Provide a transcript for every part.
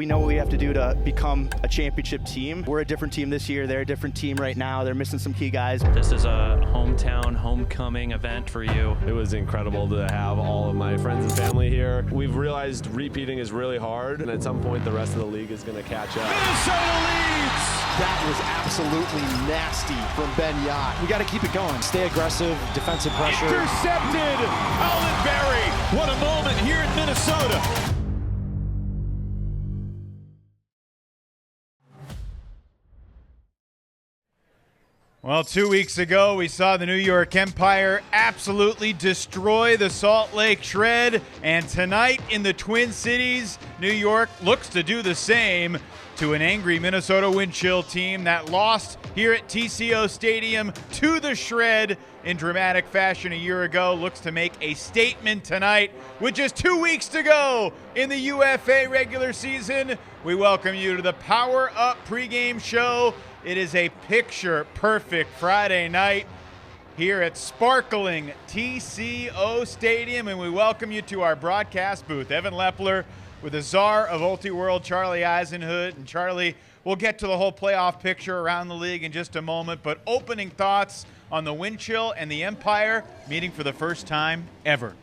We know what we have to do to become a championship team. We're a different team this year. They're a different team right now. They're missing some key guys. This is a hometown, homecoming event for you. It was incredible to have all of my friends and family here. We've realized repeating is really hard, and at some point the rest of the league is going to catch up. Minnesota leads! That was absolutely nasty from Ben Yacht. We got to keep it going. Stay aggressive, defensive pressure. Intercepted! Allen Berry! What a moment here in Minnesota! Well, 2 weeks ago, we saw the New York Empire absolutely destroy the Salt Lake Shred. And tonight in the Twin Cities, New York looks to do the same to an angry Minnesota wind chill team that lost here at TCO Stadium to the Shred in dramatic fashion a year ago. Looks to make a statement tonight with just 2 weeks to go in the UFA regular season. We welcome you to the Power Up pregame show. It is a picture-perfect Friday night here at sparkling TCO Stadium, and we welcome you to our broadcast booth. Evan Lepler with the czar of Ulti-World, Charlie Eisenhood. And Charlie, we'll get to the whole playoff picture around the league in just a moment, but opening thoughts on the wind chill and the Empire meeting for the first time ever.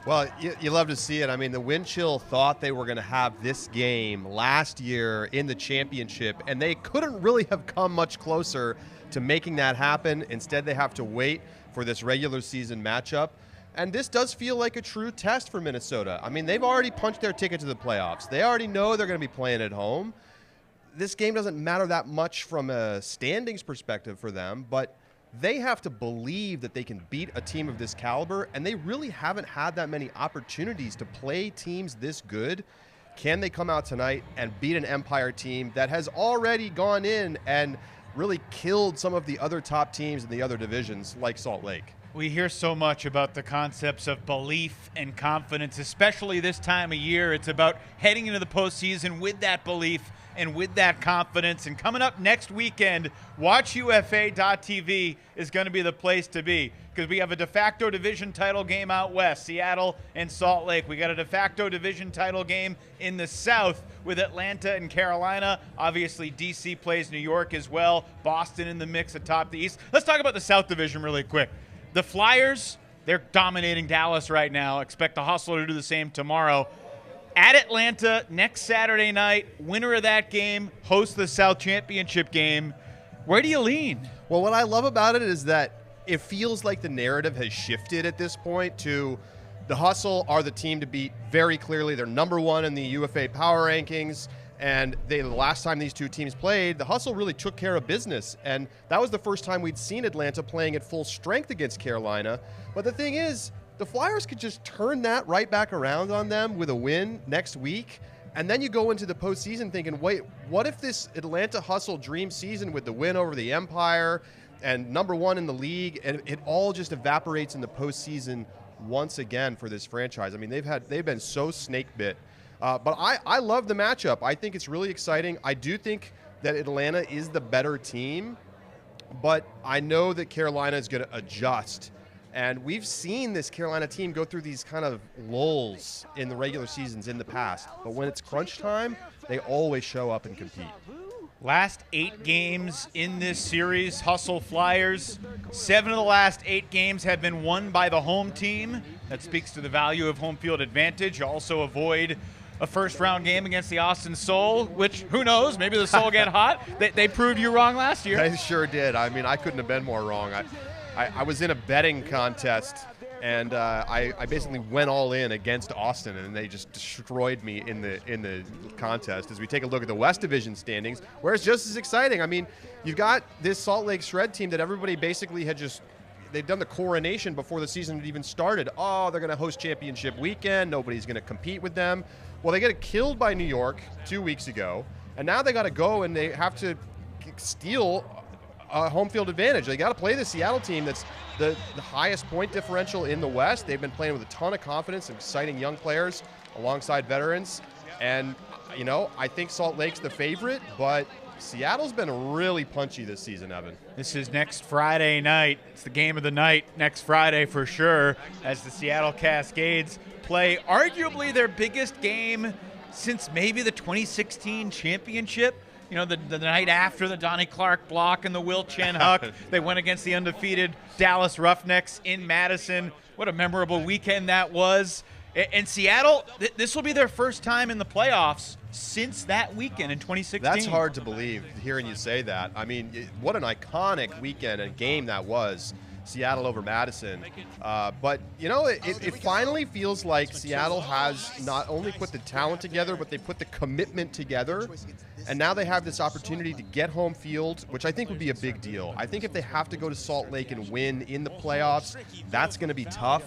Well, you love to see it. I mean, the wind chill thought they were going to have this game last year in the championship, and they couldn't really have come much closer to making that happen. Instead, they have to wait for this regular season matchup. And this does feel like a true test for Minnesota. I mean, they've already punched their ticket to the playoffs. They already know they're going to be playing at home. This game doesn't matter that much from a standings perspective for them, but they have to believe that they can beat a team of this caliber, and they really haven't had that many opportunities to play teams this good. Can they come out tonight and beat an Empire team that has already gone in and really killed some of the other top teams in the other divisions like Salt Lake? We hear so much about the concepts of belief and confidence, especially this time of year. It's about heading into the postseason with that belief and with that confidence. And coming up next weekend, WatchUFA.tv is going to be the place to be, because we have a de facto division title game out west, Seattle and Salt Lake. We got a de facto division title game in the south with Atlanta and Carolina. Obviously, DC plays New York as well. Boston in the mix atop the East. Let's talk about the South Division really quick. The Flyers, they're dominating Dallas right now. Expect the Hustle to do the same tomorrow. At Atlanta next Saturday night, winner of that game hosts the South Championship game. Where do you lean? Well, what I love about it is that it feels like the narrative has shifted at this point to the Hustle are the team to beat very clearly. They're number one in the UFA power rankings. And the last time these two teams played, the Hustle really took care of business. And that was the first time we'd seen Atlanta playing at full strength against Carolina. But the thing is, the Flyers could just turn that right back around on them with a win next week. And then you go into the postseason thinking, wait, what if this Atlanta Hustle dream season with the win over the Empire and number one in the league, and it all just evaporates in the postseason once again for this franchise? I mean, they've been so snake bit. But I love the matchup. I think it's really exciting. I do think that Atlanta is the better team, but I know that Carolina is going to adjust. And we've seen this Carolina team go through these kind of lulls in the regular seasons in the past. But when it's crunch time, they always show up and compete. Last 8 games in this series, Hustle Flyers. 7 of the last 8 games have been won by the home team. That speaks to the value of home field advantage. You also avoid a first-round game against the Austin Soul, which, who knows, maybe the Soul get hot. They proved you wrong last year. They sure did. I mean, I couldn't have been more wrong. I was in a betting contest, and I basically went all in against Austin, and they just destroyed me in the contest. As we take a look at the West Division standings, where it's just as exciting. I mean, you've got this Salt Lake Shred team that everybody basically had they've done the coronation before the season had even started. Oh, they're going to host championship weekend. Nobody's going to compete with them. Well, they get killed by New York 2 weeks ago, and now they got to go and they have to steal home field advantage. They got to play the Seattle team that's the highest point differential in the West. They've been playing with a ton of confidence and exciting young players alongside veterans. And, you know, I think Salt Lake's the favorite, but Seattle's been really punchy this season, Evan. This is next Friday night. It's the game of the night next Friday for sure, as the Seattle Cascades play arguably their biggest game since maybe the 2016 championship. You know, the night after the Donnie Clark block and the Will Chen Huck, they went against the undefeated Dallas Roughnecks in Madison. What a memorable weekend that was. And Seattle, this will be their first time in the playoffs since that weekend in 2016. That's hard to believe, hearing you say that. I mean, what an iconic weekend and game that was. Seattle over Madison. But, you know, it finally feels like Seattle has not only put the talent together, but they put the commitment together. And now they have this opportunity to get home field, which I think would be a big deal. I think if they have to go to Salt Lake and win in the playoffs, that's going to be tough.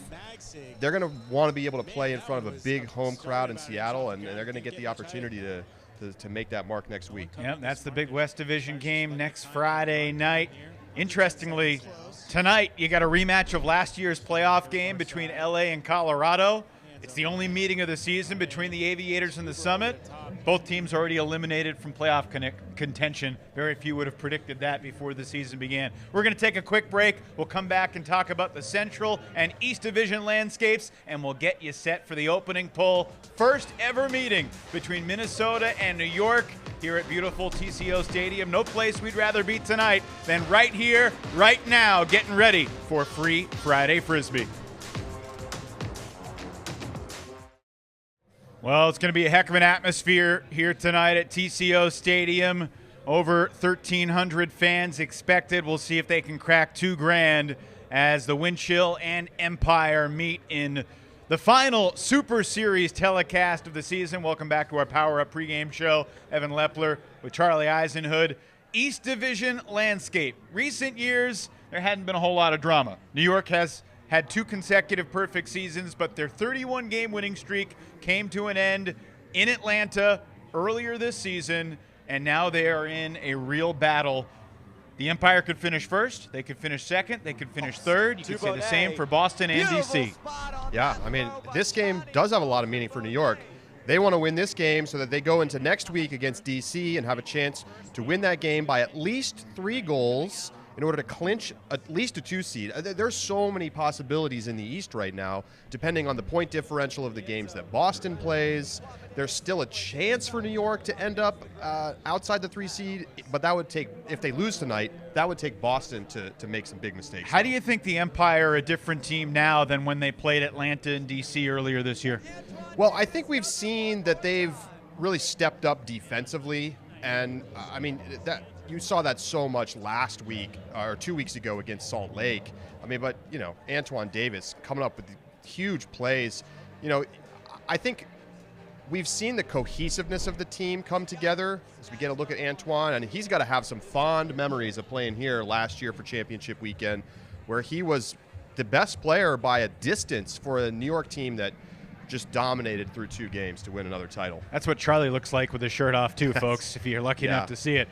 They're going to want to be able to play in front of a big home crowd in Seattle, and they're going to get the opportunity to make that mark next week. Yeah, that's the big West Division game next Friday night. Interestingly, tonight you got a rematch of last year's playoff game between LA and Colorado. It's the only meeting of the season between the Aviators and the Summit. Both teams already eliminated from playoff contention. Very few would have predicted that before the season began. We're going to take a quick break. We'll come back and talk about the Central and East Division landscapes, and we'll get you set for the opening poll. First ever meeting between Minnesota and New York here at beautiful TCO Stadium. No place we'd rather be tonight than right here, right now, getting ready for Free Friday Frisbee. Well, it's going to be a heck of an atmosphere here tonight at TCO Stadium. Over 1,300 fans expected. We'll see if they can crack $2,000 as the Wind Chill and Empire meet in the final Super Series telecast of the season. Welcome back to our Power Up pregame show. Evan Lepler with Charlie Eisenhood. East Division landscape. Recent years, there hadn't been a whole lot of drama. New York has had 2 consecutive perfect seasons, but their 31-game winning streak came to an end in Atlanta earlier this season, and now they are in a real battle. The Empire could finish first, they could finish second, they could finish third. You could say the same for Boston and DC. Yeah, I mean, this game does have a lot of meaning for New York. They want to win this game so that they go into next week against DC and have a chance to win that game by at least 3 goals in order to clinch at least a 2 seed. There's so many possibilities in the East right now, depending on the point differential of the games that Boston plays. There's still a chance for New York to end up outside the 3 seed, but that would take, if they lose tonight, that would take Boston to make some big mistakes. How do you think the Empire are a different team now than when they played Atlanta and DC earlier this year? Well, I think we've seen that they've really stepped up defensively, and I mean, that you saw that so much last week or 2 weeks ago against Salt Lake. I mean, but, you know, Antoine Davis coming up with huge plays. You know, I think we've seen the cohesiveness of the team come together as we get a look at Antoine, and he's got to have some fond memories of playing here last year for championship weekend, where he was the best player by a distance for a New York team that just dominated through 2 games to win another title. That's what Charlie looks like with his shirt off too, folks, if you're lucky enough to see it.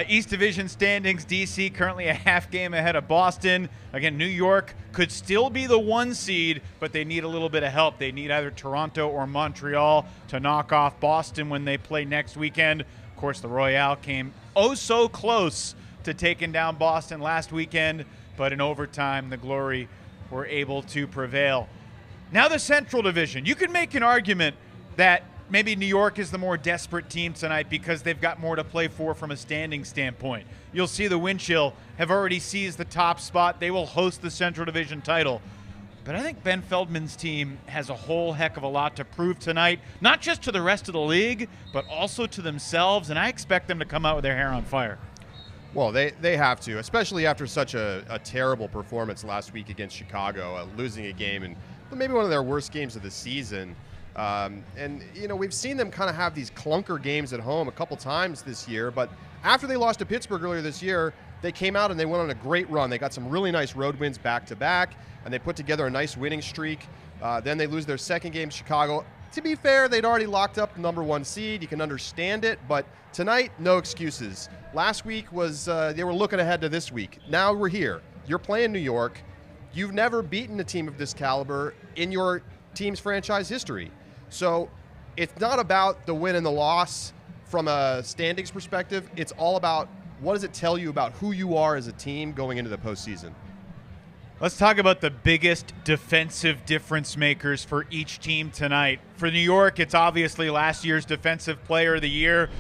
East Division standings, DC currently a half game ahead of Boston. Again, New York could still be the 1 seed, but they need a little bit of help. They need either Toronto or Montreal to knock off Boston when they play next weekend. Of course, the Royale came oh so close to taking down Boston last weekend, but in overtime, the Glory were able to prevail. Now the Central Division. You can make an argument that maybe New York is the more desperate team tonight because they've got more to play for from a standing standpoint. You'll see the Wind Chill have already seized the top spot. They will host the Central Division title. But I think Ben Feldman's team has a whole heck of a lot to prove tonight, not just to the rest of the league, but also to themselves, and I expect them to come out with their hair on fire. Well, they have to, especially after such a terrible performance last week against Chicago, losing a game and maybe one of their worst games of the season. And, you know, we've seen them kind of have these clunker games at home a couple times this year, but after they lost to Pittsburgh earlier this year, they came out and they went on a great run. They got some really nice road wins back-to-back, and they put together a nice winning streak. Then they lose their second game, Chicago. To be fair, they'd already locked up the number 1 seed. You can understand it, but tonight, no excuses. Last week was they were looking ahead to this week. Now we're here. You're playing New York. You've never beaten a team of this caliber in your team's franchise history. So it's not about the win and the loss from a standings perspective. It's all about what does it tell you about who you are as a team going into the postseason. Let's talk about the biggest defensive difference makers for each team tonight. For New York, it's obviously last year's Defensive Player of the Year.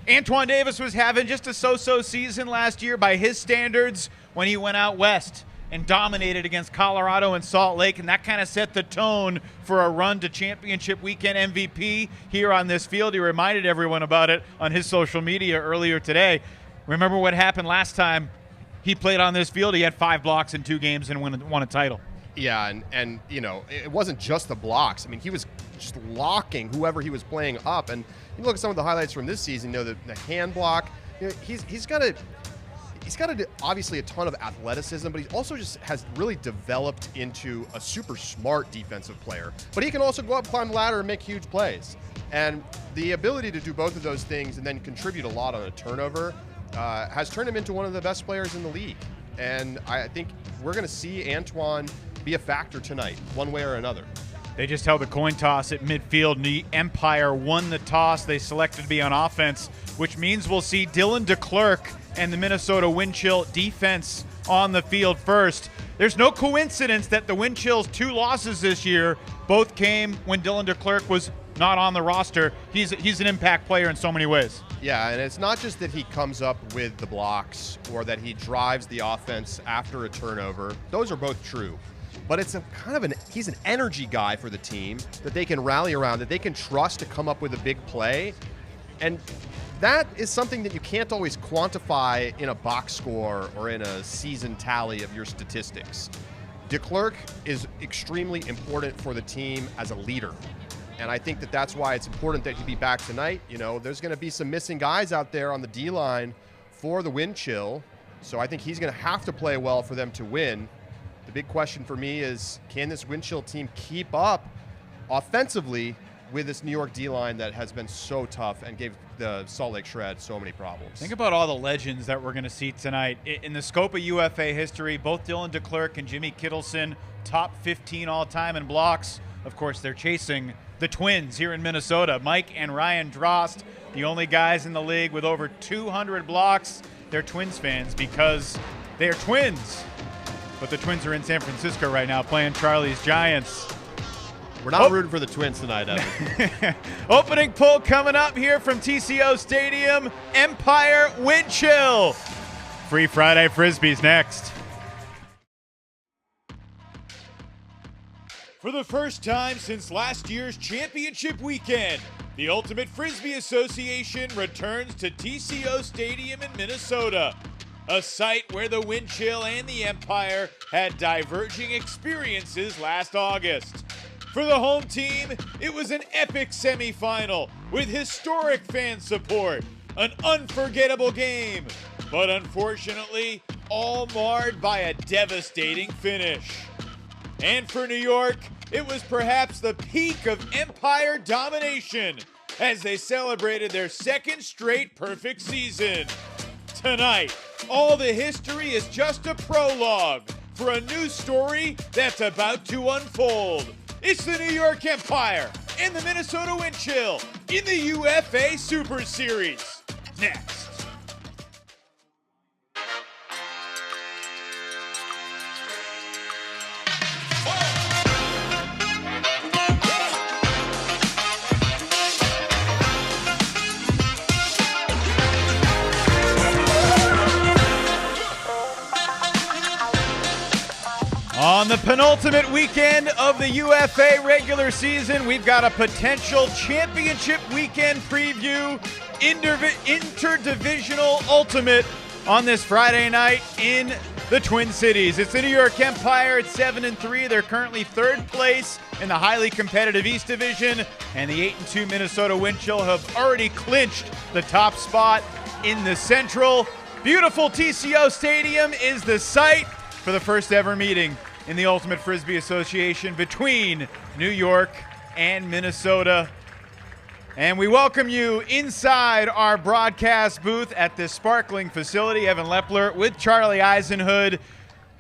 Antoine Davis was having just a so-so season last year by his standards when he went out west and dominated against Colorado and Salt Lake, and that kind of set the tone for a run to championship weekend MVP here on this field. He reminded everyone about it on his social media earlier today. Remember what happened last time he played on this field? He had 5 blocks in 2 games and won a title. Yeah, and you know, it wasn't just the blocks. I mean, he was just locking whoever he was playing up. And you look at some of the highlights from this season, you know, the hand block. You know, he's got obviously a ton of athleticism, but he also just has really developed into a super smart defensive player. But he can also go up, climb the ladder, and make huge plays. And the ability to do both of those things and then contribute a lot on a turnover has turned him into one of the best players in the league. And I think we're going to see Antoine be a factor tonight, one way or another. They just held a coin toss at midfield, and the Empire won the toss. They selected to be on offense, which means we'll see Dylan DeClercq and the Minnesota Wind Chill defense on the field first. There's no coincidence that the Wind Chill's 2 losses this year both came when Dylan DeClercq was not on the roster. He's an impact player in so many ways. Yeah, and it's not just that he comes up with the blocks or that he drives the offense after a turnover. Those are both true. But it's he's an energy guy for the team that they can rally around, that they can trust to come up with a big play. And that is something that you can't always quantify in a box score or in a season tally of your statistics. DeClercq is extremely important for the team as a leader. And I think that that's why it's important that he be back tonight. You know, there's going to be some missing guys out there on the D-line for the Wind Chill. So I think he's going to have to play well for them to win. The big question for me is, can this Wind Chill team keep up offensively with this New York D-line that has been so tough and gave the Salt Lake Shred so many problems? Think about all the legends that we're going to see tonight. In the scope of UFA history, both Dylan DeClercq and Jimmy Kittleson, top 15 all-time in blocks. Of course, they're chasing the Twins here in Minnesota. Mike and Ryan Drost, the only guys in the league with over 200 blocks. They're Twins fans because they're twins. But the Twins are in San Francisco right now playing Charlie's Giants. We're not rooting for the Twins tonight, Evan. Opening pull coming up here from TCO Stadium. Empire Wind Chill. Free Friday Frisbees next. For the first time since last year's championship weekend, the Ultimate Frisbee Association returns to TCO Stadium in Minnesota, a site where the Wind Chill and the Empire had diverging experiences last August. For the home team, it was an epic semifinal with historic fan support, an unforgettable game, but unfortunately, all marred by a devastating finish. And for New York, it was perhaps the peak of Empire domination as they celebrated their 2nd straight perfect season. Tonight, all the history is just a prologue for a new story that's about to unfold. It's the New York Empire and the Minnesota Wind Chill in the UFA Super Series. Next. On the penultimate weekend of the UFA regular season, we've got a potential championship weekend preview, interdivisional ultimate on this Friday night in the Twin Cities. It's the New York Empire at 7-3. They're currently 3rd place in the highly competitive East Division, and the 8-2 Minnesota Wind Chill have already clinched the top spot in the Central. Beautiful TCO Stadium is the site for the first ever meeting in the Ultimate Frisbee Association between New York and Minnesota. And we welcome you inside our broadcast booth at this sparkling facility. Evan Lepler with Charlie Eisenhood.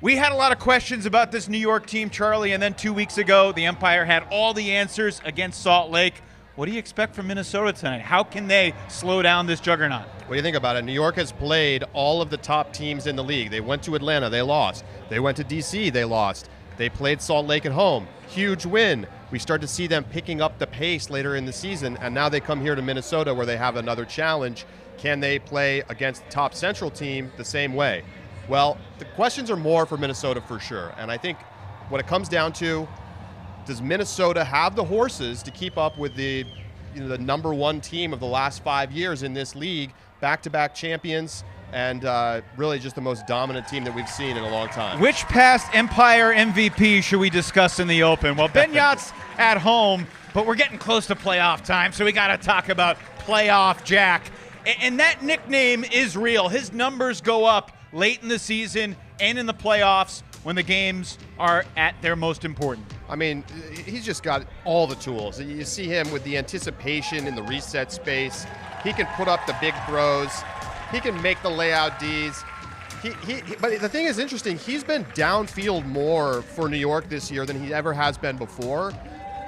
We had a lot of questions about this New York team, Charlie, and then 2 weeks ago, the Empire had all the answers against Salt Lake. What do you expect from Minnesota tonight? How can they slow down this juggernaut? What do you think about it? New York has played all of the top teams in the league. They went to Atlanta, they lost. They went to DC, they lost. They played Salt Lake at home. Huge win. We start to see them picking up the pace later in the season, and now they come here to Minnesota where they have another challenge. Can they play against the top Central team the same way? Well, the questions are more for Minnesota for sure, and I think what it comes down to, does Minnesota have the horses to keep up with the number one team of the last 5 years in this league, back-to-back champions, and really just the most dominant team that we've seen in a long time? Which past Empire MVP should we discuss in the Open? Well, Ben Yacht's at home, but we're getting close to playoff time, so we got to talk about Playoff Jack. And that nickname is real. His numbers go up late in the season and in the playoffs when the games are at their most important. I mean, he's just got all the tools. You see him with the anticipation in the reset space. He can put up the big throws. He can make the layout Ds. But the thing is interesting, he's been downfield more for New York this year than he ever has been before,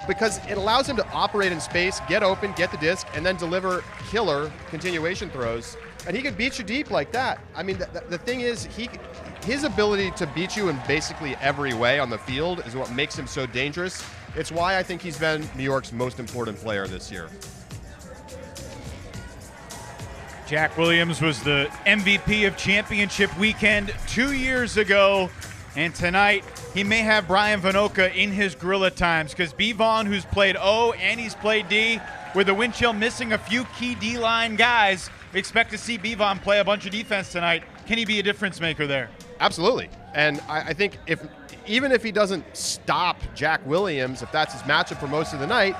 because it allows him to operate in space, get open, get the disc, and then deliver killer continuation throws. And he can beat you deep like that. I mean, the thing is, his ability to beat you in basically every way on the field is what makes him so dangerous. It's why I think he's been New York's most important player this year. Jack Williams was the MVP of championship weekend 2 years ago, and tonight he may have Brian Vanoka in his gorilla times, because Bevon, who's played O and he's played D, with the wind chill missing a few key D-line guys, we expect to see Bevon play a bunch of defense tonight. Can he be a difference maker there? Absolutely. And I think even if he doesn't stop Jack Williams, if that's his matchup for most of the night,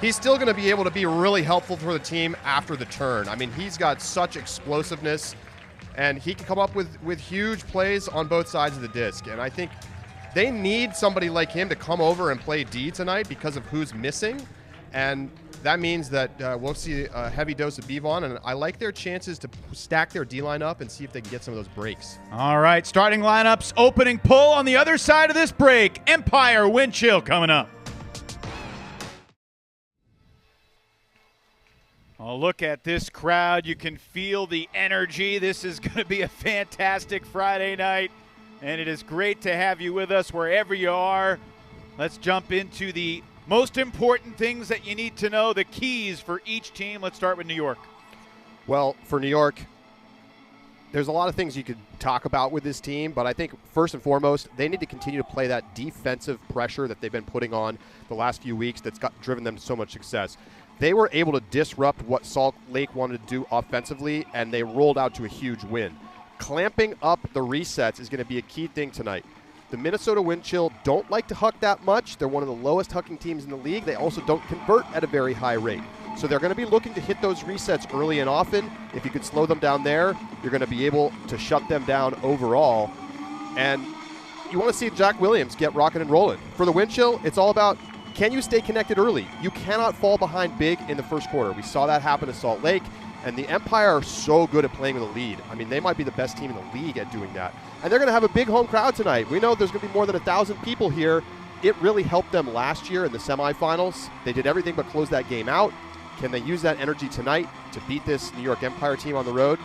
he's still going to be able to be really helpful for the team after the turn. I mean, he's got such explosiveness, and he can come up with huge plays on both sides of the disc. And I think they need somebody like him to come over and play D tonight because of who's missing. And that means that we'll see a heavy dose of Bevon, and I like their chances to stack their D-line up and see if they can get some of those breaks. All right, starting lineups, opening pull on the other side of this break. Empire wind chill coming up. Oh, look at this crowd. You can feel the energy. This is going to be a fantastic Friday night, and it is great to have you with us wherever you are. Let's jump into the most important things that you need to know, the keys for each team. Let's start with New York. Well, for New York, there's a lot of things you could talk about with this team, but I think first and foremost, they need to continue to play that defensive pressure that they've been putting on the last few weeks that's driven them to so much success. They were able to disrupt what Salt Lake wanted to do offensively, and they rolled out to a huge win. Clamping up the resets is going to be a key thing tonight. The Minnesota wind chill don't like to huck that much. They're one of the lowest hucking teams in the league. They also don't convert at a very high rate. So they're going to be looking to hit those resets early and often. If you could slow them down there, you're going to be able to shut them down overall. And you want to see Jack Williams get rocking and rolling. For the wind chill, it's all about, can you stay connected early? You cannot fall behind big in the first quarter. We saw that happen to Salt Lake. And the Empire are so good at playing with a lead. I mean, they might be the best team in the league at doing that. And they're going to have a big home crowd tonight. We know there's going to be more than 1,000 people here. It really helped them last year in the semifinals. They did everything but close that game out. Can they use that energy tonight to beat this New York Empire team on the road?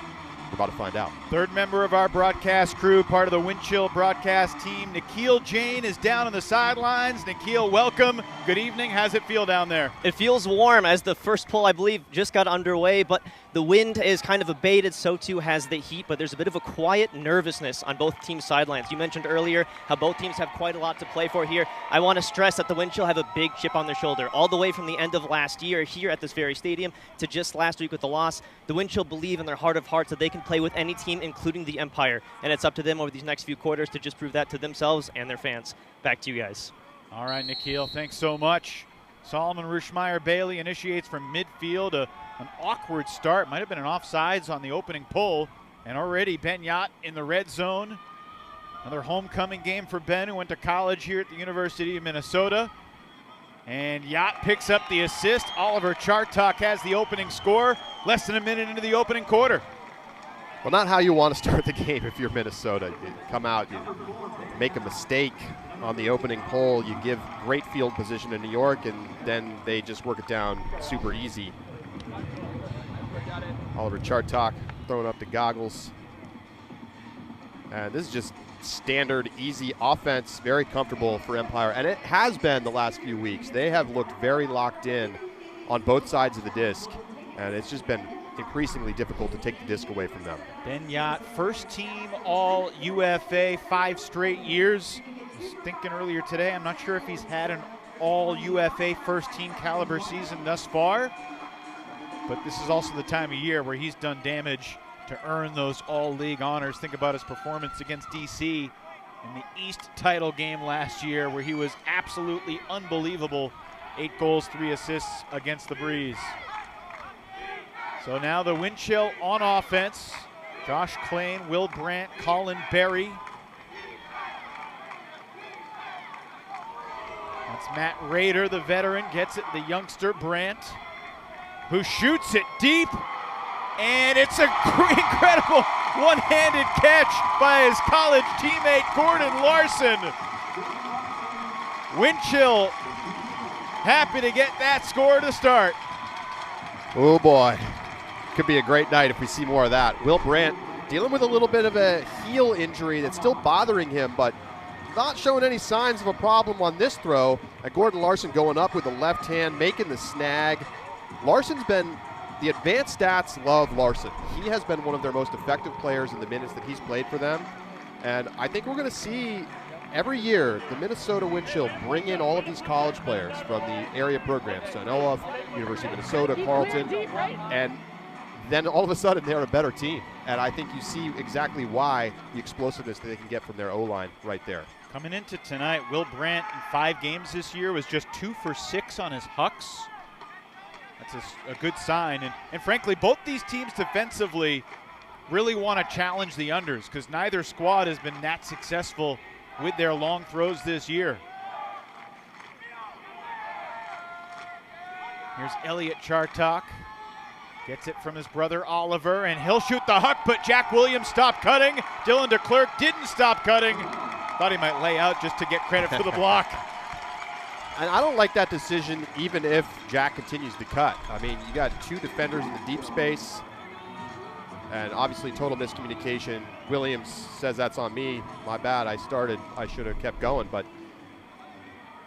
We're about to find out. Third member of our broadcast crew, part of the Wind Chill broadcast team, Nikhil Jain, is down on the sidelines. Nikhil, welcome. Good evening. How's it feel down there? It feels warm as the first pull, I believe, just got underway, but the wind is kind of abated. So too has the heat, but there's a bit of a quiet nervousness on both teams' sidelines. You mentioned earlier how both teams have quite a lot to play for here. I want to stress that the Wind Chill have a big chip on their shoulder, all the way from the end of last year here at this very stadium to just last week with the loss. The Wind Chill believe in their heart of hearts that they can play with any team, including the Empire, and it's up to them over these next few quarters to just prove that to themselves and their fans. Back to you guys. All right, Nikhil, thanks so much. Solomon Rushmeyer-Bailey initiates from midfield. An awkward start. Might have been an offsides on the opening pull. And already Ben Yacht in the red zone. Another homecoming game for Ben, who went to college here at the University of Minnesota. And Yacht picks up the assist. Oliver Chartok has the opening score. Less than a minute into the opening quarter. Well, not how you want to start the game if you're Minnesota. You come out, you make a mistake, on the opening pole, you give great field position to New York, and then they just work it down super easy. Oliver Chartok throwing up the goggles. And this is just standard, easy offense, very comfortable for Empire, and it has been the last few weeks. They have looked very locked in on both sides of the disc, and it's just been increasingly difficult to take the disc away from them. Ben Yacht, first team all UFA 5 straight years. I was thinking earlier today, I'm not sure if he's had an all UFA first team caliber season thus far, but this is also the time of year where he's done damage to earn those all-league honors. Think about his performance against DC in the East title game last year, where he was absolutely unbelievable. 8 goals, 3 assists against the Breeze. So now the wind chill on offense. Josh Klain, Will Brandt, Colin Berry. That's Matt Rader, the veteran, gets it, the youngster Brandt, who shoots it deep. And it's an incredible one-handed catch by his college teammate, Gordon Larson. Winchill happy to get that score to start. Oh boy, could be a great night if we see more of that. Will Brandt dealing with a little bit of a heel injury that's still bothering him, but not showing any signs of a problem on this throw. And Gordon Larson going up with the left hand, making the snag. Larson's been, the advanced stats love Larson. He has been one of their most effective players in the minutes that he's played for them. And I think we're going to see every year the Minnesota Wind Chill bring in all of these college players from the area programs. So I know of University of Minnesota, Carleton, and then all of a sudden they're a better team. And I think you see exactly why, the explosiveness that they can get from their O-line right there. Coming into tonight, Will Brandt in 5 games this year was just 2 for 6 on his hucks. That's a good sign. And frankly, both these teams defensively really want to challenge the unders, because neither squad has been that successful with their long throws this year. Here's Elliot Chartok. Gets it from his brother Oliver, and he'll shoot the huck, but Jack Williams stopped cutting. Dylan DeClerc didn't stop cutting. Thought he might lay out just to get credit for the block. And I don't like that decision even if Jack continues to cut. I mean, you got 2 defenders in the deep space, and obviously total miscommunication. Williams says that's on me. My bad, I started. I should have kept going, but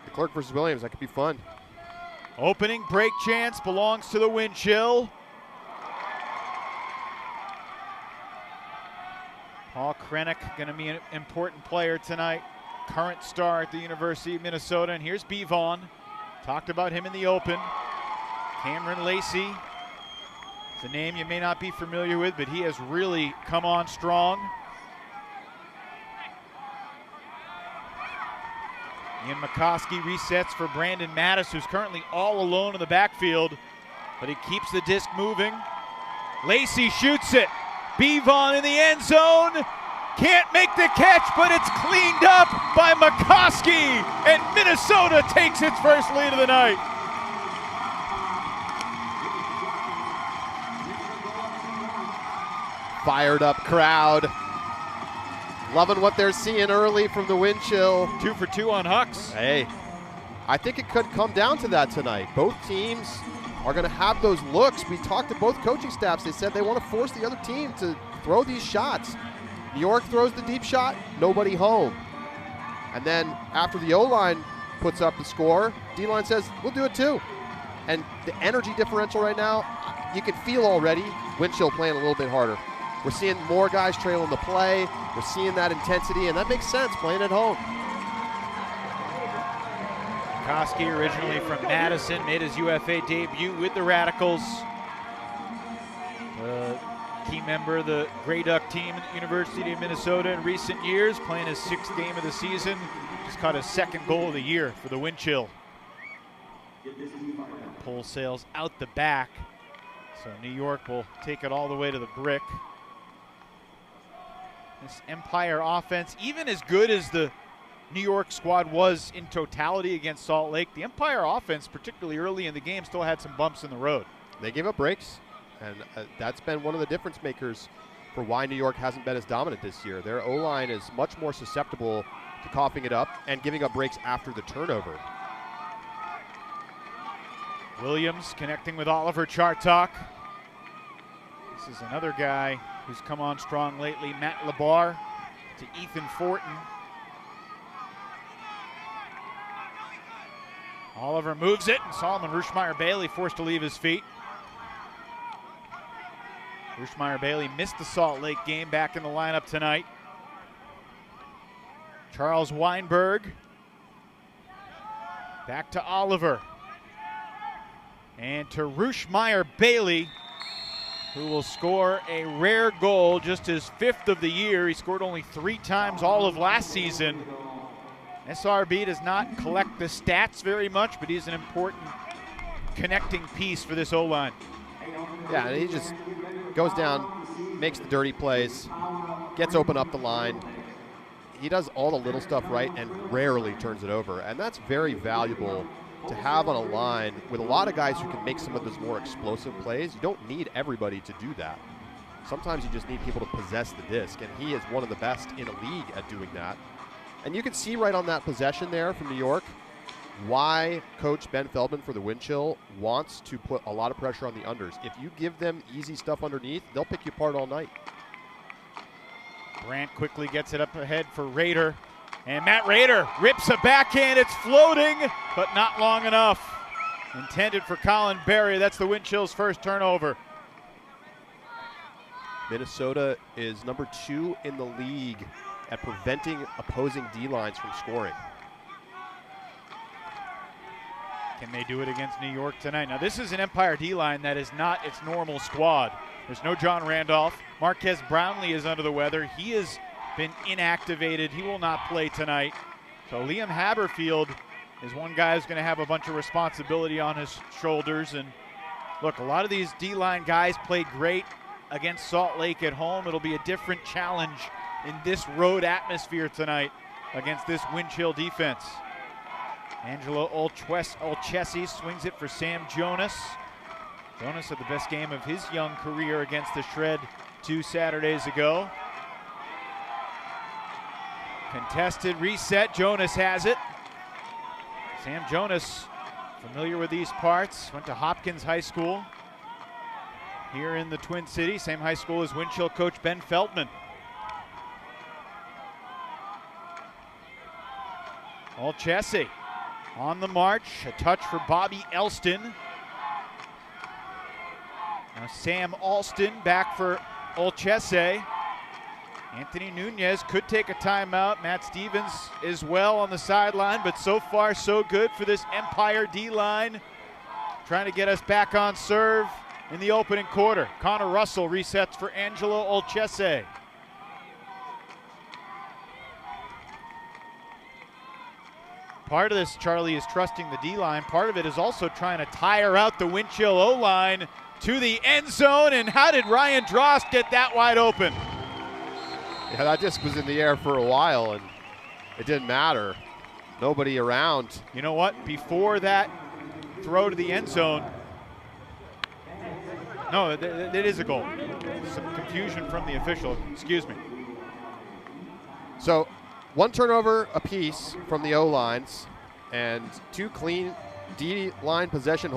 DeClerc versus Williams, that could be fun. Opening break chance belongs to the Wind Chill. Paul Krennick going to be an important player tonight. Current star at the University of Minnesota. And here's B. Vaughn. Talked about him in the open. Cameron Lacey. It's a name you may not be familiar with, but he has really come on strong. Ian McCoskey resets for Brandon Mattis, who's currently all alone in the backfield, but he keeps the disc moving. Lacey shoots it. B. Vaughn in the end zone. Can't make the catch, but it's cleaned up by McCoskey, and Minnesota takes its first lead of the night. Fired up crowd. Loving what they're seeing early from the Wind Chill. 2 for 2 on hucks. Hey, I think it could come down to that tonight. Both teams are going to have those looks. We talked to both coaching staffs. They said they want to force the other team to throw these shots. New York throws the deep shot, nobody home. And then after the O-line puts up the score, D-line says, we'll do it too. And the energy differential right now, you can feel already Wind Chill playing a little bit harder. We're seeing more guys trailing the play. We're seeing that intensity, and that makes sense playing at home. McCoskey, originally from Madison, made his UFA debut with the Radicals. Key member of the Grey Duck team at the University of Minnesota in recent years, playing his 6th game of the season. Just caught his 2nd goal of the year for the Wind Chill. Pole sails out the back, so New York will take it all the way to the brick. This Empire offense, even as good as the New York squad was in totality against Salt Lake, the Empire offense, particularly early in the game, still had some bumps in the road. They gave up breaks, and that's been one of the difference makers for why New York hasn't been as dominant this year. Their O-line is much more susceptible to coughing it up and giving up breaks after the turnover. Williams connecting with Oliver Chartok. This is another guy who's come on strong lately, Matt Labar to Ethan Fortin. Oliver moves it, and Solomon Rushmeyer-Bailey forced to leave his feet. Rushmeyer-Bailey missed the Salt Lake game, back in the lineup tonight. Charles Weinberg back to Oliver. And to Rushmeyer-Bailey, who will score a rare goal, just his 5th of the year. He scored only 3 times all of last season. SRB does not collect the stats very much, but he's an important connecting piece for this O-line. Yeah, and he just goes down, makes the dirty plays, gets open up the line. He does all the little stuff right and rarely turns it over, and that's very valuable to have on a line with a lot of guys who can make some of those more explosive plays. You don't need everybody to do that. Sometimes you just need people to possess the disc, and he is one of the best in the league at doing that. And you can see right on that possession there from New York why Coach Ben Feldman for the Wind Chill wants to put a lot of pressure on the unders. If you give them easy stuff underneath, they'll pick you apart all night. Brandt quickly gets it up ahead for Rader. And Matt Rader rips a backhand. It's floating, but not long enough. Intended for Colin Berry. That's the Wind Chill's first turnover. Minnesota is number 2 in the league at preventing opposing D-lines from scoring. Can they do it against New York tonight? Now, this is an Empire D-line that is not its normal squad. There's no John Randolph. Marquez Brownlee is under the weather. He has been inactivated. He will not play tonight. So Liam Haberfield is one guy who's going to have a bunch of responsibility on his shoulders. And look, a lot of these D-line guys played great against Salt Lake at home. It'll be a different challenge in this road atmosphere tonight against this Wind Chill defense. Angelo Olchesi swings it for Sam Jonas. Jonas had the best game of his young career against the Shred 2 Saturdays ago. Contested reset, Jonas has it. Sam Jonas, familiar with these parts, went to Hopkins High School here in the Twin Cities, same high school as Wind Chill coach Ben Feldman. Olchesi on the march, a touch for Bobby Elston. Now Sam Alston back for Olchesi. Anthony Nunez could take a timeout. Matt Stevens as well on the sideline, but so far so good for this Empire D-line. Trying to get us back on serve in the opening quarter. Connor Russell resets for Angelo Olchesi. Part of this, Charlie, is trusting the D-line. Part of it is also trying to tire out the Wind Chill O-line to the end zone. And how did Ryan Drost get that wide open? Yeah, that disc was in the air for a while, and it didn't matter. Nobody around. You know what? Before that throw to the end zone, no, it is a goal. Some confusion from the official. Excuse me. So, 1 turnover apiece from the O-lines and 2 clean D-line possession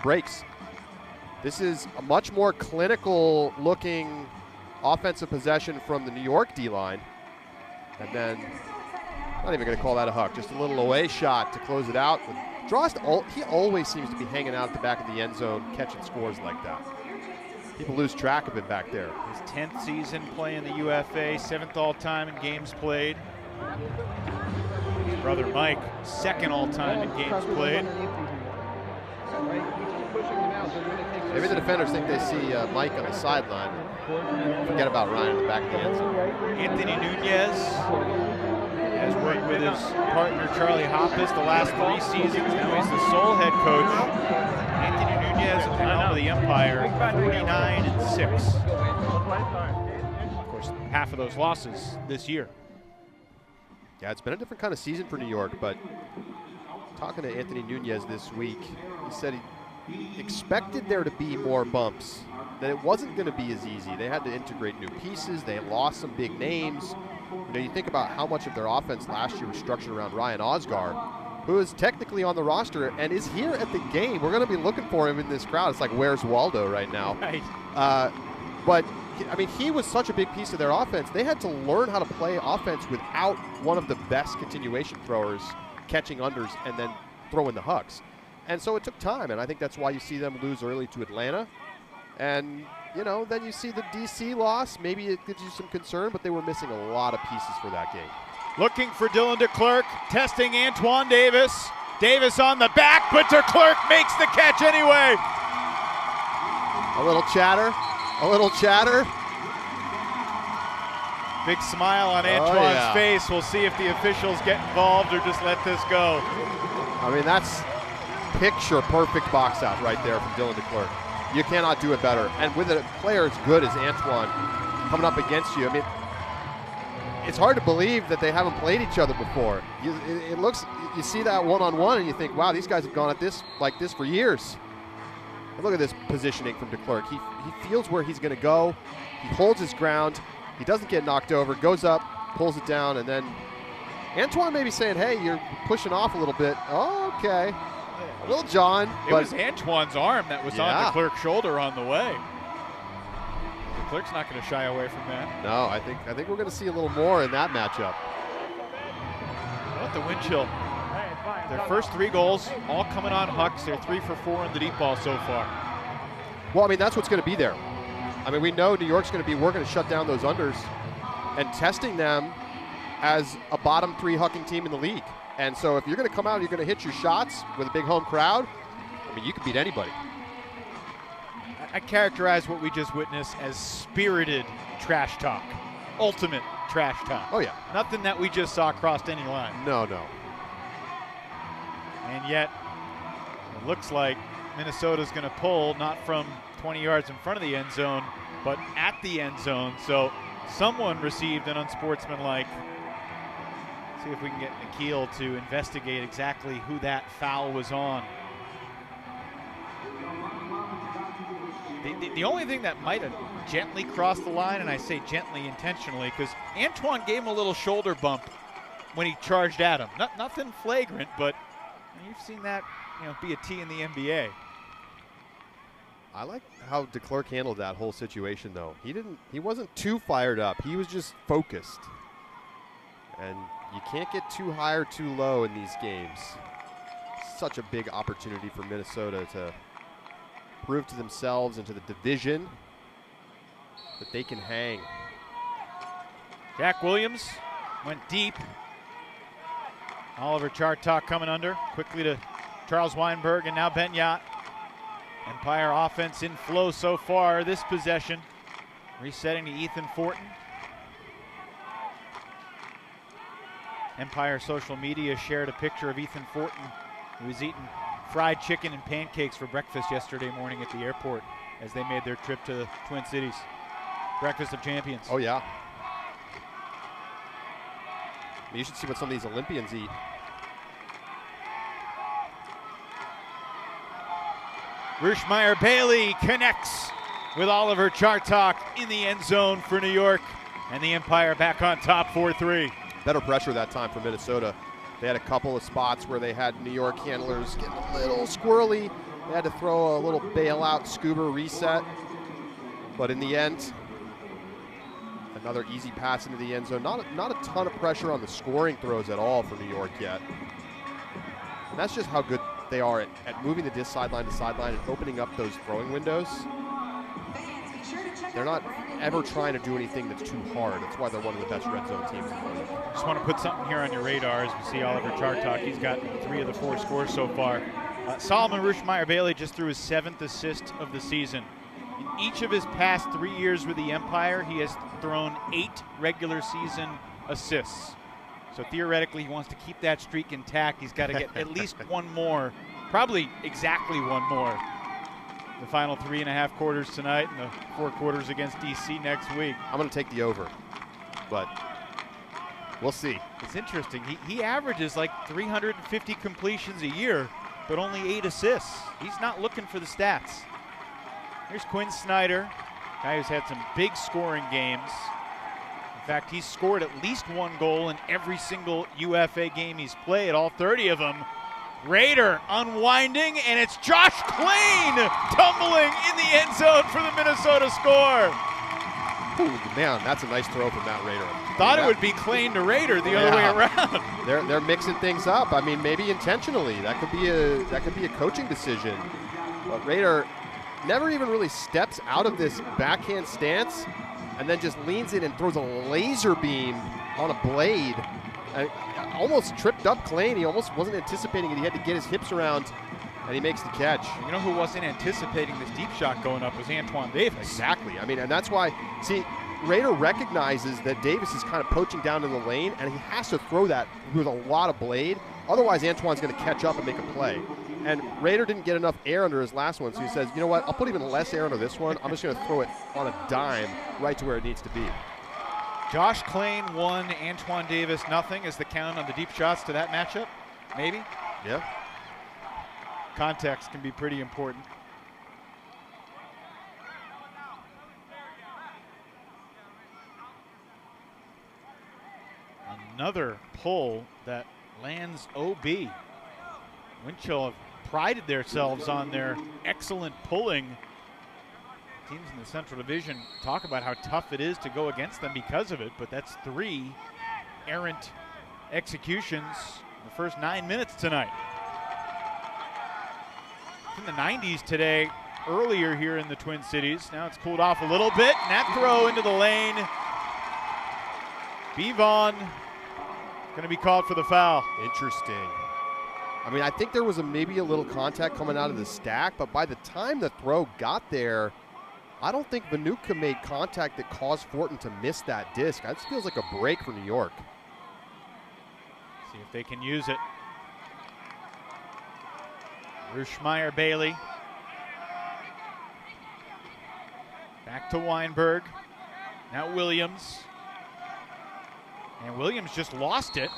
breaks. This is a much more clinical looking offensive possession from the New York D-line. And then, not even going to call that a huck, just a little away shot to close it out. Drost, he always seems to be hanging out at the back of the end zone, catching scores like that. People lose track of it back there. His 10th season playing the UFA, 7th all-time in games played. His brother Mike, 2nd all-time in games played. Maybe the defenders think they see Mike on the sideline. Forget about Ryan in the back of the end zone. Anthony Nunez has worked with his partner Charlie Hoppus the last 3 seasons. Now he's the sole head coach. Anthony Nunez at the helm of the Empire, 49-6. Of course, half of those losses this year. Yeah, it's been a different kind of season for New York, but talking to Anthony Nunez this week, he said expected there to be more bumps, that it wasn't going to be as easy. They had to integrate new pieces. They lost some big names. You know, you think about how much of their offense last year was structured around Ryan Osgar, who is technically on the roster and is here at the game. We're going to be looking for him in this crowd. It's like, where's Waldo right now? Right. But, I mean, he was such a big piece of their offense. They had to learn how to play offense without one of the best continuation throwers catching unders and then throwing the hucks. And so it took time, and I think that's why you see them lose early to Atlanta. And, you know, then you see the DC loss. Maybe it gives you some concern, but they were missing a lot of pieces for that game. Looking for Dylan DeClerc, testing Antoine Davis. Davis on the back, but DeClerc makes the catch anyway. A little chatter, a little chatter. Big smile on Antoine's face. We'll see if the officials get involved or just let this go. I mean, that's picture perfect box out right there from Dylan DeClerc. You cannot do it better. And with a player as good as Antoine coming up against you, I mean, it's hard to believe that they haven't played each other before. It looks, you see that one-on-one and you think, wow, these guys have gone at this like this for years. And look at this positioning from DeClerc. He feels where he's going to go. He holds his ground. He doesn't get knocked over, goes up, pulls it down, and then Antoine may be saying, hey, you're pushing off a little bit. Oh, okay. A little John. It was Antoine's arm that was on DeClerc's shoulder on the way. DeClerc's not going to shy away from that. No, I think we're going to see a little more in that matchup. How about the wind chill? Their first 3 goals, all coming on hucks. They're 3 for 4 on the deep ball so far. Well, I mean, that's what's going to be there. I mean, we know New York's going to be working to shut down those unders and testing them as a bottom 3 hucking team in the league. And so if you're going to come out and you're going to hit your shots with a big home crowd, I mean, you can beat anybody. I characterize what we just witnessed as spirited trash talk. Ultimate trash talk. Oh, yeah. Nothing that we just saw crossed any line. No, no. And yet, it looks like Minnesota's going to pull, not from 20 yards in front of the end zone, but at the end zone. So someone received an unsportsmanlike. See if we can get Nikhil to investigate exactly who that foul was on. The only thing that might have gently crossed the line, and I say gently intentionally, because Antoine gave him a little shoulder bump when he charged at him. Nothing flagrant, but you've seen that, you know, be a T in the NBA. I like how DeClerc handled that whole situation, though. He wasn't too fired up. He was just focused. And you can't get too high or too low in these games. Such a big opportunity for Minnesota to prove to themselves and to the division that they can hang. Jack Williams went deep. Oliver Chartok coming under. Quickly to Charles Weinberg and now Benyat. Empire offense in flow so far this possession. Resetting to Ethan Fortin. Empire social media shared a picture of Ethan Fortin, who was eating fried chicken and pancakes for breakfast yesterday morning at the airport as they made their trip to the Twin Cities. Breakfast of Champions. Oh, yeah. You should see what some of these Olympians eat. Rushmeyer Bailey connects with Oliver Chartok in the end zone for New York, and the Empire back on top 4-3. Better pressure that time for Minnesota. They had a couple of spots where they had New York handlers getting a little squirrely. They had to throw a little bailout scuba reset. But in the end, another easy pass into the end zone. Not a ton of pressure on the scoring throws at all for New York yet. And that's just how good they are at moving the disc sideline to sideline and opening up those throwing windows. They're not ever trying to do anything that's too hard. That's why they're one of the best red zone teams in the league. Just want to put something here on your radar as we see Oliver Chartok. He's got 3 of the 4 scores so far. Solomon Rushmeyer Bailey just threw his 7th assist of the season. In each of his past 3 years with the Empire, he has thrown 8 regular season assists. So theoretically, he wants to keep that streak intact. He's got to get at least 1 more, probably exactly 1 more. The final 3.5 quarters tonight and the 4 quarters against DC next week. I'm going to take the over, but we'll see. It's interesting. He averages like 350 completions a year, but only 8 assists. He's not looking for the stats. Here's Quinn Snyder, guy who's had some big scoring games. In fact, he's scored at least 1 goal in every single UFA game he's played, all 30 of them. Raider unwinding, and it's Josh Klain tumbling in the end zone for the Minnesota score. Ooh, man, that's a nice throw from Matt Raider. Thought it would be Klain to Raider the other way around. They're mixing things up. I mean, maybe intentionally. That could be a coaching decision. But Raider never even really steps out of this backhand stance and then just leans in and throws a laser beam on a blade. Almost tripped up Klain. He almost wasn't anticipating it. He had to get his hips around, and he makes the catch. You know who wasn't anticipating this deep shot going up was Antoine Davis. Exactly. I mean, and that's why, see, Raider recognizes that Davis is kind of poaching down in the lane, and he has to throw that with a lot of blade. Otherwise, Antoine's going to catch up and make a play. And Raider didn't get enough air under his last one, so he says, you know what, I'll put even less air under this one. I'm just going to throw it on a dime right to where it needs to be. Josh Klain 1, Antoine Davis nothing is the count on the deep shots to that matchup, maybe? Yeah. Context can be pretty important. Another pull that lands OB. Winchell have prided themselves on their excellent pulling. Teams in the Central Division talk about how tough it is to go against them because of it, but that's 3 errant executions in the first 9 minutes tonight. It's in the 90s today, earlier here in the Twin Cities. Now it's cooled off a little bit, and that throw into the lane. Bevon going to be called for the foul. Interesting. I mean, I think there was maybe a little contact coming out of the stack, but by the time the throw got there, I don't think Vanuka made contact that caused Fortin to miss that disc. That feels like a break for New York. See if they can use it. Ruschmeyer Bailey. Back to Weinberg. Now Williams. And Williams just lost it.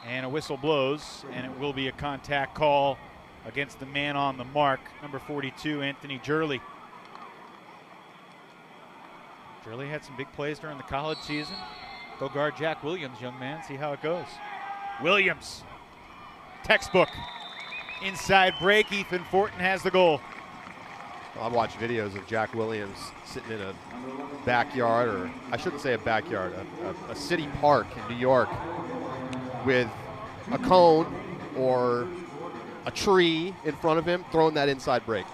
And a whistle blows, and it will be a contact call against the man on the mark, number 42, Anthony Jurley. Jurley had some big plays during the college season. Go guard Jack Williams, young man. See how it goes. Williams. Textbook. Inside break. Ethan Fortin has the goal. Well, I've watched videos of Jack Williams sitting in a backyard, or I shouldn't say a backyard, a city park in New York with a cone or a tree in front of him, throwing that inside break.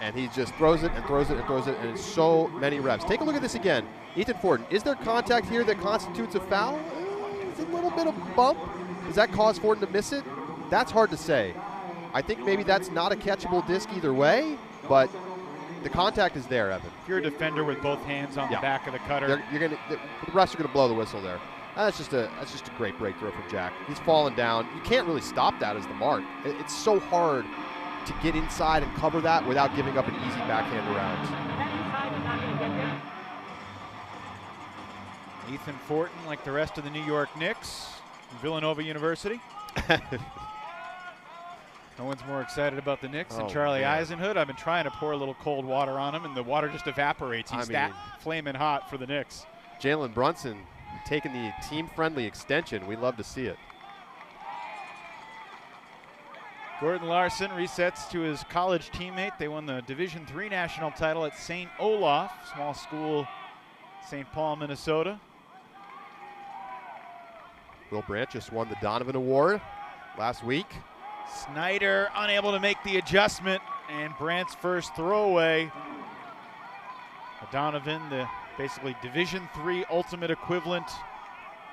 And he just throws it and throws it and throws it, and it's so many reps. Take a look at this again. Ethan Fortin, is there contact here that constitutes a foul? It's a little bit of bump. Does that cause Fortin to miss it? That's hard to say. I think maybe that's not a catchable disc either way, but the contact is there, Evan. If you're a defender with both hands on the back of the cutter, the refs are going to blow the whistle there. That's just a great breakthrow from Jack. He's fallen down. You can't really stop that as the mark. It's so hard to get inside and cover that without giving up an easy backhand around. Ethan Fortin, like the rest of the New York Knicks, Villanova University. No one's more excited about the Knicks than Charlie Eisenhood. I've been trying to pour a little cold water on him, and the water just evaporates. He's that flaming hot for the Knicks. Jalen Brunson taking the team-friendly extension. We love to see it. Gordon Larson resets to his college teammate. They won the Division III national title at St. Olaf, small school, St. Paul, Minnesota. Will Brandt just won the Donovan Award last week. Snyder unable to make the adjustment, and Brandt's first throwaway. Donovan, the basically Division III ultimate equivalent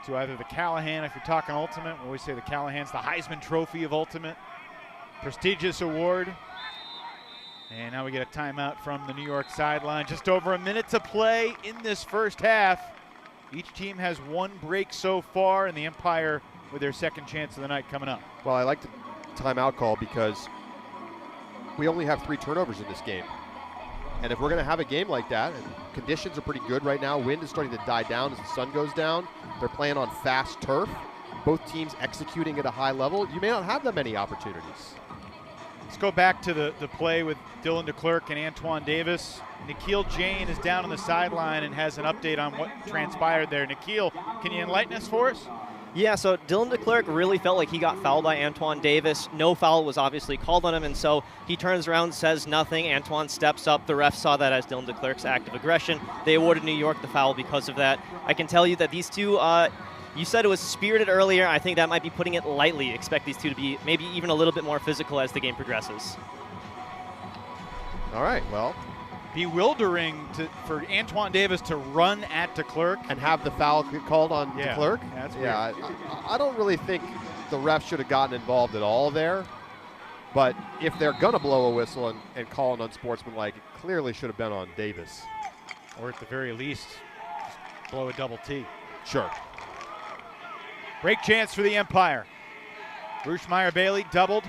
to either the Callahan, if you're talking ultimate. We always say the Callahan's the Heisman Trophy of ultimate. Prestigious award. And now we get a timeout from the New York sideline. Just over a minute to play in this first half. Each team has one break so far, and the Empire with their second chance of the night coming up. Well, I like the timeout call because we only have 3 turnovers in this game. And if we're going to have a game like that, and conditions are pretty good right now, wind is starting to die down as the sun goes down. They're playing on fast turf. Both teams executing at a high level. You may not have that many opportunities. Let's go back to the play with Dylan DeClercq and Antoine Davis. Nikhil Jain is down on the sideline and has an update on what transpired there. Nikhil, can you enlighten us for us? Yeah, so Dylan DeClercq really felt like he got fouled by Antoine Davis. No foul was obviously called on him, and so he turns around, says nothing. Antoine steps up. The ref saw that as Dylan DeClercq's act of aggression. They awarded New York the foul because of that. I can tell you that these two, you said it was spirited earlier. I think that might be putting it lightly. Expect these two to be maybe even a little bit more physical as the game progresses. All right, well. Bewildering for Antoine Davis to run at DeClercq. And have the foul called on DeClercq? Yeah, that's weird. Yeah, I don't really think the ref should have gotten involved at all there. But if they're going to blow a whistle and call an unsportsmanlike, it clearly should have been on Davis. Or at the very least, just blow a double T. Sure. Break chance for the Empire. Rushmeyer-Bailey doubled.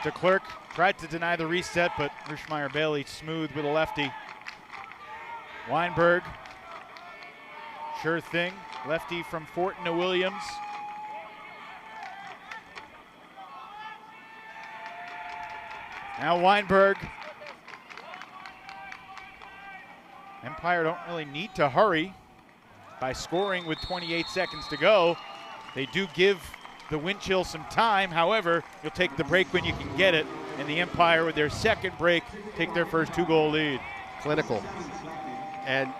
DeClercq tried to deny the reset, but Rushmeyer-Bailey smooth with a lefty. Weinberg, sure thing. Lefty from Fortin to Williams. Now Weinberg. Empire don't really need to hurry by scoring with 28 seconds to go. They do give the wind chill some time. However, you'll take the break when you can get it. And the Empire, with their second break, take their first 2-goal lead. Clinical. And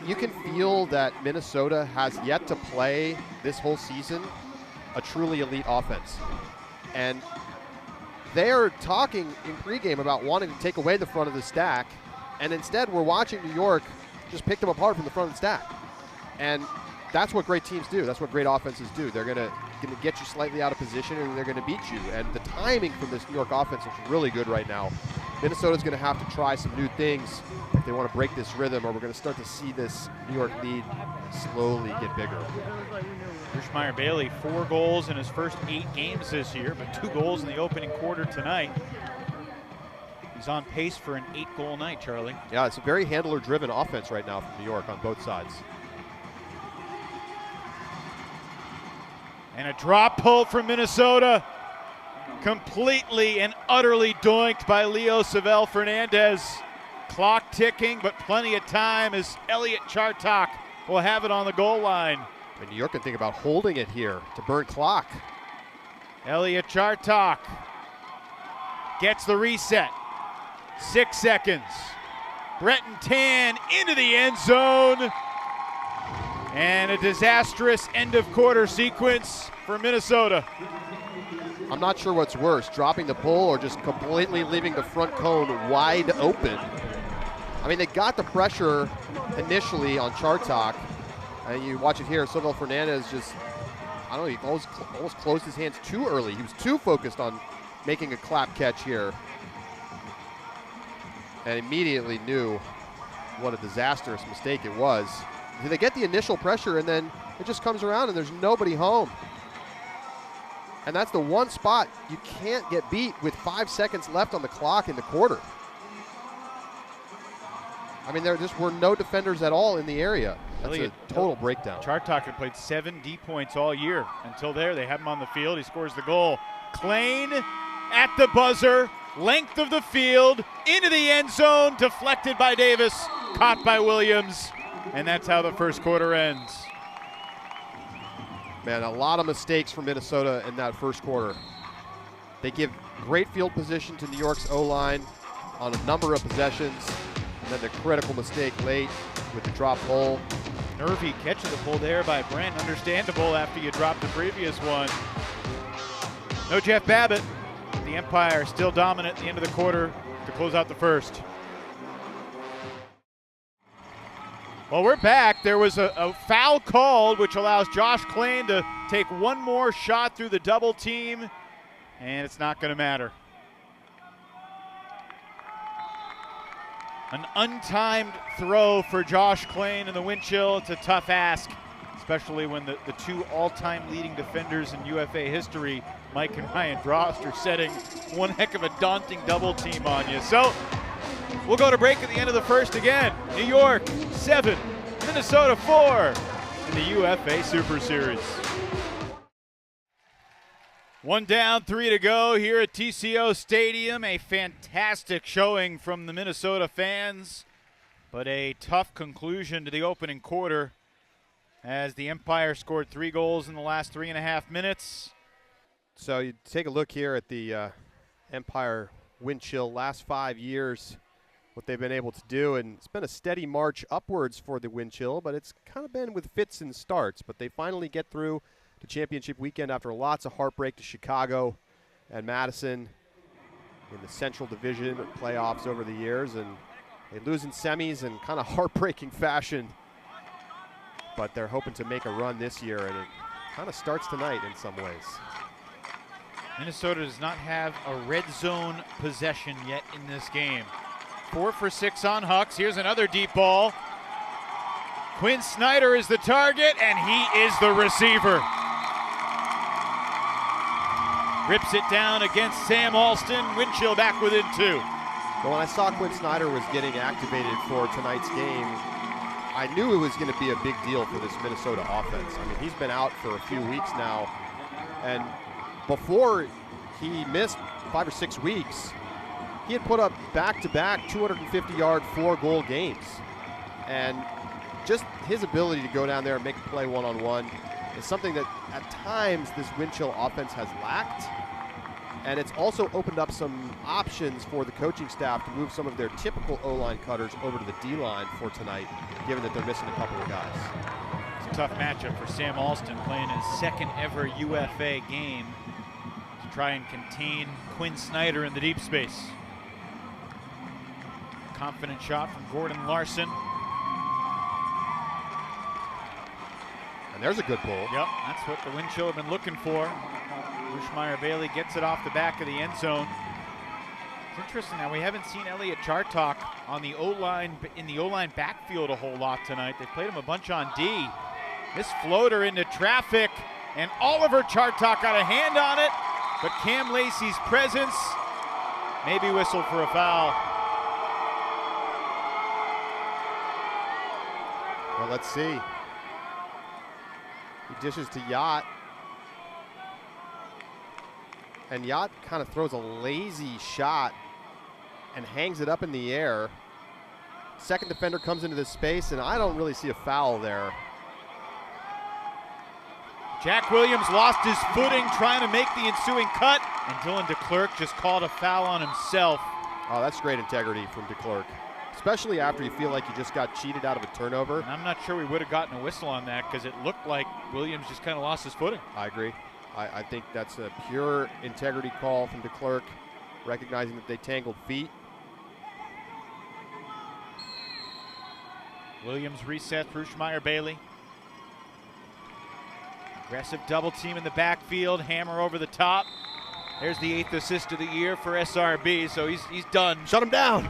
you can feel that Minnesota has yet to play this whole season a truly elite offense. And they are talking in pregame about wanting to take away the front of the stack. And instead, we're watching New York just pick them apart from the front of the stack. And that's what great teams do. That's what great offenses do. They're going to get you slightly out of position, and they're going to beat you. And the timing from this New York offense is really good right now. Minnesota's going to have to try some new things if they want to break this rhythm, or we're going to start to see this New York lead slowly get bigger. Rushmeyer-Bailey, 4 goals in his first 8 games this year, but 2 goals in the opening quarter tonight. He's on pace for an 8-goal night, Charlie. Yeah, it's a very handler-driven offense right now from New York on both sides. And a drop pull from Minnesota. Completely and utterly doinked by Leo Savell Fernandez. Clock ticking, but plenty of time as Elliot Chartok will have it on the goal line. And New York can think about holding it here to burn clock. Elliot Chartok gets the reset. 6 seconds. Breton Tan into the end zone. And a disastrous end of quarter sequence for Minnesota. I'm not sure what's worse, dropping the pull or just completely leaving the front cone wide open. I mean, they got the pressure initially on Chartok. And you watch it here, Savell Fernandez just, I don't know, he almost closed his hands too early. He was too focused on making a clap catch here. And immediately knew what a disastrous mistake it was. They get the initial pressure, and then it just comes around, and there's nobody home. And that's the one spot you can't get beat with 5 seconds left on the clock in the quarter. I mean, there just were no defenders at all in the area. That's a total breakdown. Chartok had played 7 D points all year. Until there, they have him on the field. He scores the goal. Klain at the buzzer, length of the field, into the end zone, deflected by Davis, caught by Williams. And that's how the first quarter ends. Man, a lot of mistakes from Minnesota in that first quarter. They give great field position to New York's O-line on a number of possessions. And then the critical mistake late with the drop pull. Nervy catch of the pull there by Brent. Understandable after you dropped the previous one. No Jeff Babbitt. The Empire still dominant at the end of the quarter to close out the first. Well, we're back. There was a foul called, which allows Josh Klain to take one more shot through the double team, and it's not going to matter. An untimed throw for Josh Klain in the wind chill. It's a tough ask, especially when the 2 all-time leading defenders in UFA history, Mike and Ryan Drost, are setting one heck of a daunting double team on you. So we'll go to break at the end of the first again. New York 7, Minnesota 4 in the UFA Super Series. One down, 3 to go here at TCO Stadium. A fantastic showing from the Minnesota fans, but a tough conclusion to the opening quarter as the Empire scored 3 goals in the last 3.5 minutes. So you take a look here at the Empire wind chill last 5 years, what they've been able to do, and it's been a steady march upwards for the wind chill, but it's kind of been with fits and starts. But they finally get through the championship weekend after lots of heartbreak to Chicago and Madison in the Central Division playoffs over the years, and they lose in semis in kind of heartbreaking fashion. But they're hoping to make a run this year, and it kind of starts tonight in some ways. Minnesota does not have a red zone possession yet in this game. 4 for 6 on Hucks. Here's another deep ball. Quinn Snyder is the target, and he is the receiver. Rips it down against Sam Alston. Wind chill back within 2. Well, when I saw Quinn Snyder was getting activated for tonight's game, I knew it was going to be a big deal for this Minnesota offense. I mean, he's been out for a few weeks now, and before he missed 5 or 6 weeks, he had put up back-to-back 250-yard, 4-goal games. And just his ability to go down there and make a play one-on-one is something that at times this wind chill offense has lacked. And it's also opened up some options for the coaching staff to move some of their typical O-line cutters over to the D-line for tonight, given that they're missing a couple of guys. It's a tough matchup for Sam Alston, playing his second ever UFA game to try and contain Quinn Snyder in the deep space. Confident shot from Gordon Larson. And there's a good pull. Yep, that's what the wind chill have been looking for. Rushmeyer-Bailey gets it off the back of the end zone. It's interesting now, we haven't seen Elliot Chartok on the O-line, in the O-line backfield a whole lot tonight. They played him a bunch on D. This floater into traffic, and Oliver Chartok got a hand on it, but Cam Lacey's presence maybe whistled for a foul. Well, let's see. He dishes to Yacht. And Yacht kind of throws a lazy shot and hangs it up in the air. Second defender comes into this space, and I don't really see a foul there. Jack Williams lost his footing trying to make the ensuing cut, and Dylan DeClerc just called a foul on himself. Oh, that's great integrity from DeClerc, especially after you feel like you just got cheated out of a turnover. And I'm not sure we would have gotten a whistle on that because it looked like Williams just kind of lost his footing. I agree. I think that's a pure integrity call from DeClerc, recognizing that they tangled feet. Williams resets Rushmeyer-Bailey. Aggressive double team in the backfield, hammer over the top. There's the 8th assist of the year for SRB, so he's done. Shut him down.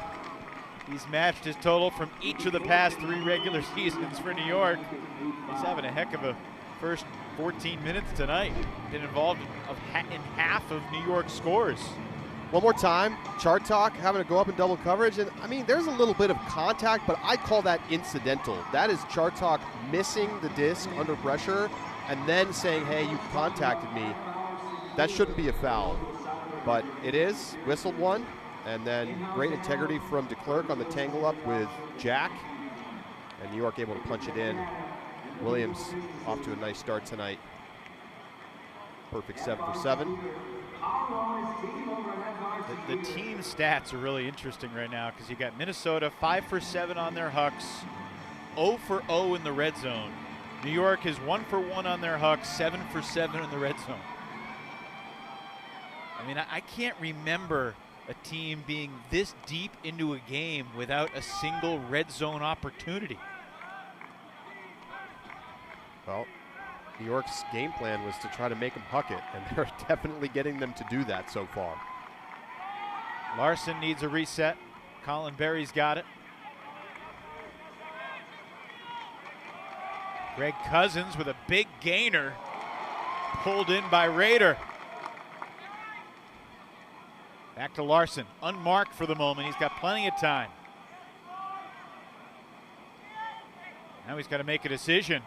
He's matched his total from each of the past 3 regular seasons for New York. He's having a heck of a first 14 minutes tonight. Been involved in half of New York's scores. One more time, Chartok having to go up in double coverage, and I mean, there's a little bit of contact, but I call that incidental. That is Chartok missing the disc under pressure and then saying, hey, you contacted me. That shouldn't be a foul, but it is. Whistled one, and then great integrity from DeClerc on the tangle up with Jack, and New York able to punch it in. Williams off to a nice start tonight. Perfect 7 for 7. The team stats are really interesting right now because you got Minnesota 5 for 7 on their Hucks, 0 for 0 in the red zone. New York is 1 for 1 on their Hucks, 7 for 7 in the red zone. I mean, I can't remember a team being this deep into a game without a single red zone opportunity. Well, New York's game plan was to try to make them huck it, and they're definitely getting them to do that so far. Larson needs a reset. Colin Berry's got it. Greg Cousins with a big gainer, pulled in by Rader. Back to Larson, unmarked for the moment. He's got plenty of time. Now he's got to make a decision,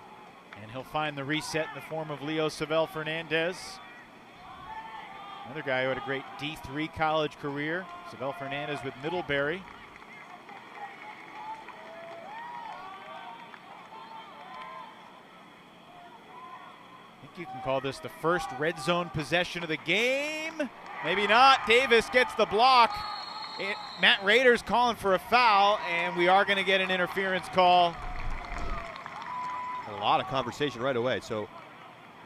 and he'll find the reset in the form of Leo Savell Fernandez. Another guy who had a great D3 college career, Isabel Fernandez with Middlebury. I think you can call this the first red zone possession of the game. Maybe not. Davis gets the block. Matt Rader's calling for a foul, and we are going to get an interference call. A lot of conversation right away. So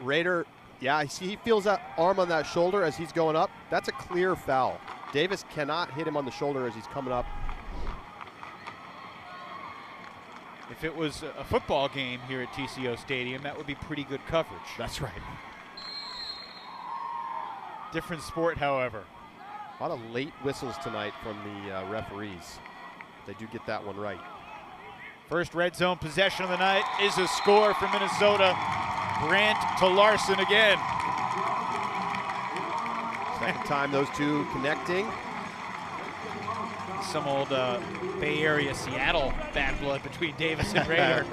Rader, yeah, I see he feels that arm on that shoulder as he's going up. That's a clear foul. Davis cannot hit him on the shoulder as he's coming up. If it was a football game here at TCO Stadium, that would be pretty good coverage. That's right. Different sport, however. A lot of late whistles tonight from the referees. They do get that one right. First red zone possession of the night is a score for Minnesota. Brandt to Larson again. Second time those two connecting. Some old Bay Area Seattle bad blood between Davis and Rader.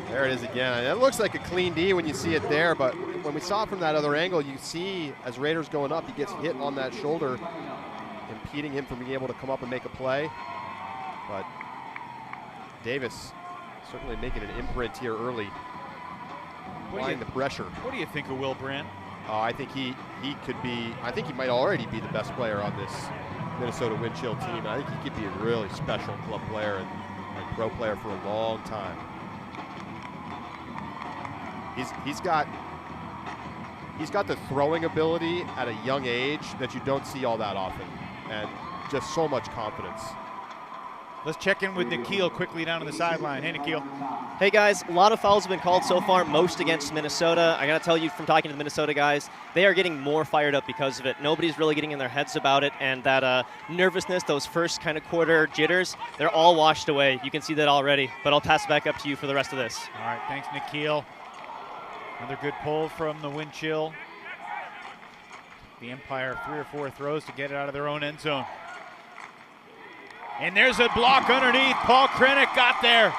There it is again. And it looks like a clean D when you see it there, but when we saw it from that other angle, you see as Rader's going up, he gets hit on that shoulder, impeding him from being able to come up and make a play. But Davis certainly making an imprint here early, applying the pressure. What do you think of Will Brandt? I think he could be, I think he might already be the best player on this Minnesota Wind Chill team. I think he could be a really special club player and pro player for a long time. He's got the throwing ability at a young age that you don't see all that often, and just so much confidence. Let's check in with Nikhil quickly down on the sideline. Hey, Nikhil. Hey, guys. A lot of fouls have been called so far, most against Minnesota. I got to tell you from talking to the Minnesota guys, they are getting more fired up because of it. Nobody's really getting in their heads about it, and that nervousness, those first kind of quarter jitters, they're all washed away. You can see that already, but I'll pass it back up to you for the rest of this. All right, thanks, Nikhil. Another good pull from the Wind Chill. The Empire 3 or 4 throws to get it out of their own end zone. And there's a block underneath. Paul Krennic got there.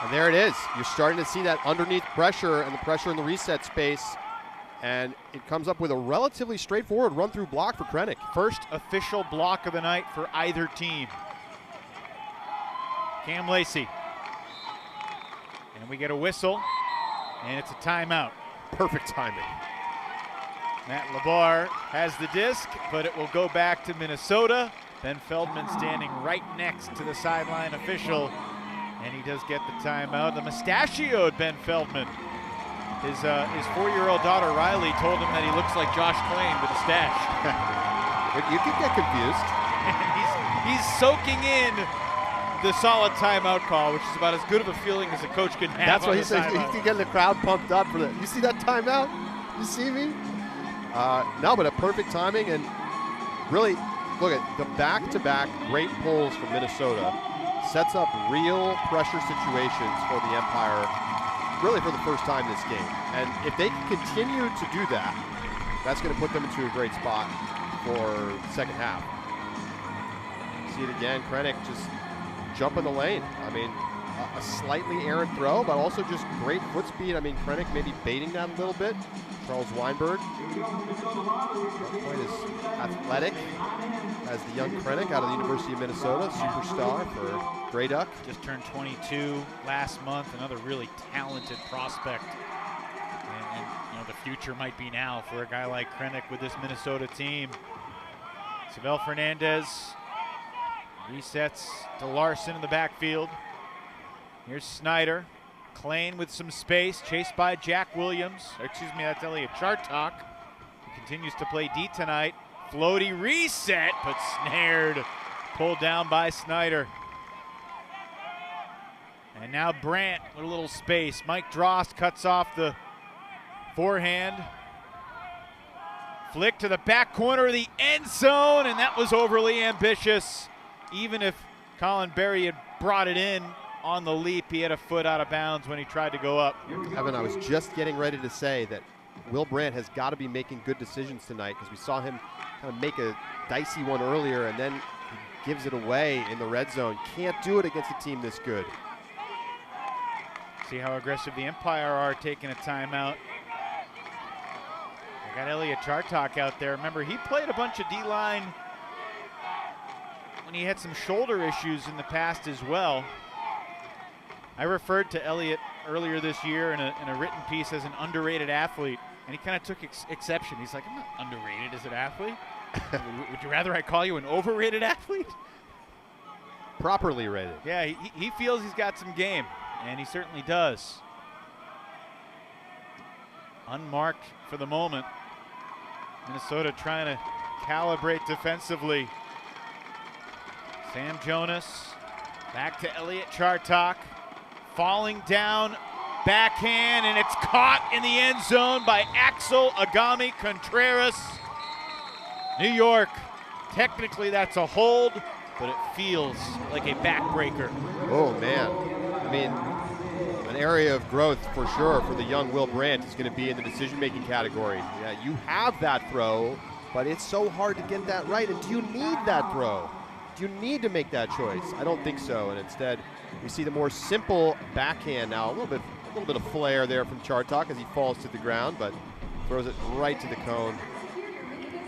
And there it is. You're starting to see that underneath pressure and the pressure in the reset space. And it comes up with a relatively straightforward run-through block for Krennic. First official block of the night for either team. Cam Lacey. And we get a whistle, and it's a timeout. Perfect timing. Matt LeBar has the disc, but it will go back to Minnesota. Ben Feldman standing right next to the sideline official, and he does get the timeout. The mustachioed Ben Feldman. His 4-year-old daughter Riley told him that he looks like Josh Klein with a stash. You could get confused. And he's soaking in the solid timeout call, which is about as good of a feeling as a coach can have. That's what he said. He's getting the crowd pumped up for that. You see that timeout? You see me? No, but a perfect timing, and really, look at the back-to-back great pulls from Minnesota. Sets up real pressure situations for the Empire, really for the first time this game. And if they can continue to do that, that's going to put them into a great spot for the second half. See it again, Krennic just jumping the lane. I mean, a slightly errant throw, but also just great foot speed. I mean, Krennic maybe baiting that a little bit. Charles Weinberg, not quite as athletic as the young Krennic out of the University of Minnesota, superstar for Grey Duck. Just turned 22 last month, another really talented prospect. And you know, the future might be now for a guy like Krennic with this Minnesota team. Isabel Fernandez resets to Larson in the backfield. Here's Snyder. Klain with some space, chased by Jack Williams. Excuse me, that's Elliot Chartok, who continues to play D tonight. Floaty reset, but snared. Pulled down by Snyder. And now Brandt with a little space. Mike Drost cuts off the forehand. Flick to the back corner of the end zone, and that was overly ambitious. Even if Colin Berry had brought it in on the leap, he had a foot out of bounds when he tried to go up. Evan, I was just getting ready to say that Will Brandt has got to be making good decisions tonight, because we saw him kind of make a dicey one earlier, and then he gives it away in the red zone. Can't do it against a team this good. See how aggressive the Empire are taking a timeout. Got Elliot Chartok out there. Remember, he played a bunch of D-line when he had some shoulder issues in the past as well. I referred to Elliot earlier this year in a written piece as an underrated athlete, and he kind of took exception. He's like, I'm not underrated as an athlete. Would you rather I call you an overrated athlete? Properly rated. Yeah, he feels he's got some game, and he certainly does. Unmarked for the moment. Minnesota trying to calibrate defensively. Sam Jonas back to Elliot Chartok. Falling down, backhand, and it's caught in the end zone by Axel Agami Contreras. New York, technically that's a hold, but it feels like a backbreaker. Oh, man. I mean, an area of growth for sure for the young Will Brandt is going to be in the decision-making category. Yeah, you have that throw, but it's so hard to get that right. And do you need that throw? Do you need to make that choice? I don't think so. And instead, we see the more simple backhand now. A little bit of flair there from Chartok as he falls to the ground, but throws it right to the cone.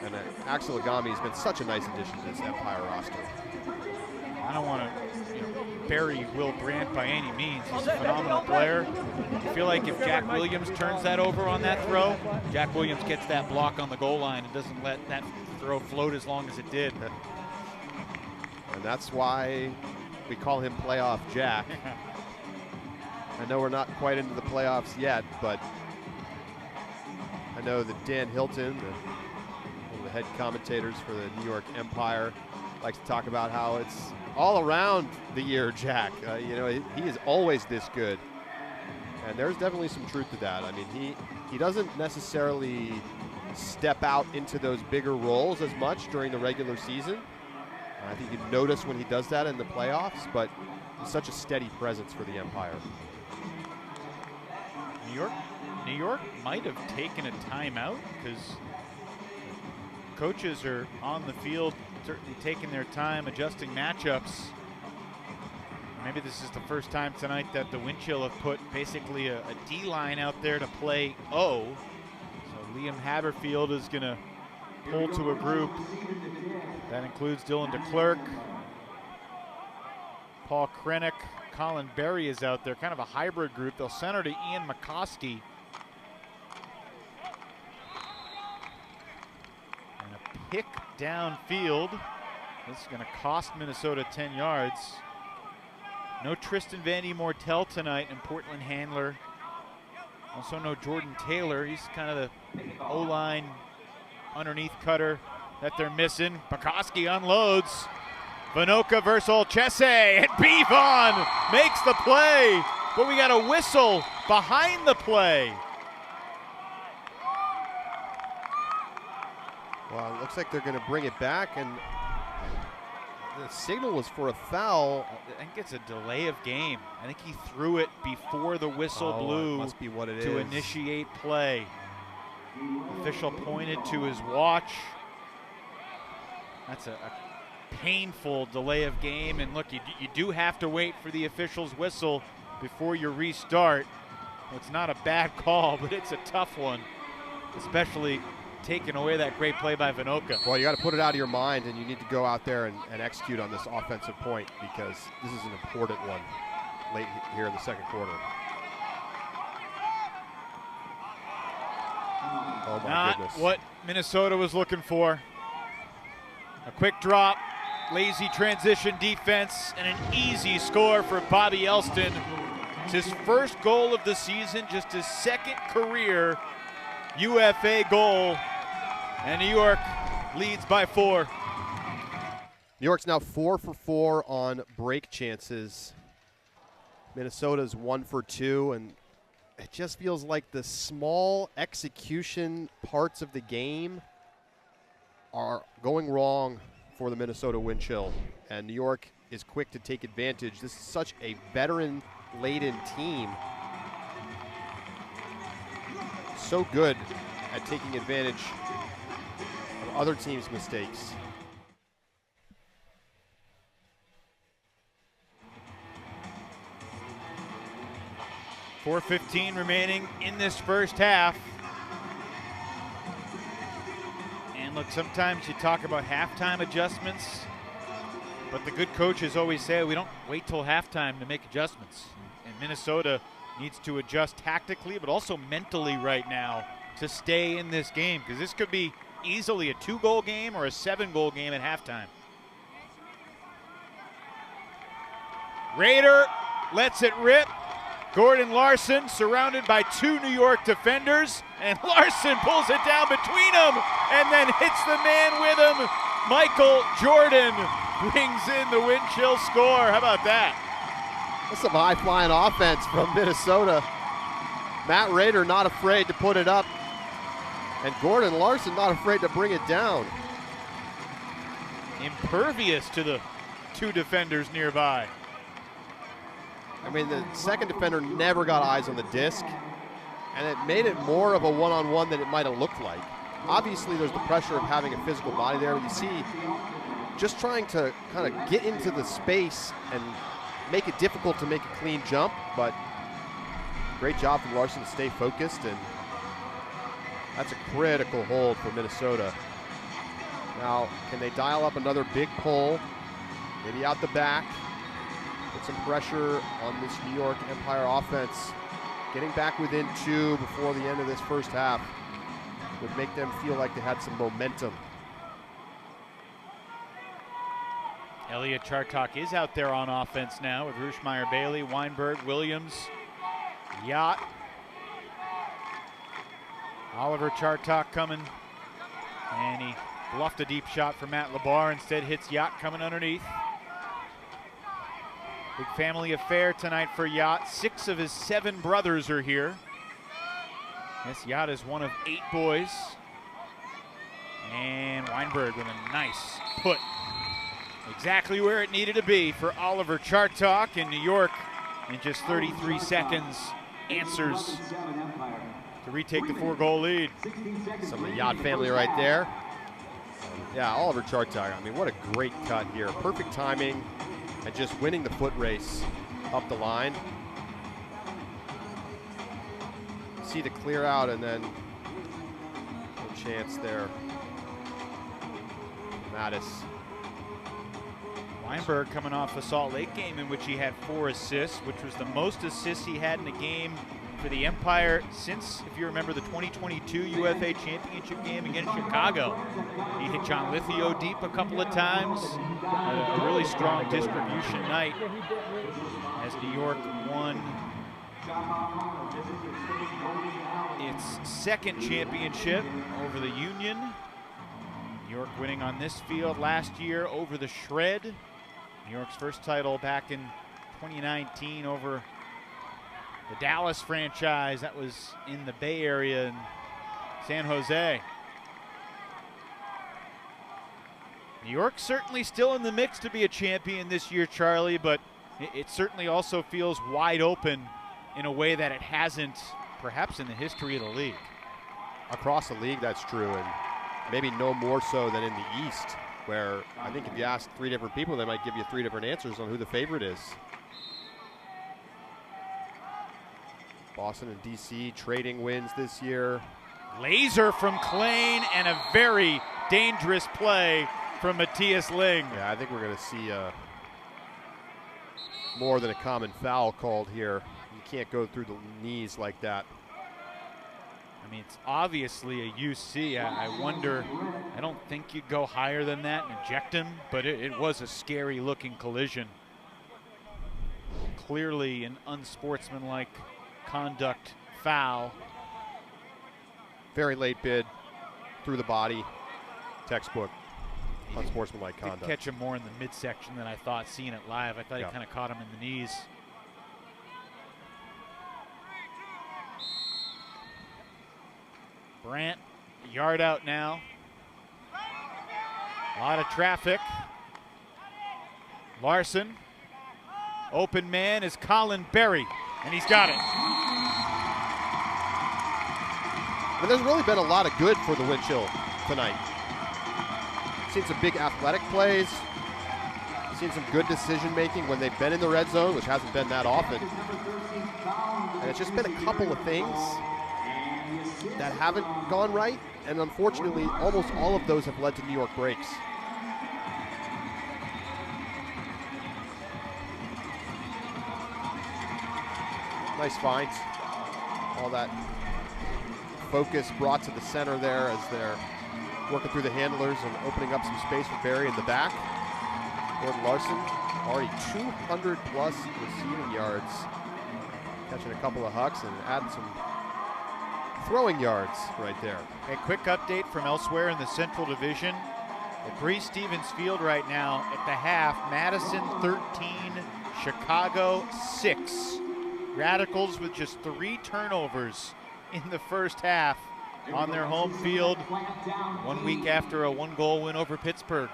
And Axel Agami has been such a nice addition to this Empire roster. I don't want to bury Will Brandt by any means. He's a phenomenal player. I feel like if Jack Williams turns that over on that throw, Jack Williams gets that block on the goal line and doesn't let that throw float as long as it did. And that's why we call him Playoff Jack. I know we're not quite into the playoffs yet, but I know that Dan Hilton, one of the head commentators for the New York Empire, likes to talk about how it's all around the year, Jack. You know, he is always this good. And there's definitely some truth to that. I mean, he doesn't necessarily step out into those bigger roles as much during the regular season. I think you notice when he does that in the playoffs, but he's such a steady presence for the Empire. New York might have taken a timeout because coaches are on the field, certainly taking their time adjusting matchups. Maybe this is the first time tonight that the wind chill have put basically a D-line out there to play O. So Liam Haberfield is going to pull to a group. That includes Dylan DeClerc, Paul Krennick, Colin Berry is out there, kind of a hybrid group. They'll center to Ian McCoskey. And a pick downfield. This is going to cost Minnesota 10 yards. No Tristan Vandy Mortel tonight, and Portland handler. Also no Jordan Taylor. He's kind of the O-line underneath cutter that they're missing. McCoskey unloads. Vanoka versus Olchese, and Bevon makes the play, but we got a whistle behind the play. Well, it looks like they're going to bring it back, and the signal was for a foul. I think it's a delay of game. I think he threw it before the whistle blew. Must be what it to is. Initiate play. Official pointed to his watch. That's a painful delay of game, and look, you do have to wait for the official's whistle before you restart. Well, it's not a bad call, but it's a tough one, especially taking away that great play by Vanoka. Well, you got to put it out of your mind, and you need to go out there and execute on this offensive point, because this is an important one late here in the second quarter. Oh my Not goodness. what Minnesota was looking for. A quick drop, lazy transition defense, and an easy score for Bobby Elston. It's his first goal of the season, just his second career UFA goal, and New York leads by 4. New York's now 4 for 4 on break chances. Minnesota's 1 for 2, and it just feels like the small execution parts of the game are going wrong for the Minnesota wind chill, and New York is quick to take advantage. This is such a veteran-laden team. So good at taking advantage of other teams' mistakes. .4:15 remaining in this first half. look, sometimes you talk about halftime adjustments, but the good coaches always say we don't wait till halftime to make adjustments. And Minnesota needs to adjust tactically, but also mentally right now to stay in this game, because this could be easily a 2-goal game or a 7-goal game at halftime. Rader lets it rip. Gordon Larson surrounded by 2 New York defenders, and Larson pulls it down between them and then hits the man with him. Michael Jordan brings in the wind chill score. How about that? That's some high-flying offense from Minnesota. Matt Rader not afraid to put it up, and Gordon Larson not afraid to bring it down. Impervious to the 2 defenders nearby. I mean, the second defender never got eyes on the disc, and it made it more of a one-on-one than it might have looked like. Obviously, there's the pressure of having a physical body there, but you see just trying to kind of get into the space and make it difficult to make a clean jump, but great job from Larson to stay focused, and that's a critical hold for Minnesota. Now, can they dial up another big pull, maybe out the back? Put some pressure on this New York Empire offense. Getting back within 2 before the end of this first half would make them feel like they had some momentum. Elliot Chartok is out there on offense now with Ruschmeyer, Bailey, Weinberg, Williams, Yacht. Oliver Chartok coming, and he bluffed a deep shot for Matt Labar. Instead hits Yacht coming underneath. Big family affair tonight for Yacht. 6 of his 7 brothers are here. Yes, Yacht is one of 8 boys. And Weinberg with a nice put. Exactly where it needed to be for Oliver Chartok in New York. In just 33 seconds, answers to retake the 4-goal lead. Some of the Yacht family right there. Yeah, Oliver Chartok, I mean, what a great cut here. Perfect timing. And just winning the foot race up the line. See the clear out, and then a chance there. Madison. Weinberg coming off the Salt Lake game in which he had 4 assists, which was the most assists he had in a game for the Empire since, if you remember, the 2022 UFA Championship game against Chicago. He hit John Lithio deep a couple of times. A really strong distribution night as New York won its 2nd championship over the Union. New York winning on this field last year over the Shred. New York's first title back in 2019 over the Dallas franchise. That was in the Bay Area in San Jose. New York certainly still in the mix to be a champion this year, Charlie, but it certainly also feels wide open in a way that it hasn't perhaps in the history of the league. Across the league, that's true, and maybe no more so than in the East, where I think if you ask 3 different people, they might give you 3 different answers on who the favorite is. Boston and DC trading wins this year. Laser from Klain and a very dangerous play from Matthias Ling. Yeah, I think we're going to see more than a common foul called here. You can't go through the knees like that. I mean, it's obviously a UC. I wonder, I don't think you'd go higher than that and eject him, but it was a scary looking collision. Clearly an unsportsmanlike conduct foul. Very late bid through the body. Textbook unsportsmanlike conduct. Did catch him more in the midsection than I thought seeing it live. I thought he kind of caught him in the knees. Brandt, a yard out now. A lot of traffic. Larson. Open man is Colin Berry, and he's got it. And there's really been a lot of good for the wind chill tonight. Seen some big athletic plays. Seen some good decision making when they've been in the red zone, which hasn't been that often. And it's just been a couple of things that haven't gone right, and unfortunately, almost all of those have led to New York breaks. Nice finds. All that focus brought to the center there as they're working through the handlers and opening up some space for Barry in the back. Gordon Larson, already 200 plus receiving yards, catching a couple of hucks and adding some throwing yards right there. A quick update from elsewhere in the Central Division. At Breeze Stevens Field right now at the half, Madison 13, Chicago 6. Radicals with just 3 turnovers in the first half on their home field 1 week after a 1-goal win over Pittsburgh.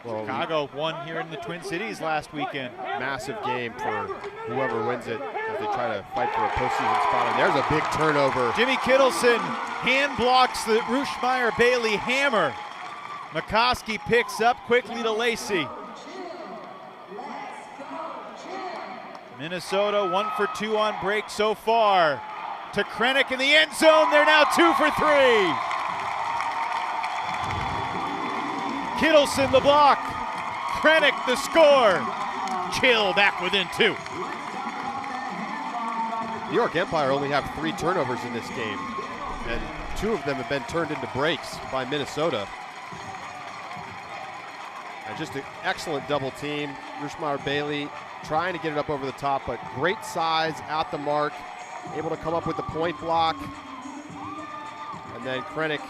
Well, Chicago won here in the Twin Cities last weekend. Massive game for whoever wins it as they try to fight for a postseason spot. And there's a big turnover. Jimmy Kittleson hand blocks the Ruschmeyer-Bailey hammer. McCoskey picks up quickly to Lacey. Minnesota 1 for 2 on break so far. To Krennic in the end zone. They're now 2 for 3. Kittleson the block. Krennic the score. Chill back within 2. New York Empire only have 3 turnovers in this game, and 2 of them have been turned into breaks by Minnesota. And just an excellent double team. Ruschmeyer-Bailey trying to get it up over the top, but great size at the mark, able to come up with the point block. And then Krennic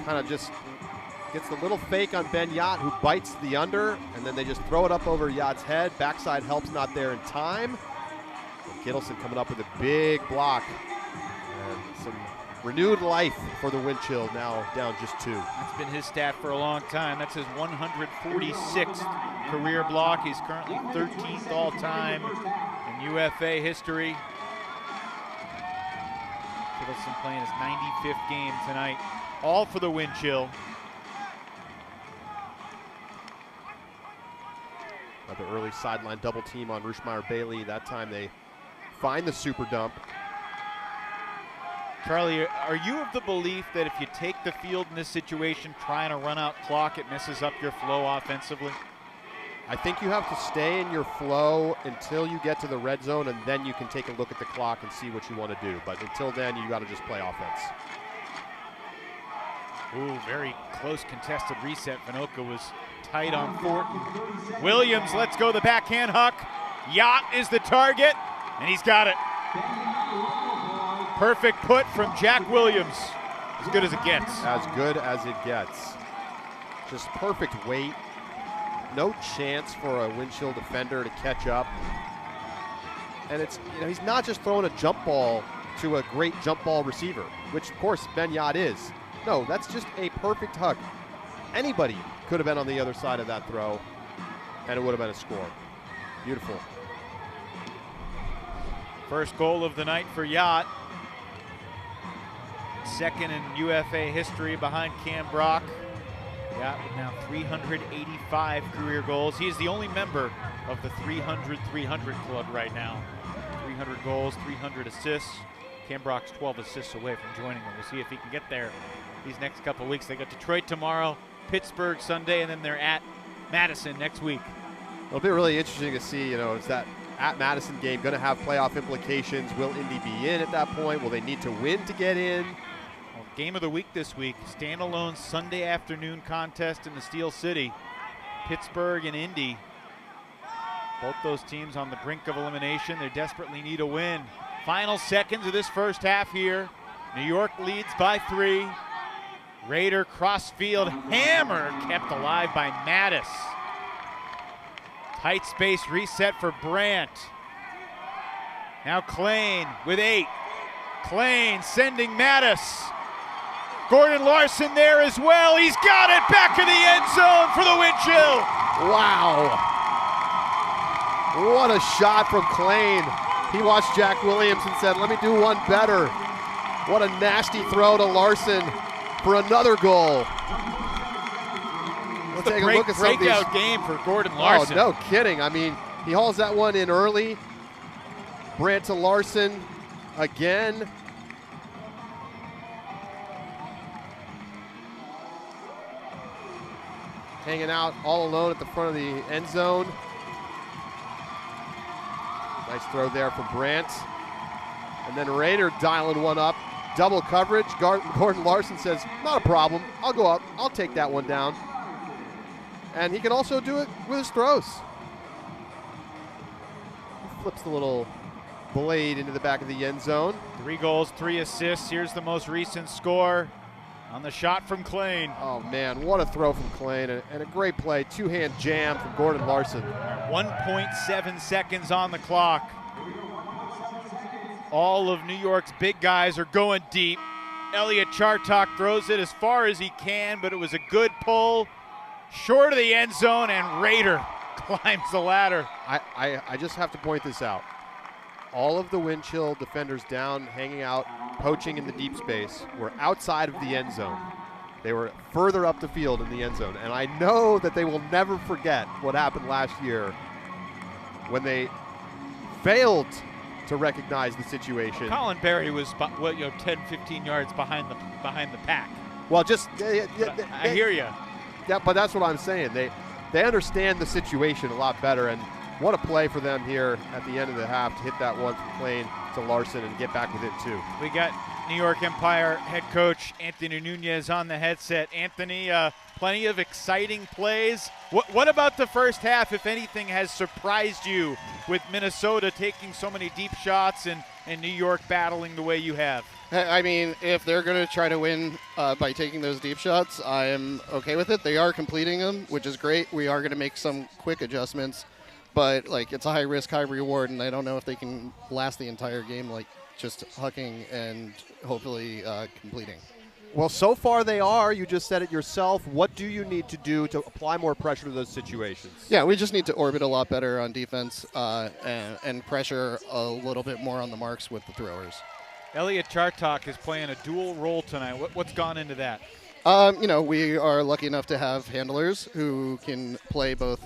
kind of just gets the little fake on Ben Yacht, who bites the under, and then they just throw it up over Yacht's head. Backside help's not there in time. And Kittleson coming up with a big block. And some renewed life for the Wind Chill, now down just 2. That's been his stat for a long time. That's his 146th career block. He's currently 13th all-time in UFA history. Kittleson playing his 95th game tonight. All for the Wind Chill. Another early sideline double team on Ruschmeyer-Bailey. That time they find the super dump. Charlie, are you of the belief that if you take the field in this situation, trying to run out clock, it messes up your flow offensively? I think you have to stay in your flow until you get to the red zone, and then you can take a look at the clock and see what you want to do. But until then, you got to just play offense. Ooh, very close contested reset. Vinoka was tight on Thornton. Williams lets go the backhand huck. Yacht is the target, and he's got it. Perfect put from Jack Williams. As good as it gets. As good as it gets. Just perfect weight. No chance for a Wind Chill defender to catch up. And it's, you know, he's not just throwing a jump ball to a great jump ball receiver, which of course Ben Yacht is. No, that's just a perfect hug. Anybody could have been on the other side of that throw, and it would have been a score. Beautiful. First goal of the night for Yacht. Second in UFA history behind Cam Brock. Yacht with now 385 career goals. He is the only member of the 300-300 club right now. 300 goals, 300 assists. Cam Brock's 12 assists away from joining them. We'll see if he can get there these next couple of weeks. They got Detroit tomorrow, Pittsburgh Sunday, and then they're at Madison next week. It'll be really interesting to see, you know, is that at Madison game going to have playoff implications? Will Indy be in at that point? Will they need to win to get in? Well, game of the week this week, standalone Sunday afternoon contest in the Steel City. Pittsburgh and Indy. Both those teams on the brink of elimination. They desperately need a win. Final seconds of this first half here. New York leads by 3. Raider crossfield hammer kept alive by Mattis. Tight space reset for Brandt. Now Klain with 8. Klain sending Mattis. Gordon Larson there as well. He's got it back in the end zone for the Wind Chill. Wow. What a shot from Klain. He watched Jack Williams and said, let me do one better. What a nasty throw to Larson for another goal. Let's take a look at some of these. Breakout game for Gordon Larson. Oh, no kidding. I mean, he hauls that one in early. Brandt to Larson. again. Hanging out all alone at the front of the end zone. Nice throw there from Brandt. And then Raider dialing one up. Double coverage. Gordon Larson says, not a problem. I'll go up. I'll take that one down. And he can also do it with his throws. Flips the little blade into the back of the end zone. 3 goals, 3 assists. Here's the most recent score on the shot from Klain. Oh, man, what a throw from Klain, and a great play. Two-hand jam from Gordon Larson. 1.7 seconds on the clock. All of New York's big guys are going deep. Elliot Chartok throws it as far as he can, but it was a good pull. Short of the end zone, and Raider climbs the ladder. I just have to point this out. All of the wind chill defenders down, hanging out, poaching in the deep space, were outside of the end zone. They were further up the field in the end zone. And I know that they will never forget what happened last year when they failed to recognize the situation. Colin Berry was 10, 15 yards behind the pack. Well, just I hear you. Yeah, but that's what I'm saying. They understand the situation a lot better, and what a play for them here at the end of the half to hit that one from Klain to Larson and get back with it too. We got New York Empire head coach Anthony Nunez on the headset. Anthony, plenty of exciting plays. What about the first half, if anything, has surprised you with Minnesota taking so many deep shots and New York battling the way you have? I mean, if they're going to try to win by taking those deep shots, I am okay with it. They are completing them, which is great. We are going to make some quick adjustments, but it's a high risk, high reward, and I don't know if they can last the entire game just hucking and hopefully completing. Well, so far they are. You just said it yourself. What do you need to do to apply more pressure to those situations? Yeah, we just need to orbit a lot better on defense and pressure a little bit more on the marks with the throwers. Elliot Chartok is playing a dual role tonight. What's gone into that? We are lucky enough to have handlers who can play both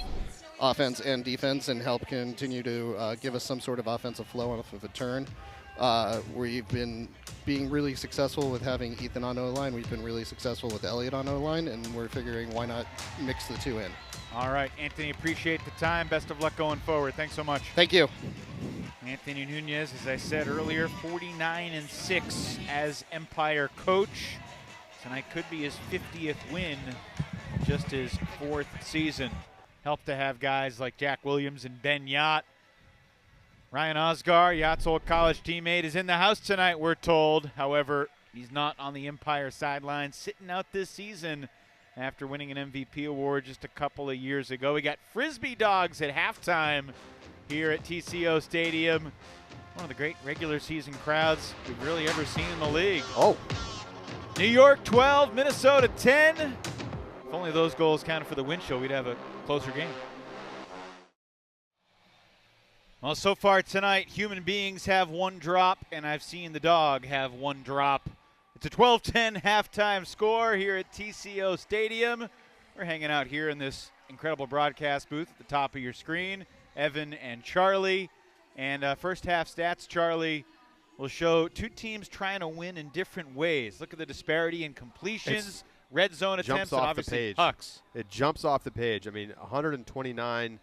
offense and defense and help continue to give us some sort of offensive flow off of a turn. We've been being really successful with having Ethan on O-line. We've been really successful with Elliot on O-line, and we're figuring why not mix the two in. All right, Anthony, appreciate the time. Best of luck going forward. Thanks so much. Thank you. Anthony Nunez, as I said earlier, 49-6 as Empire coach. Tonight could be his 50th win, just his 4th season. Helped to have guys like Jack Williams and Ben Yacht. Ryan Osgar, Yacht's old college teammate, is in the house tonight, we're told. However, he's not on the Empire sideline, sitting out this season after winning an MVP award just a couple of years ago. We got Frisbee dogs at halftime here at TCO Stadium. One of the great regular season crowds we've really ever seen in the league. Oh. New York 12, Minnesota 10. If only those goals counted for the win show, we'd have a closer game. Well, so far tonight, human beings have one drop, and I've seen the dog have one drop. It's a 12-10 halftime score here at TCO Stadium. We're hanging out here in this incredible broadcast booth at the top of your screen. Evan and Charlie. And first half stats, Charlie, will show two teams trying to win in different ways. Look at the disparity in completions, red zone attempts, and obviously pucks. It jumps off the page. I mean, 129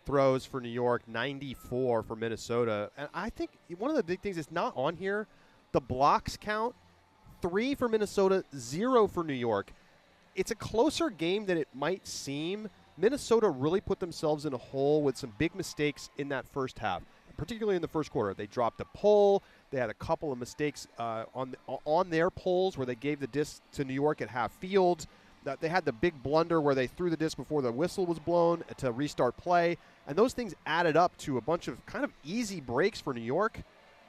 throws for New York, 94 for Minnesota. And I think one of the big things that's not on here, the blocks count, 3 for Minnesota, 0 for New York. It's a closer game than it might seem. Minnesota really put themselves in a hole with some big mistakes in that first half, particularly in the first quarter. They dropped a pull. They had a couple of mistakes on their pulls where they gave the disc to New York at half field. They had the big blunder where they threw the disc before the whistle was blown to restart play. And those things added up to a bunch of kind of easy breaks for New York.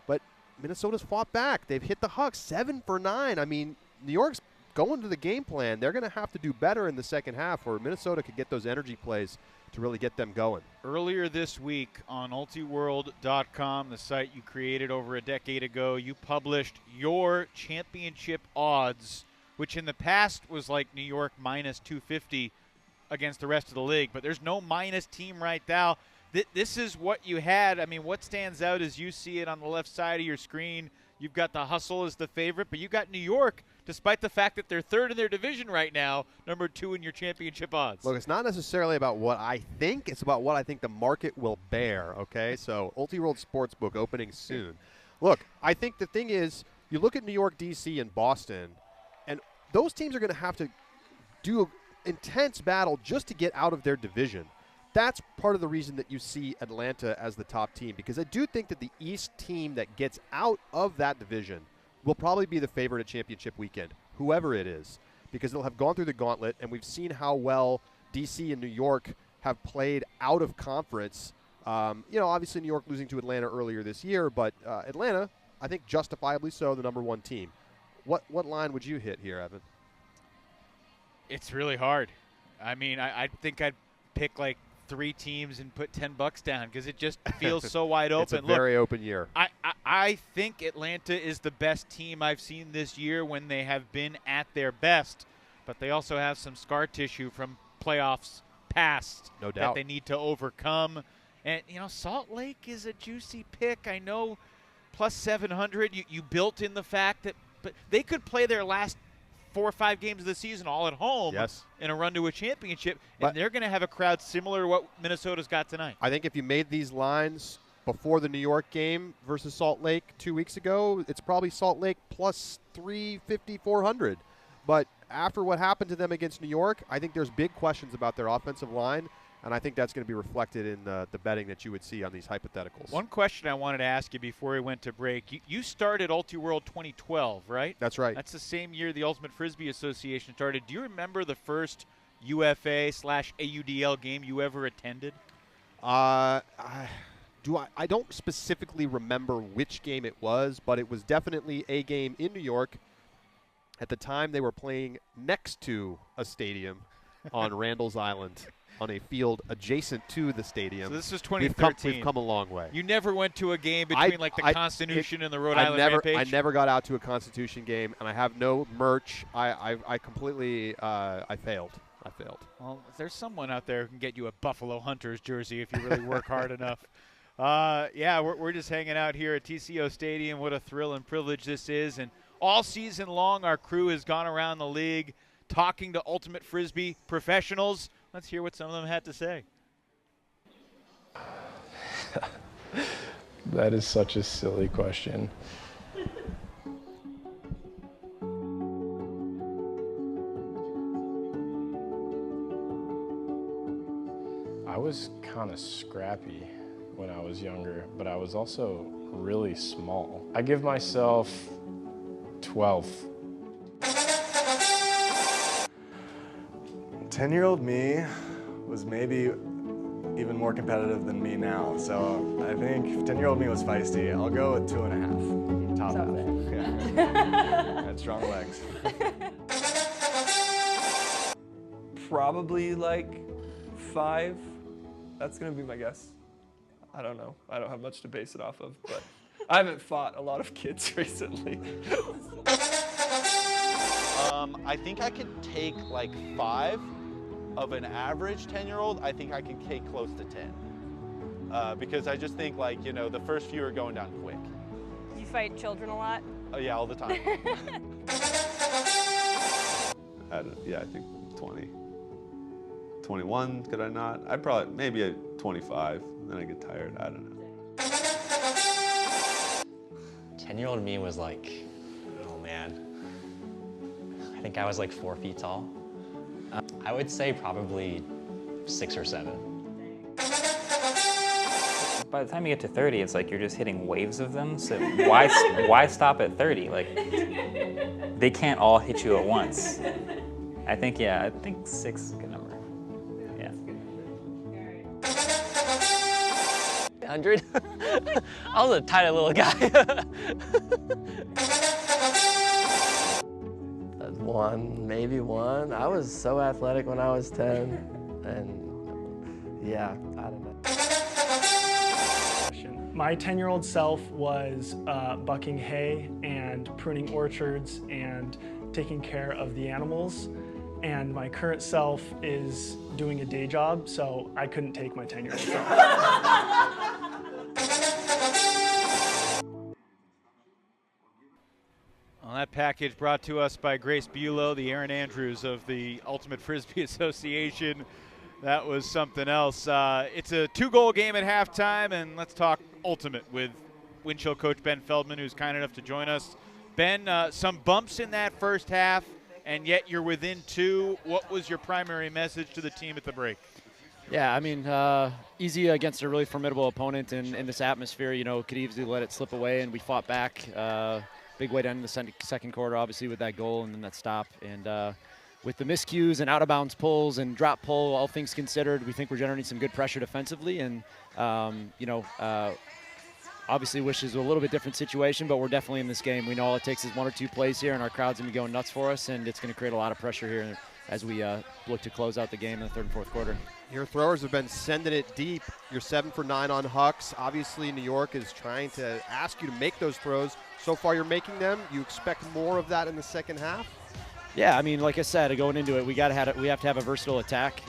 But Minnesota's fought back. They've hit the huck 7 for 9. I mean, New York's going to the game plan. They're going to have to do better in the second half, or Minnesota could get those energy plays to really get them going. Earlier this week on ultiworld.com, the site you created over a decade ago, you published your championship odds, which in the past was like New York minus 250 against the rest of the league. But there's no minus team right now. This is what you had. I mean, what stands out as you see it on the left side of your screen, You've got the Hustle as the favorite, but you got New York, despite the fact that they're third in their division right now, number 2 in your championship odds. Look, it's not necessarily about what I think. It's about what I think the market will bear, okay? So Ultiworld Sportsbook opening soon. Look, I think the thing is, you look at New York, D.C., and Boston, and those teams are going to have to do an intense battle just to get out of their division. That's part of the reason that you see Atlanta as the top team, because I do think that the East team that gets out of that division will probably be the favorite at championship weekend, whoever it is, because they'll have gone through the gauntlet, and we've seen how well D.C. and New York have played out of conference. Obviously New York losing to Atlanta earlier this year, but Atlanta, I think justifiably so, the number 1 team. What line would you hit here, Evan? It's really hard. I mean, I think I'd pick like 3 teams and put $10 down because it just feels so wide open. It's a very open year. I think Atlanta is the best team I've seen this year when they have been at their best, but they also have some scar tissue from playoffs past no doubt that they need to overcome. And, Salt Lake is a juicy pick. I know plus 700. You built in the fact that but they could play their last 4 or 5 games of the season all at home in a run to a championship, and they're going to have a crowd similar to what Minnesota's got tonight. I think if you made these lines before the New York game versus Salt Lake 2 weeks ago, it's probably Salt Lake plus 350, 400. But after what happened to them against New York, I think there's big questions about their offensive line, and I think that's going to be reflected in the betting that you would see on these hypotheticals. One question I wanted to ask you before we went to break. You started Ultiworld 2012, right? That's right. That's the same year the Ultimate Frisbee Association started. Do you remember the first UFA/AUDL game you ever attended? I don't specifically remember which game it was, but it was definitely a game in New York. At the time, they were playing next to a stadium on Randall's Island, on a field adjacent to the stadium. So this was 2013. We've come a long way. You never went to a game between the Constitution and the Rhode Island Rampage? I never got out to a Constitution game, and I have no merch. I completely I failed. Well, there's someone out there who can get you a Buffalo Hunters jersey if you really work hard enough. We're just hanging out here at TCO Stadium. What a thrill and privilege this is. And all season long, our crew has gone around the league talking to Ultimate Frisbee professionals. Let's hear what some of them had to say. That is such a silly question. I was kind of scrappy when I was younger, but I was also really small. I give myself 12. 10-year-old me was maybe even more competitive than me now. So I think 10-year-old me was feisty. I'll go with 2.5. Top half. Yeah. Had strong legs. Probably like 5. That's gonna be my guess. I don't know. I don't have much to base it off of, but I haven't fought a lot of kids recently. I think I could take like 5 of an average 10-year-old. I think I can take close to 10. Because I just think the first few are going down quick. You fight children a lot? Oh yeah, all the time. I think 20. 21, could I not? I'd probably, maybe at 25, then I get tired, I don't know. 10-year-old me was like, oh man. I think I was like 4 feet tall. I would say probably 6 or 7. By the time you get to 30, it's like you're just hitting waves of them, so why stop at 30? Like, they can't all hit you at once. I think 6 is a good number. 100? I was a tiny little guy. 1, maybe 1. I was so athletic when I was 10, and yeah, I don't know. My 10-year-old self was bucking hay and pruning orchards and taking care of the animals. And my current self is doing a day job, so I couldn't take my 10-year-old self. That package brought to us by Grace Bulow, the Aaron Andrews of the Ultimate Frisbee Association. That was something else. It's a 2-goal game at halftime, and let's talk Ultimate with wind chill coach Ben Feldman, who's kind enough to join us. Ben, some bumps in that first half, and yet you're within 2. What was your primary message to the team at the break? Yeah, I mean, easy against a really formidable opponent in this atmosphere. You know, could easily let it slip away, and we fought back. Big way to end the second quarter, obviously, with that goal and then that stop. And with the miscues and out-of-bounds pulls and drop pull, all things considered, we think we're generating some good pressure defensively. And, obviously wish it was a little bit different situation, but we're definitely in this game. We know all it takes is 1 or 2 plays here, and our crowd's going to be going nuts for us, and it's going to create a lot of pressure here as we look to close out the game in the third and fourth quarter. Your throwers have been sending it deep. You're 7 for 9 on hucks. Obviously, New York is trying to ask you to make those throws. So far, you're making them. You expect more of that in the second half? Yeah, I mean, like I said, going into it, we have to have a versatile attack.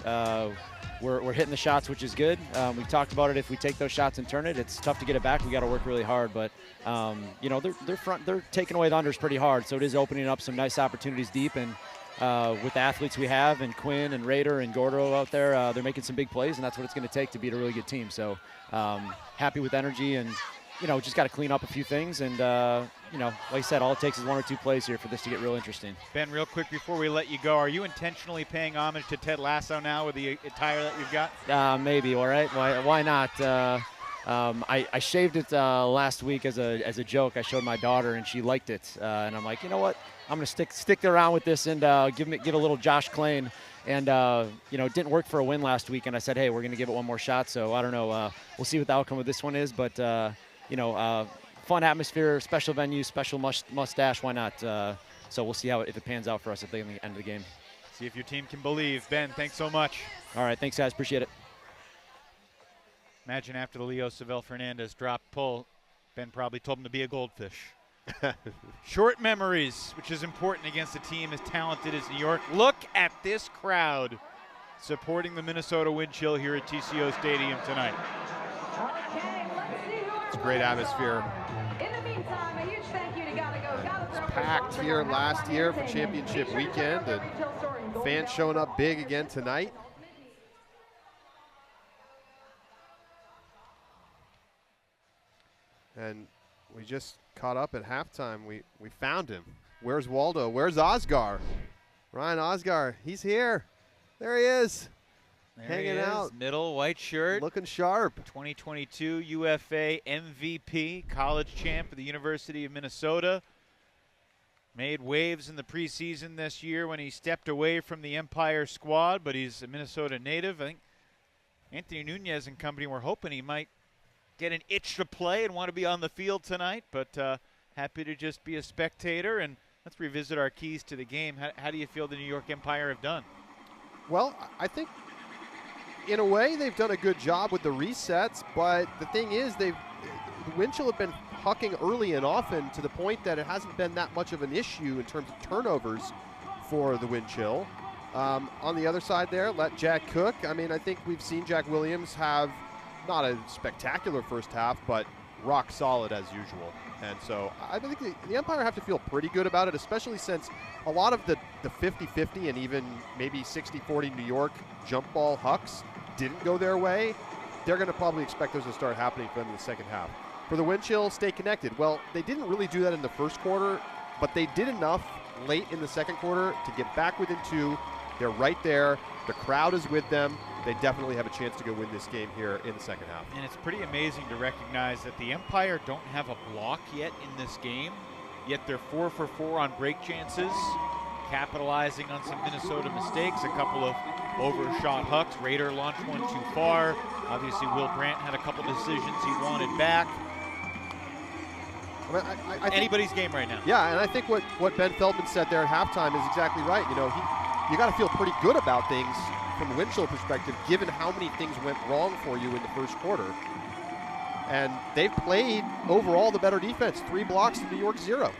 We're hitting the shots, which is good. We've talked about it. If we take those shots and turn it, it's tough to get it back. We got to work really hard. But they're taking away the unders pretty hard, so it is opening up some nice opportunities deep. And with the athletes we have, and Quinn and Rader and Gordo out there, they're making some big plays, and that's what it's going to take to beat a really good team. So happy with energy, and just got to clean up a few things. And like I said, all it takes is 1 or 2 plays here for this to get real interesting. Ben, real quick before we let you go, are you intentionally paying homage to Ted Lasso now with the attire that you've got? Maybe. All right. Why not? I shaved it last week as a joke. I showed my daughter, and she liked it. And I'm like, you know what? I'm going to stick around with this and give a little Josh Klain. And, it didn't work for a win last week. And I said, hey, we're going to give it one more shot. So I don't know. We'll see what the outcome of this one is. But, fun atmosphere, special venue, special mustache. Why not? So we'll see if it pans out for us at the end of the game. See if your team can believe. Ben, thanks so much. All right. Thanks, guys. Appreciate it. Imagine after the Leo Savell Fernandez drop pull, Ben probably told him to be a goldfish. Short memories, which is important against a team as talented as New York. Look at this crowd supporting the Minnesota Wind Chill here at TCO Stadium tonight. It's a great atmosphere. It's packed here last year for championship weekend, and fans showing up big again tonight. And we just caught up at halftime. We found him. Where's Waldo? Where's Osgar? Ryan Osgar, he's here. There he is. There hanging he is, out. Middle white shirt. Looking sharp. 2022 UFA MVP, college champ of the University of Minnesota. Made waves in the preseason this year when he stepped away from the Empire squad, but he's a Minnesota native. I think Anthony Nunez and company were hoping he might get an itch to play and want to be on the field tonight, but happy to just be a spectator. And let's revisit our keys to the game. How do you feel the New York Empire have done? Well, I think in a way they've done a good job with the resets, but the thing is the Wind Chill have been hucking early and often to the point that it hasn't been that much of an issue in terms of turnovers for the Wind Chill. On the other side there, let Jack cook. I mean, I think we've seen Jack Williams have not a spectacular first half, but rock solid as usual. And so I think the Empire have to feel pretty good about it, especially since a lot of the 50-50 and even maybe 60-40 New York jump ball hucks didn't go their way. They're going to probably expect those to start happening for them in the second half. For the Wind Chill, stay connected. Well, they didn't really do that in the first quarter, but they did enough late in the second quarter to get back within 2. They're right there. The crowd is with them. They definitely have a chance to go win this game here in the second half. And it's pretty amazing to recognize that the Empire don't have a block yet in this game, yet they're 4 for 4 on break chances, capitalizing on some Minnesota mistakes, a couple of overshot hucks. Rader launched one too far. Obviously, Will Brandt had a couple decisions he wanted back. I think anybody's game right now. Yeah, and I think what Ben Feldman said there at halftime is exactly right. You got to feel pretty good about things from a Wind Chill perspective, given how many things went wrong for you in the first quarter. And they've played overall the better defense, 3 blocks to New York 0.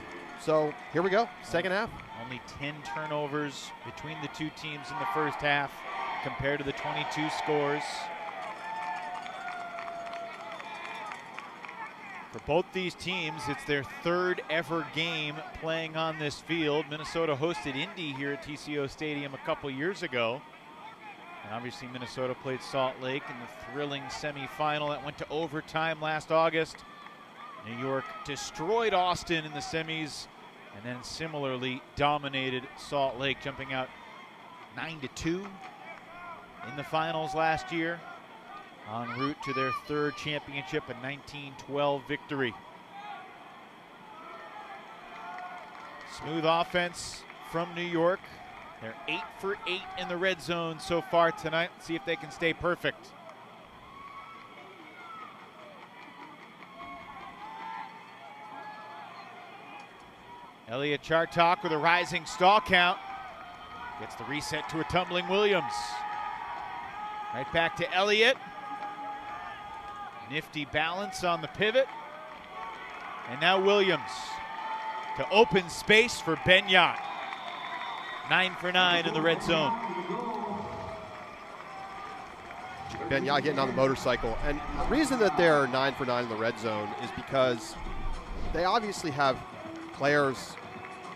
So here we go, second half. Only 10 turnovers between the two teams in the first half compared to the 22 scores. For both these teams, it's their third ever game playing on this field. Minnesota hosted Indy here at TCO Stadium a couple years ago. And obviously Minnesota played Salt Lake in the thrilling semifinal that went to overtime last August. New York destroyed Austin in the semis and then similarly dominated Salt Lake, jumping out 9-2 in the finals last year, en route to their third championship, a 19-12 victory. Smooth offense from New York. They're 8 for 8 in the red zone so far tonight. Let's see if they can stay perfect. Elliot Chartok with a rising stall count. Gets the reset to a tumbling Williams. Right back to Elliott. Nifty balance on the pivot. And now Williams to open space for Benyat. 9 for 9 in the red zone. Benyat getting on the motorcycle. And the reason that they're 9 for 9 in the red zone is because they obviously have players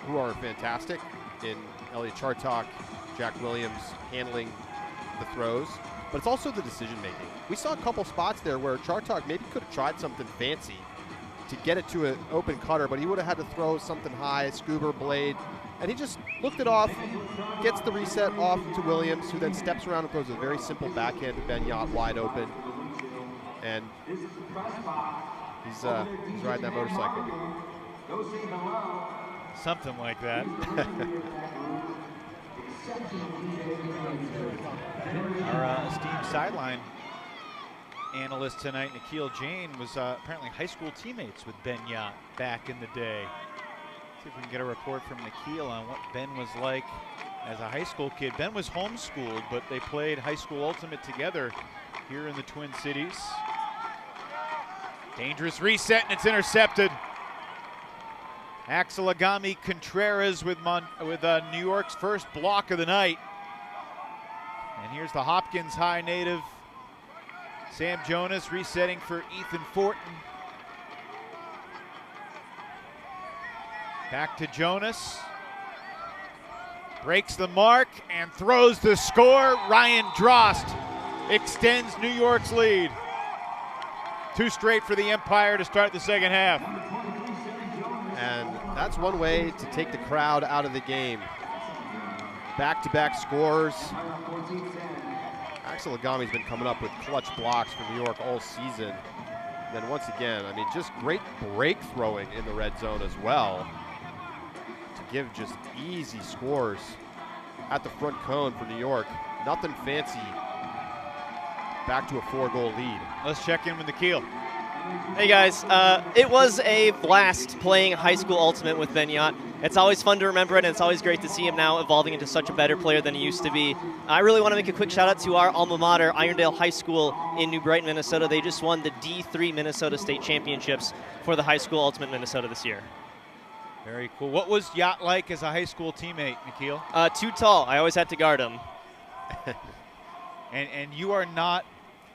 who are fantastic in Elliot Chartok, Jack Williams handling the throws, but it's also the decision making. We saw a couple spots there where Chartok maybe could have tried something fancy to get it to an open cutter, but he would have had to throw something high, scuba blade, and he just looked it off, gets the reset off to Williams, who then steps around and throws a very simple backhand to Benyat wide open. And he's riding that motorcycle. Something like that. Our esteemed sideline analyst tonight, Nikhil Jain, was apparently high school teammates with Benyat back in the day. See if we can get a report from Nikhil on what Ben was like as a high school kid. Ben was homeschooled, but they played high school ultimate together here in the Twin Cities. Dangerous reset, and it's intercepted. Axel Agami Contreras with New York's first block of the night. And here's the Hopkins High native, Sam Jonas, resetting for Ethan Fortin. Back to Jonas. Breaks the mark and throws the score. Ryan Drost extends New York's lead. 2 straight for the Empire to start the second half. And that's one way to take the crowd out of the game. Back-to-back scores. Axel Agami's been coming up with clutch blocks for New York all season. And then once again, I mean, just great break throwing in the red zone as well to give just easy scores at the front cone for New York. Nothing fancy. Back to a 4-goal lead. Let's check in with Nikhil. Hey guys, it was a blast playing high school ultimate with Benyat. It's always fun to remember it, and it's always great to see him now evolving into such a better player than he used to be. I really want to make a quick shout out to our alma mater, Irondale High School in New Brighton, Minnesota. They just won the D3 Minnesota State Championships for the high school ultimate Minnesota this year. Very cool. What was Yacht like as a high school teammate, Nikhil? Too tall. I always had to guard him. and you are not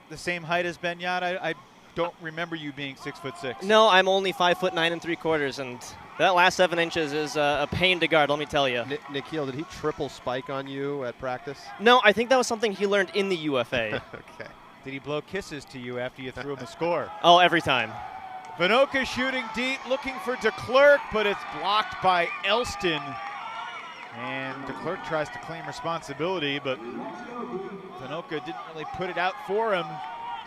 the same height as Benyat. I don't remember you being 6'6". No, I'm only 5'9"3/4", and that last 7 inches is a pain to guard, let me tell you. Nikhil, did he triple spike on you at practice? No, I think that was something he learned in the UFA. Okay. Did he blow kisses to you after you threw him a score? Oh, every time. Vinoka shooting deep, looking for DeClerc, but it's blocked by Elston. And DeClerc tries to claim responsibility, but Vinoka didn't really put it out for him.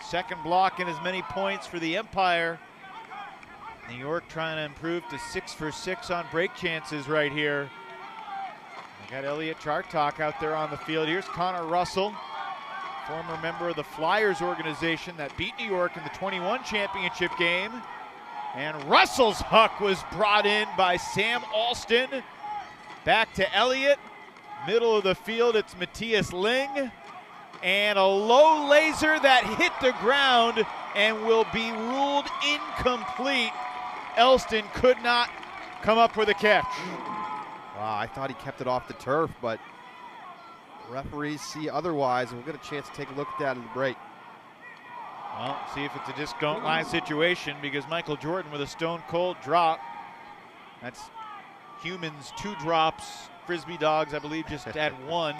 Second block and as many points for the Empire. New York trying to improve to 6 for 6 on break chances right here. We got Elliot Chartok out there on the field. Here's Connor Russell, former member of the Flyers organization that beat New York in the 21 championship game. And Russell's huck was brought in by Sam Alston. Back to Elliott. Middle of the field, it's Matthias Ling. And a low laser that hit the ground and will be ruled incomplete. Elston could not come up with a catch. Wow, I thought he kept it off the turf, but referees see otherwise, and we'll get a chance to take a look at that in the break. Well, see if it's a disc don't lie situation, because Michael Jordan with a stone cold drop. That's humans 2 drops. Frisbee dogs, I believe, just had 1.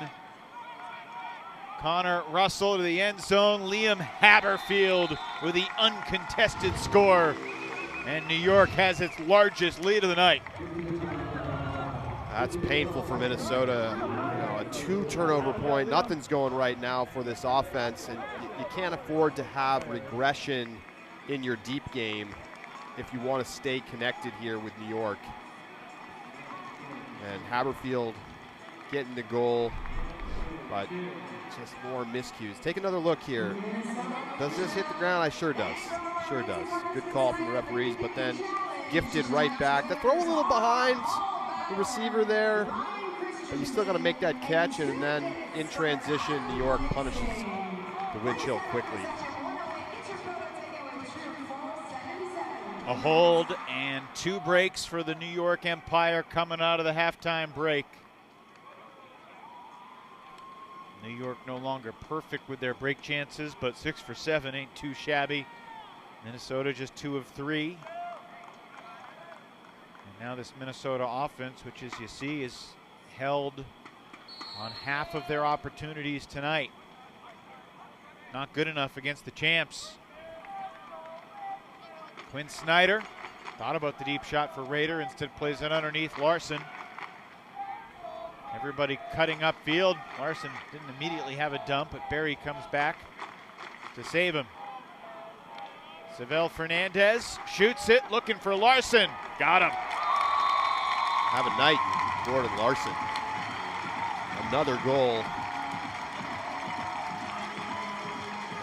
Connor Russell to the end zone. Liam Haberfield with the uncontested score. And New York has its largest lead of the night. That's painful for Minnesota. A 2 turnover point. Nothing's going right now for this offense, and you can't afford to have regression in your deep game if you want to stay connected here with New York. And Haberfield getting the goal, but just more miscues. Take another look here. Does this hit the ground? I sure does. Sure does. Good call from the referees, but then gifted right back. The throw a little behind the receiver there, but you still got to make that catch, and then in transition, New York punishes the wind chill quickly. A hold and 2 breaks for the New York Empire coming out of the halftime break. New York no longer perfect with their break chances, but 6 for 7 ain't too shabby. Minnesota just 2 of 3. And now this Minnesota offense, which as you see is held on half of their opportunities tonight. Not good enough against the champs. Quinn Snyder thought about the deep shot for Rader, instead plays it underneath Larson. Everybody cutting upfield. Larson didn't immediately have a dump, but Barry comes back to save him. Savell Fernandez shoots it, looking for Larson. Got him. Have a night, Gordon Larson. Another goal.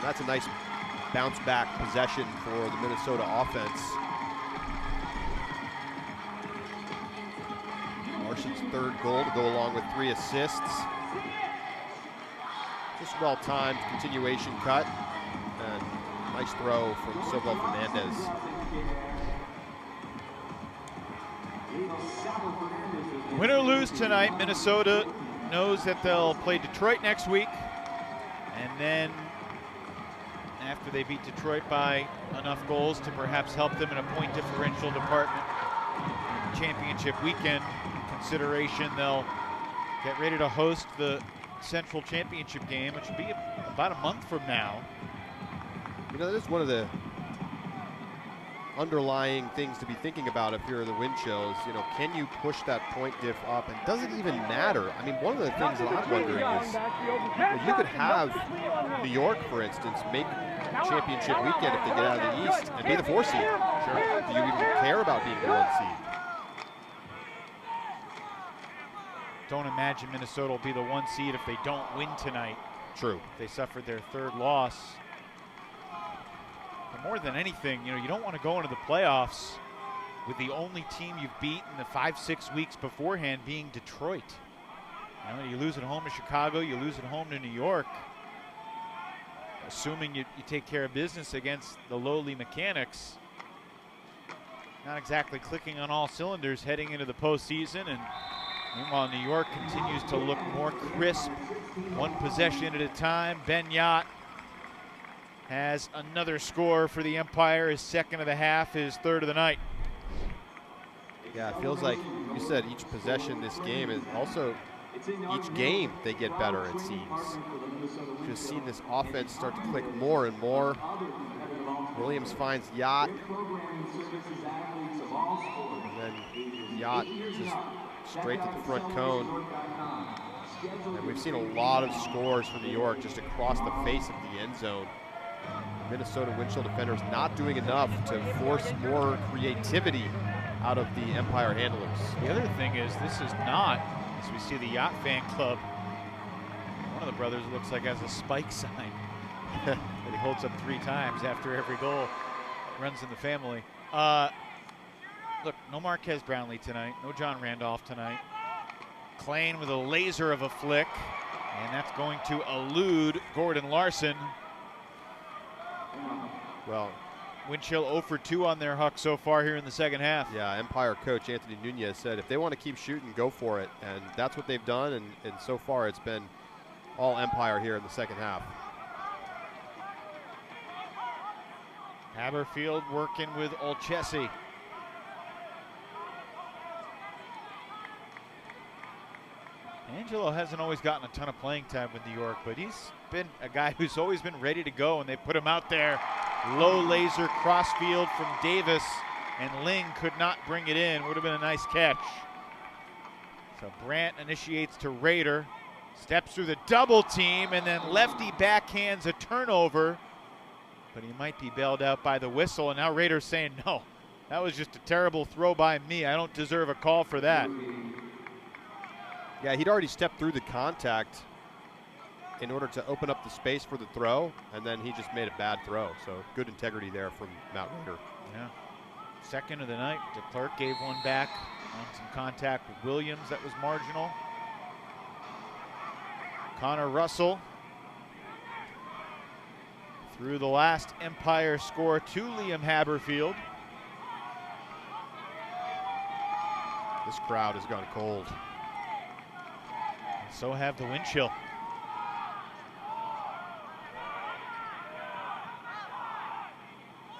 That's a nice bounce back possession for the Minnesota offense. Larson's 3rd goal to go along with 3 assists. Just well timed continuation cut, and nice throw from Savell Fernandez. Win or lose tonight, Minnesota knows that they'll play Detroit next week, and then after they beat Detroit by enough goals to perhaps help them in a point differential department championship weekend consideration, they'll get ready to host the Central Championship game, which will be about a month from now. You know, that is one of the underlying things to be thinking about if you're the wind chills. You know, can you push that point diff up, and does it even matter? I mean, one of the things that I'm wondering is, well, you could have New York, for instance, make championship weekend if they get out of the East and be the 4 seed. Sure. Do you even care about being the 1 seed? Don't imagine Minnesota will be the 1 seed if they don't win tonight. True. They suffered their 3rd loss. But more than anything, you know, you don't want to go into the playoffs with the only team you've beaten the 5-6 weeks beforehand being Detroit. You know, you lose at home to Chicago, you lose at home to New York. Assuming you take care of business against the lowly Mechanix. Not exactly clicking on all cylinders heading into the postseason, and meanwhile New York continues to look more crisp, 1 possession at a time. Ben Yacht has another score for the Empire, his 2nd of the half, his 3rd of the night. Yeah, it feels like you said each possession this game, and also each game they get better, it seems. Just seen this offense start to click more and more. Williams finds Yacht. And then Yacht just straight to the front cone. And we've seen a lot of scores for New York just across the face of the end zone. Minnesota wind chill defenders not doing enough to force more creativity out of the Empire handlers. The other thing is, this is not, as we see the Yacht fan club, one of the brothers looks like has a spike sign that he holds up 3 times after every goal. Runs in the family. Look, no Marquez Brownlee tonight, no John Randolph tonight. Klain with a laser of a flick, and that's going to elude Gordon Larson. Well, wind chill 0 for 2 on their huck so far here in the 2nd half. Yeah, Empire coach Anthony Nunez said if they want to keep shooting, go for it. And that's what they've done, and so far it's been all Empire here in the 2nd half. Haberfield working with Olchesi. Angelo hasn't always gotten a ton of playing time with New York, but he's been a guy who's always been ready to go, and they put him out there. Low laser crossfield from Davis, and Ling could not bring it in. Would have been a nice catch. So Brandt initiates to Rader, steps through the double team, and then lefty backhands a turnover, but he might be bailed out by the whistle, and now Rader's saying, no, that was just a terrible throw by me. I don't deserve a call for that. Yeah, he'd already stepped through the contact in order to open up the space for the throw, and then he just made a bad throw. So good integrity there from Matt Rader. Yeah. Second of the night, DeClerc gave one back on some contact with Williams that was marginal. Connor Russell threw the last Empire score to Liam Haberfield. This crowd has gone cold. And so have the wind chill.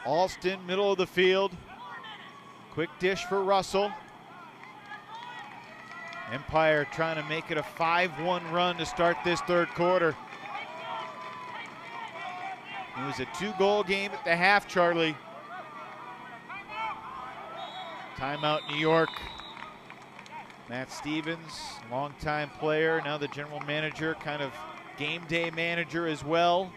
Alston, middle of the field. Quick dish for Russell. Empire trying to make it a 5-1 run to start this third quarter. It was a 2-goal game at the half, Charlie. Timeout, New York. Matt Stevens, longtime player, now the general manager, kind of game day manager as well.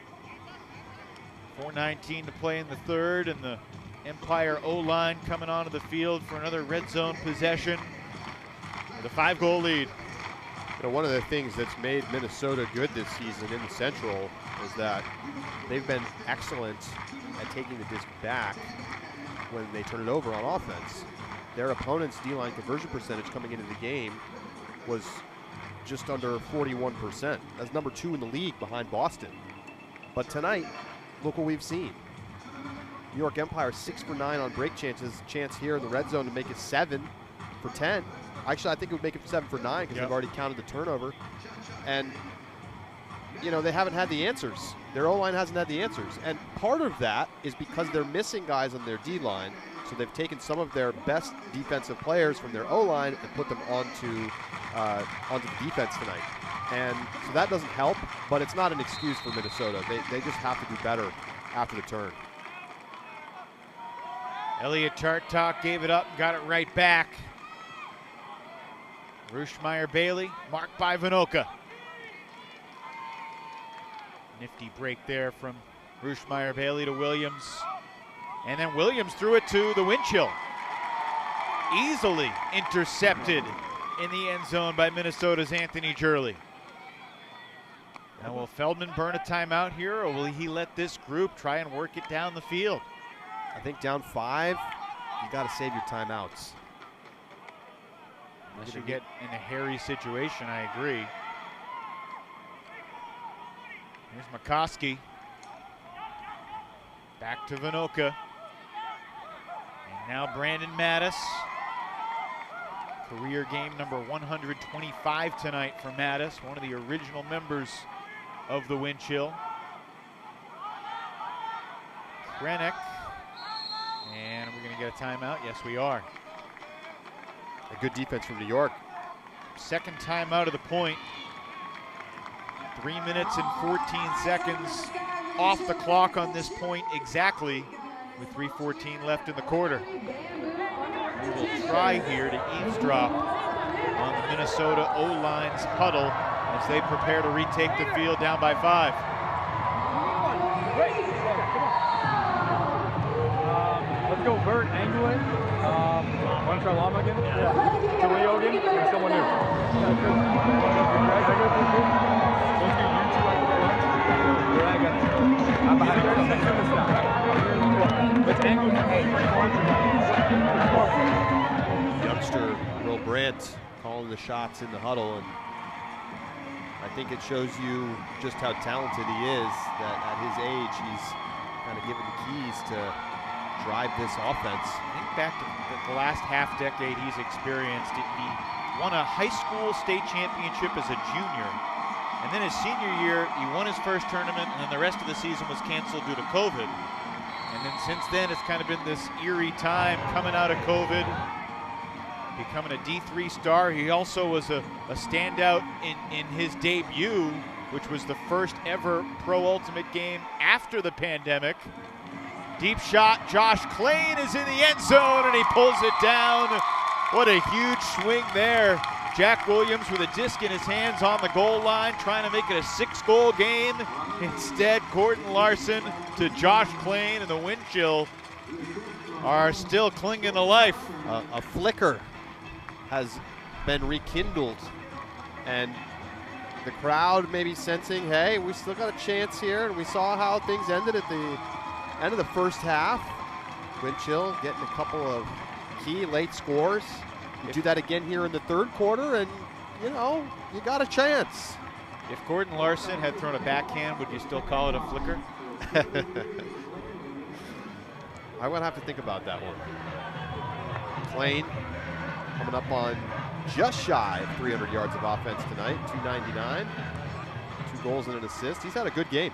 4:19 to play in the third, and the Empire O-line coming onto the field for another red zone possession with a 5-goal lead. You know, one of the things that's made Minnesota good this season in the Central is that they've been excellent at taking the disc back when they turn it over on offense. Their opponent's D-line conversion percentage coming into the game was just under 41%. That's number 2 in the league behind Boston. But tonight, look what we've seen. New York Empire 6 for 9 on break chances. Chance here in the red zone to make it 7 for 10. Actually, I think it would make it 7 for 9 because they've already counted the turnover. And, you know, they haven't had the answers. Their O-line hasn't had the answers. And part of that is because they're missing guys on their D-line. So they've taken some of their best defensive players from their O-line and put them onto the defense tonight. And so that doesn't help, but it's not an excuse for Minnesota. They just have to do better after the turn. Elliot Tartok gave it up and got it right back. Rushmeyer-Bailey, marked by Vinoka. Nifty break there from Rushmeyer-Bailey to Williams. And then Williams threw it to the Winchell. Easily intercepted in the end zone by Minnesota's Anthony Gurley. Now will Feldman burn a timeout here, or will he let this group try and work it down the field? I think down 5, you got to save your timeouts. Unless you get in a hairy situation, I agree. Here's McCoskey. Back to Vinoka. And now Brandon Mattis. Career game number 125 tonight for Mattis, one of the original members of the Wind Chill. Krennic. And we're going to get a timeout. Yes, we are. A good defense from New York. Second timeout of the point. 3 minutes and 14 seconds off the clock on this point exactly, with 3:14 left in the quarter. We will try here to eavesdrop on the Minnesota O-line's huddle as they prepare to retake the field down by 5. Let's go Bert Angling. Want to try Llama again? Yeah. Julio again? Or someone new? I'm behind you. Youngster Will Brandt calling the shots in the huddle, and I think it shows you just how talented he is, that at his age he's kind of given the keys to drive this offense. Think back to the last half decade he's experienced. He won a high school state championship as a junior, and then his senior year he won his first tournament, and then the rest of the season was canceled due to COVID. And And then since then, it's kind of been this eerie time coming out of COVID, becoming a D3 star. He also was a standout in his debut, which was the first ever Pro Ultimate game after the pandemic. Deep shot, Josh Klain is in the end zone and he pulls it down. What a huge swing there. Jack Williams with a disc in his hands on the goal line, trying to make it a 6-goal game. Instead, Gordon Larson to Josh Klain, and the wind chill are still clinging to life. A flicker has been rekindled, and the crowd maybe sensing, hey, we still got a chance here, and we saw how things ended at the end of the first half. Wind chill getting a couple of key late scores. You do that again here in the third quarter, and you know, you got a chance. If Gordon Larson had thrown a backhand, would you still call it a flicker? I would have to think about that one. Klain coming up on just shy of 300 yards of offense tonight, 299, 2 goals and an assist. He's had a good game.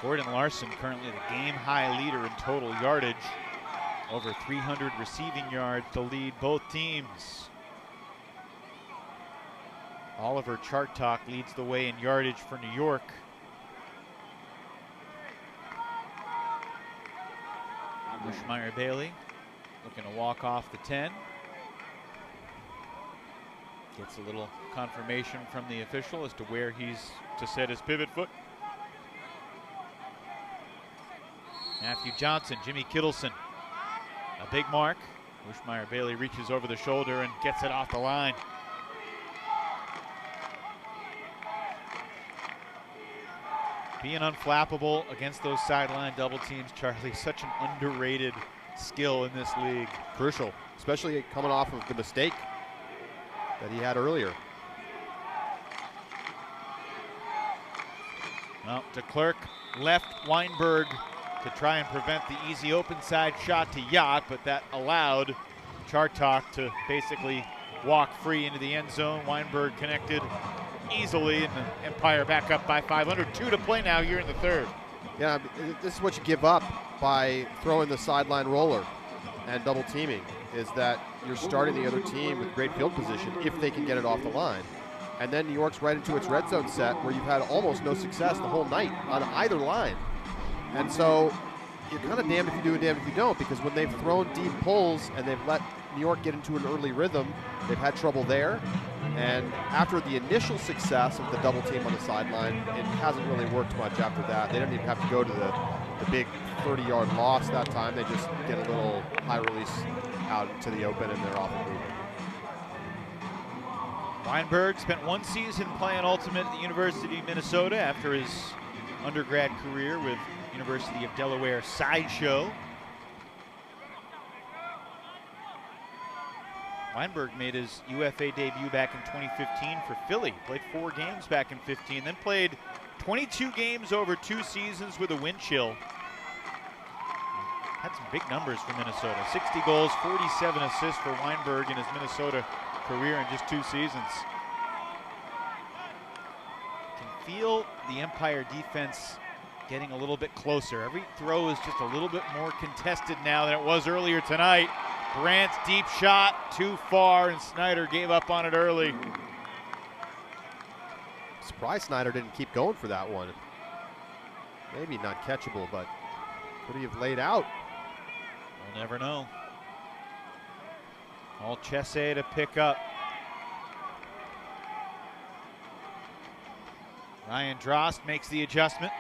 Gordon Larson currently the game-high leader in total yardage. Over 300 receiving yards to lead both teams. Oliver Chartok leads the way in yardage for New York. Bushmeyer Bailey looking to walk off the 10. Gets a little confirmation from the official as to where he's to set his pivot foot. Matthew Johnson, Jimmy Kittleson, a big mark. Bushmeyer Bailey reaches over the shoulder and gets it off the line. Being unflappable against those sideline double teams, Charlie, such an underrated skill in this league. Crucial, especially coming off of the mistake that he had earlier. Well, de Klerk left Weinberg to try and prevent the easy open side shot to Yacht, but that allowed Chartok to basically walk free into the end zone. Weinberg connected easily, and the Empire back up by 500. 2 to play now here in the third. Yeah, this is what you give up by throwing the sideline roller and double teaming, is that you're starting the other team with great field position if they can get it off the line. And then New York's right into its red zone set where you've had almost no success the whole night on either line. And so you're kind of damned if you do and damned if you don't, because when they've thrown deep pulls and they've let New York get into an early rhythm, they've had trouble there. And after the initial success of the double team on the sideline, it hasn't really worked much after that. They didn't even have to go to the big 30-yard loss that time. They just get a little high release out to the open and they're off and moving. Weinberg spent 1 season playing Ultimate at the University of Minnesota after his undergrad career with University of Delaware Sideshow. Weinberg made his UFA debut back in 2015 for Philly. Played 4 games back in 15, then played 22 games over 2 seasons with a wind chill. Had some big numbers for Minnesota. 60 goals, 47 assists for Weinberg in his Minnesota career in just 2 seasons. Can feel the Empire defense getting a little bit closer. Every throw is just a little bit more contested now than it was earlier tonight. Brandt's deep shot, too far, and Snyder gave up on it early. Surprised Snyder didn't keep going for that one. Maybe not catchable, but could he have laid out? We'll never know. All Chesse to pick up. Ryan Drost makes the adjustment.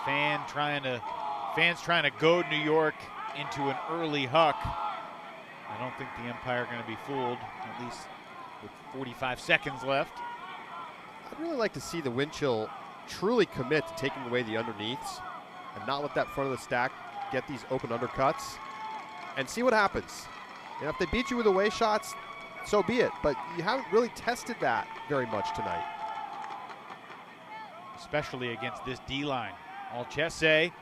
Fans trying to goad New York into an early huck. I don't think the Empire are going to be fooled, at least with 45 seconds left. I'd really like to see the wind chill truly commit to taking away the underneaths and not let that front of the stack get these open undercuts and see what happens. And if they beat you with away shots, so be it. But you haven't really tested that very much tonight. Especially against this D-line. All Chesse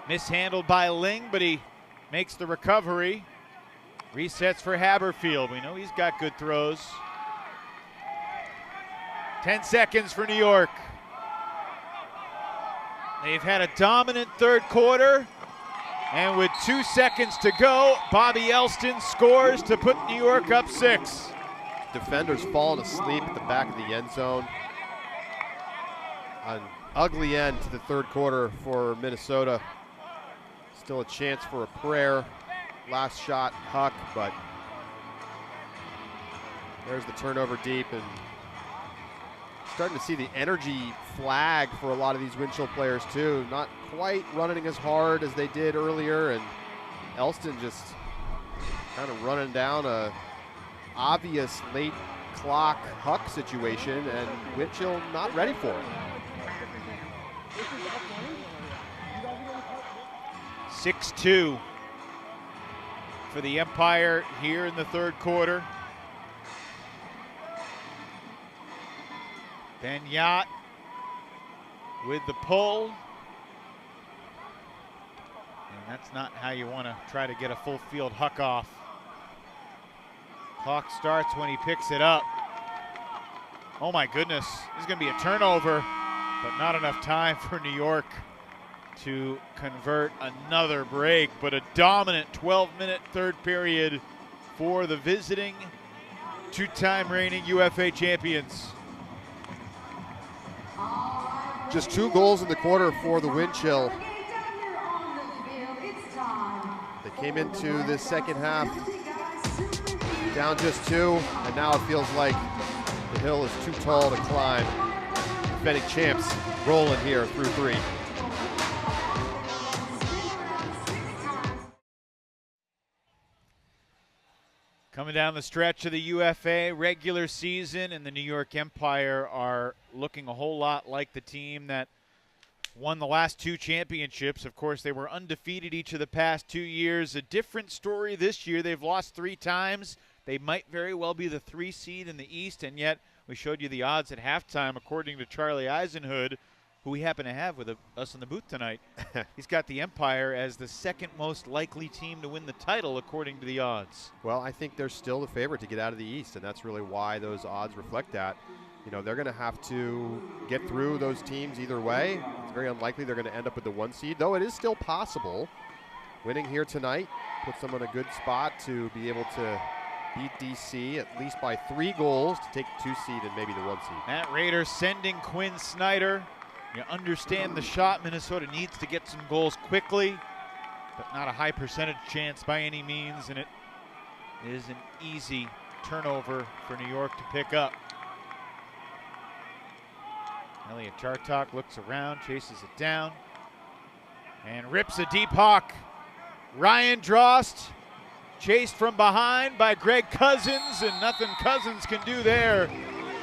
mishandled by Ling, but he makes the recovery. Resets for Haberfield. We know he's got good throws. 10 seconds for New York. They've had a dominant third quarter, and with 2 seconds to go, Bobby Elston scores to put New York up 6. Defenders falling asleep at the back of the end zone. An ugly end to the third quarter for Minnesota. Still a chance for a prayer. Last shot, Huck, but there's the turnover deep, and starting to see the energy flag for a lot of these Winchell players too. Not quite running as hard as they did earlier, and Elston just kind of running down a obvious late clock Huck situation, and Winchell not ready for it. 6-2 for the Empire here in the third quarter. Benyat with the pull. And that's not how you want to try to get a full field Huck off. Clock starts when he picks it up. Oh my goodness, this is going to be a turnover, but not enough time for New York to convert another break, but a dominant 12-minute third period for the visiting two-time reigning UFA champions. Just 2 goals in the quarter for the Winchell. They came into this second half down just 2, and now it feels like the hill is too tall to climb. Defending champs rolling here through 3. Coming down the stretch of the UFA regular season, and the New York Empire are looking a whole lot like the team that won the last 2 championships. Of course, they were undefeated each of the past 2 years. A different story this year. They've lost 3 times. They might very well be the 3 seed in the East, and yet we showed you the odds at halftime according to Charlie Eisenhood, who we happen to have with us in the booth tonight. He's got the Empire as the second most likely team to win the title according to the odds. Well, I think they're still the favorite to get out of the East, and that's really why those odds reflect that. You know, they're going to have to get through those teams either way. It's very unlikely they're going to end up with the 1 seed, though it is still possible. Winning here tonight puts them in a good spot to be able to beat DC at least by 3 goals to take the 2 seed and maybe the 1 seed. Matt Rader sending Quinn Snyder. You understand the shot. Minnesota needs to get some goals quickly, but not a high percentage chance by any means, and it is an easy turnover for New York to pick up. Elliot Chartok looks around, chases it down, and rips a deep hawk. Ryan Drost chased from behind by Greg Cousins, and nothing Cousins can do there.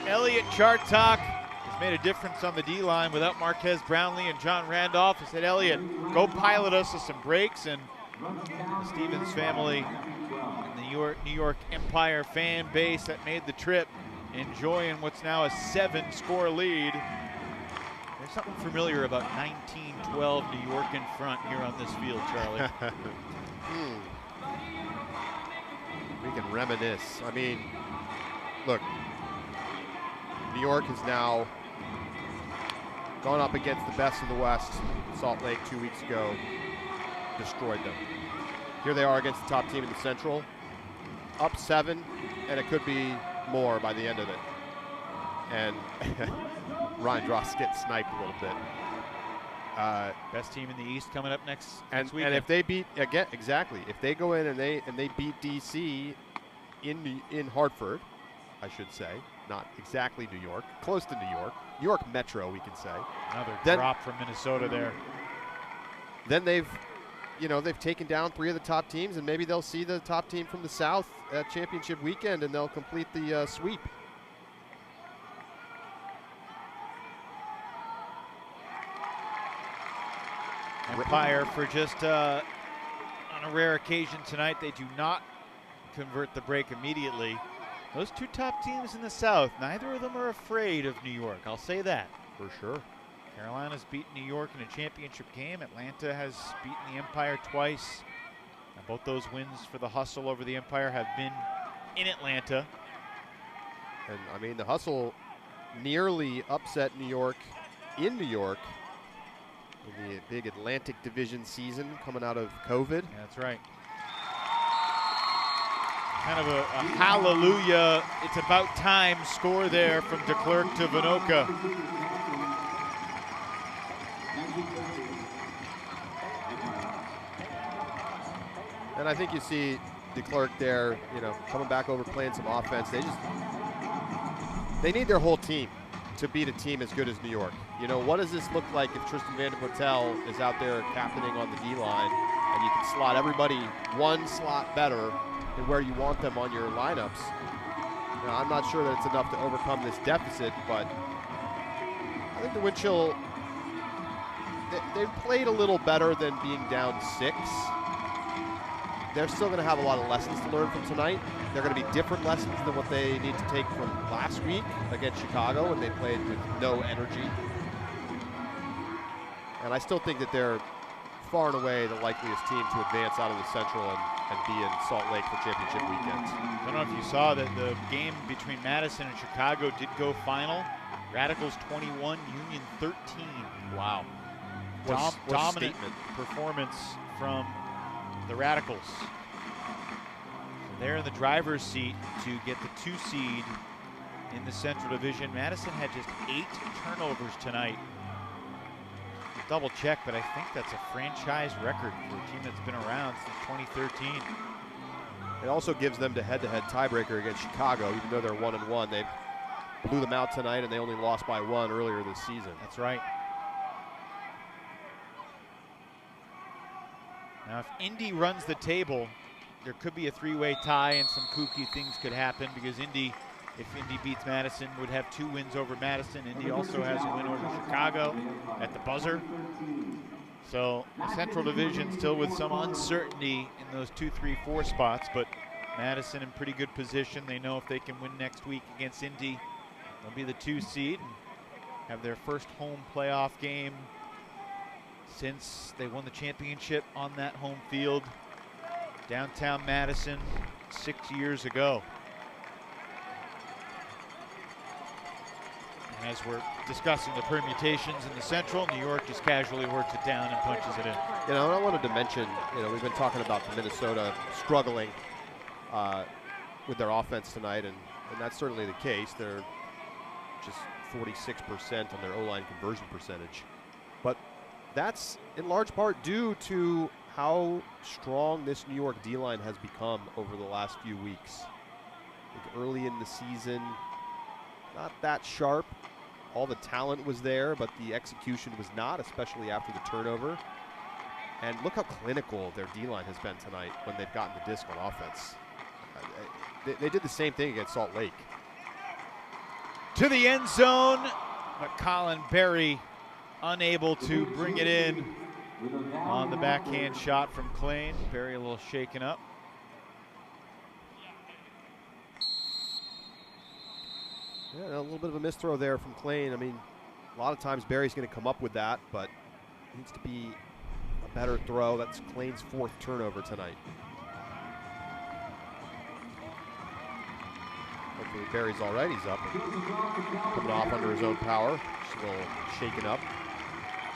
Elliot Chartok has made a difference on the D-line without Marquez Brownlee and John Randolph. He said, Elliot, go pilot us with some breaks, and the Stevens family and the New York Empire fan base that made the trip enjoying what's now a 7-score lead. There's something familiar about 1912 New York in front here on this field, Charlie. We can reminisce. I mean, look, New York has now gone up against the best of the West. Salt Lake 2 weeks ago destroyed them. Here they are against the top team in the Central, up 7, and it could be more by the end of it. And Ryan Drost gets sniped a little bit. Best team in the East coming up next weekend. And if they beat, again, exactly, if they go in and they beat DC in Hartford, I should say, not exactly New York, close to New York Metro, we can say. Another drop from Minnesota there. Then they've taken down 3 of the top teams, and maybe they'll see the top team from the South at championship weekend, and they'll complete the sweep. Empire, for just on a rare occasion tonight, they do not convert the break immediately. Those 2 top teams in the South, neither of them are afraid of New York. I'll say that. For sure. Carolina's beaten New York in a championship game. Atlanta has beaten the Empire twice. And both those wins for the Hustle over the Empire have been in Atlanta. And I mean, the Hustle nearly upset New York in New York in the big Atlantic Division season coming out of COVID. That's right. Kind of a hallelujah, it's about time score there from de Klerk to Vinoka. And I think you see de Klerk there, you know, coming back over, playing some offense. They need their whole team to beat a team as good as New York. You know, what does this look like if Tristan Van de Potel is out there captaining on the D-line and you can slot everybody one slot better than where you want them on your lineups? Now, I'm not sure that it's enough to overcome this deficit, but I think the wind chill, they've played a little better than being down 6. They're still going to have a lot of lessons to learn from tonight. They're going to be different lessons than what they need to take from last week against Chicago when they played with no energy. And I still think that they're far and away the likeliest team to advance out of the Central and be in Salt Lake for championship weekend. I don't know if you saw that the game between Madison and Chicago did go final. Radicals 21, Union 13. Wow. Dominant performance from the Radicals. So they're in the driver's seat to get the 2 seed in the Central Division. Madison had just 8 turnovers tonight. Double check, but I think that's a franchise record for a team that's been around since 2013. It also gives them the head-to-head tiebreaker against Chicago, even though they're 1-1. They blew them out tonight, and they only lost by 1 earlier this season. That's right. Now, if Indy runs the table, there could be a 3-way tie and some kooky things could happen because Indy, if Indy beats Madison, would have 2 wins over Madison. Indy also has a win over Chicago at the buzzer. So the Central Division still with some uncertainty in those 2, 3, 4 spots, but Madison in pretty good position. They know if they can win next week against Indy, they'll be the 2 seed and have their first home playoff game since they won the championship on that home field, downtown Madison, 6 years ago. And as we're discussing the permutations in the Central, New York just casually works it down and punches it in. You know, and I wanted to mention, you know, we've been talking about the Minnesota struggling with their offense tonight, and that's certainly the case. They're just 46% on their O-line conversion percentage. But that's in large part due to how strong this New York D-line has become over the last few weeks. I think early in the season, not that sharp. All the talent was there, but the execution was not, especially after the turnover. And look how clinical their D-line has been tonight when they've gotten the disc on offense. They did the same thing against Salt Lake. To the end zone, but Colin Berry unable to bring it in on the backhand shot from Klein. Berry a little shaken up. Yeah, a little bit of a misthrow there from Klein. I mean, a lot of times Berry's going to come up with that, but it needs to be a better throw. That's Klein's 4th turnover tonight. Hopefully Berry's all right. He's up and coming off under his own power. Just a little shaken up.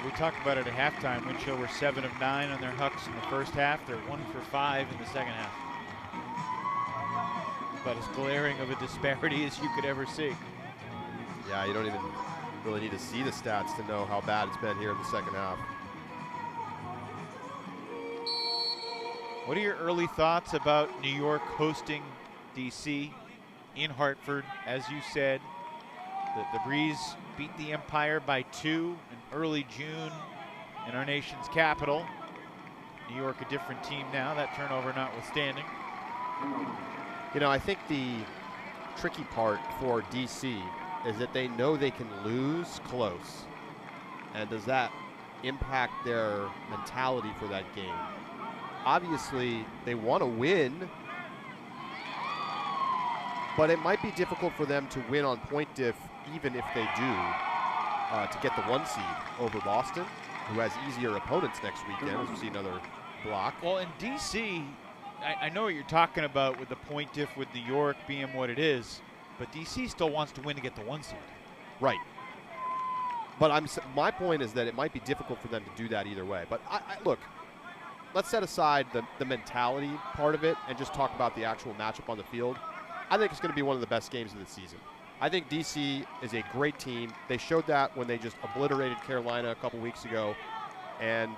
We talked about it at halftime. Winchell were 7 of 9 on their hucks in the first half. They're 1 for 5 in the second half. About as glaring of a disparity as you could ever see. Yeah, you don't even really need to see the stats to know how bad it's been here in the second half. What are your early thoughts about New York hosting DC in Hartford? As you said, the Breeze beat the Empire by 2 in early June in our nation's capital. New York a different team now, that turnover notwithstanding. You know, I think the tricky part for DC is that they know they can lose close. And does that impact their mentality for that game? Obviously, they want to win, but it might be difficult for them to win on point diff, even if they do, to get the 1 seed over Boston, who has easier opponents next weekend, as we see another block. Well, in DC, I know what you're talking about with the point diff with New York being what it is, but DC still wants to win to get the 1 seed. Right. But my point is that it might be difficult for them to do that either way. But look, let's set aside the mentality part of it and just talk about the actual matchup on the field. I think it's going to be one of the best games of the season. I think DC is a great team. They showed that when they just obliterated Carolina a couple weeks ago. And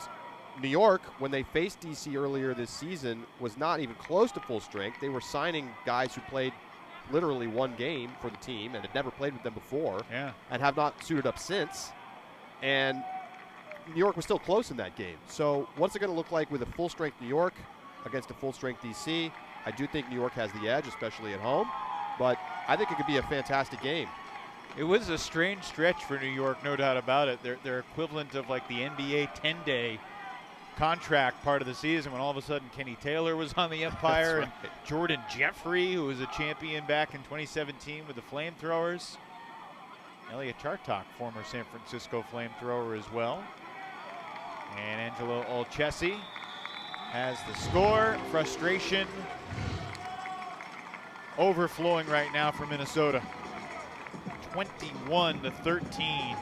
New York, when they faced DC earlier this season, was not even close to full strength. They were signing guys who played literally one game for the team and had never played with them before and have not suited up since. And New York was still close in that game. So what's it going to look like with a full-strength New York against a full-strength DC? I do think New York has the edge, especially at home. But I think it could be a fantastic game. It was a strange stretch for New York, no doubt about it. Their equivalent of like the NBA 10-day contract part of the season when all of a sudden Kenny Taylor was on the Empire and Jordan Jeffrey, who was a champion back in 2017 with the Flamethrowers. Elliot Chartok, former San Francisco Flamethrower as well. And Angelo Olchesi has the score. Frustration overflowing right now for Minnesota. 21-13.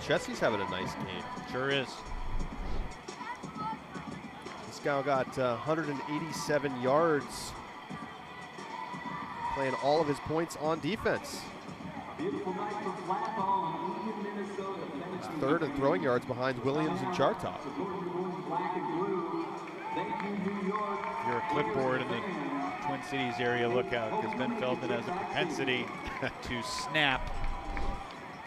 Chelsea's having a nice game. Sure is. This guy got 187 yards, playing all of his points on defense. He's third in throwing yards behind Williams and Chartok. If you're a clipboard in the Twin Cities area, look out, because Ben Feldman has a propensity to snap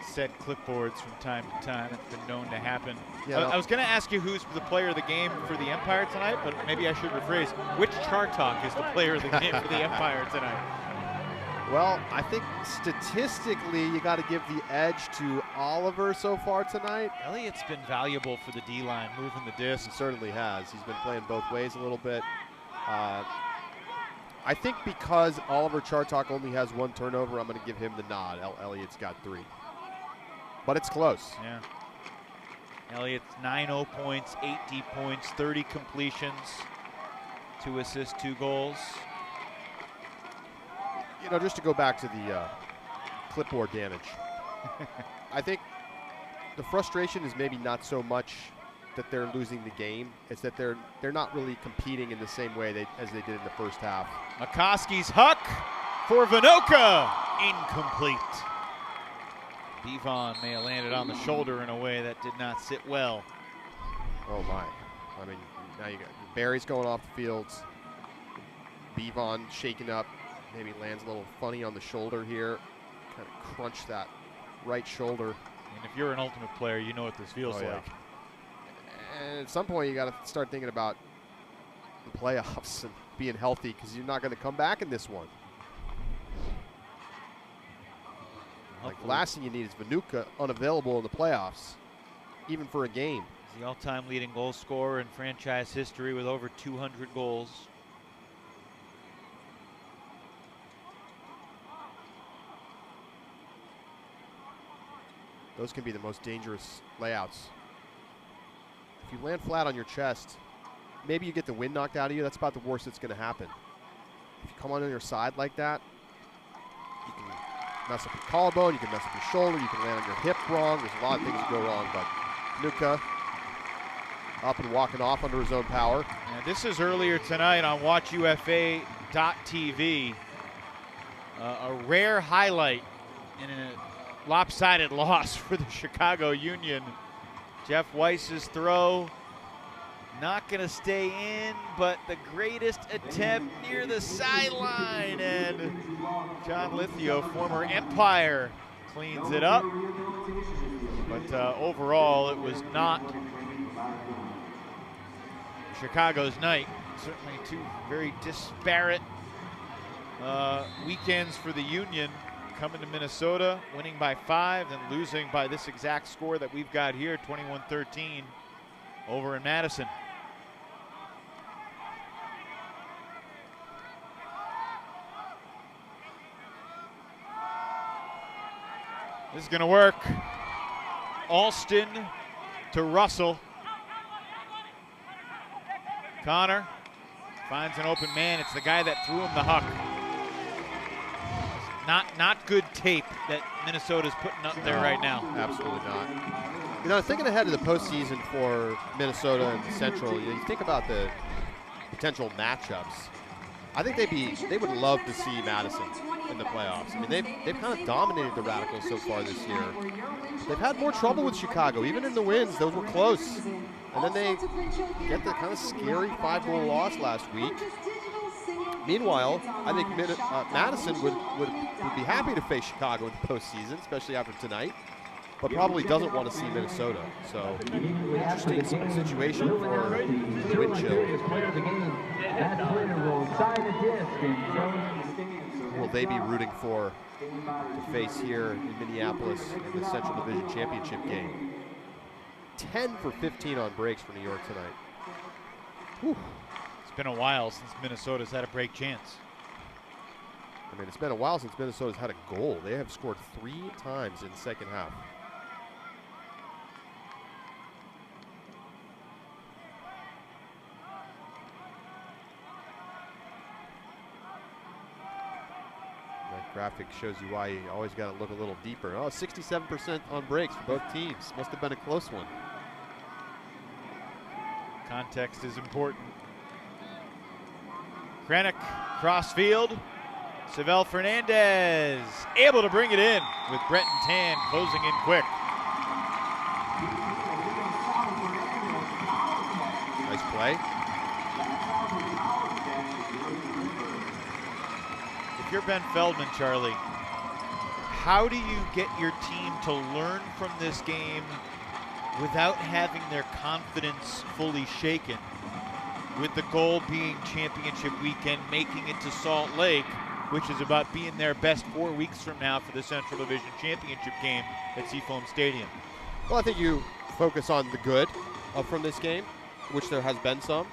said clipboards from time to time. It's been known to happen. Yeah, I was going to ask you who's the player of the game for the Empire tonight, but maybe I should rephrase. Which Chartok is the player of the game for the Empire tonight? Well, I think statistically you got to give the edge to Oliver so far tonight. Elliot's been valuable for the D-line, moving the disc. He certainly has. He's been playing both ways a little bit. I think because Oliver Chartok only has one turnover, I'm going to give him the nod. Elliott's got 3. But it's close. Yeah. Elliott's 9-0 points, 8 deep points, 30 completions, 2 assists, 2 goals. You know, just to go back to the clipboard damage, I think the frustration is maybe not so much that they're losing the game. It's that they're not really competing in the same way as they did in the first half. McCoskey's huck for Vinoka. Incomplete. Bevon may have landed on the shoulder in a way that did not sit well. Oh my. I mean, now you got Barry's going off the field. Bevon shaking up. Maybe lands a little funny on the shoulder here. Kind of crunch that right shoulder. And if you're an Ultimate player, you know what this feels like. And at some point, you got to start thinking about the playoffs and being healthy, because you're not going to come back in this one. Like, last thing you need is Vinoka unavailable in the playoffs, even for a game. He's the all-time leading goal scorer in franchise history with over 200 goals. Those can be the most dangerous layouts. If you land flat on your chest, maybe you get the wind knocked out of you. That's about the worst that's going to happen. If you come on your side like that, you can mess up your collarbone, you can mess up your shoulder, you can land on your hip wrong. There's a lot of things that go wrong, but Nuka up and walking off under his own power. And this is earlier tonight on WatchUFA.tv. A rare highlight in a lopsided loss for the Chicago Union. Jeff Weiss's throw, not going to stay in, but the greatest attempt near the sideline. And John Lithio, former Empire, cleans it up. But overall, it was not Chicago's night. Certainly two very disparate weekends for the Union. Coming to Minnesota, winning by 5, then losing by this exact score that we've got here, 21-13, over in Madison. This is going to work. Alston to Russell. Connor Finds an open man. It's the guy that threw him the huck. Not good tape that Minnesota's putting up there right now. Absolutely not. You know, thinking ahead to the postseason for Minnesota and Central, you think about the potential matchups. I think they would love to see Madison in the playoffs. I mean, they've kind of dominated the Radicals so far this year. They've had more trouble with Chicago, even in the wins. Those were close. And then they get the kind of scary 5-goal loss last week. Meanwhile, I think Madison would be happy to face Chicago in the postseason, especially after tonight, but probably doesn't want to see Minnesota. So, interesting situation for wind chill. Will they be rooting for to face here in Minneapolis in the Central Division Championship game? 10 for 15 on breaks for New York tonight. Whew. It's been a while since Minnesota's had a break chance. I mean, it's been a while since Minnesota's had a goal. They have scored 3 times in the second half. That graphic shows you why you always got to look a little deeper. Oh, 67% on breaks for both teams. Must have been a close one. Context is important. Krennic, crossfield. Savell Fernandez able to bring it in with Breton Tan closing in quick. Nice play. If you're Ben Feldman, Charlie, how do you get your team to learn from this game without having their confidence fully shaken, with the goal being championship weekend, making it to Salt Lake, which is about being their best 4 weeks from now for the Central Division Championship game at Seafoam Stadium? Well, I think you focus on the good from this game, which there has been some.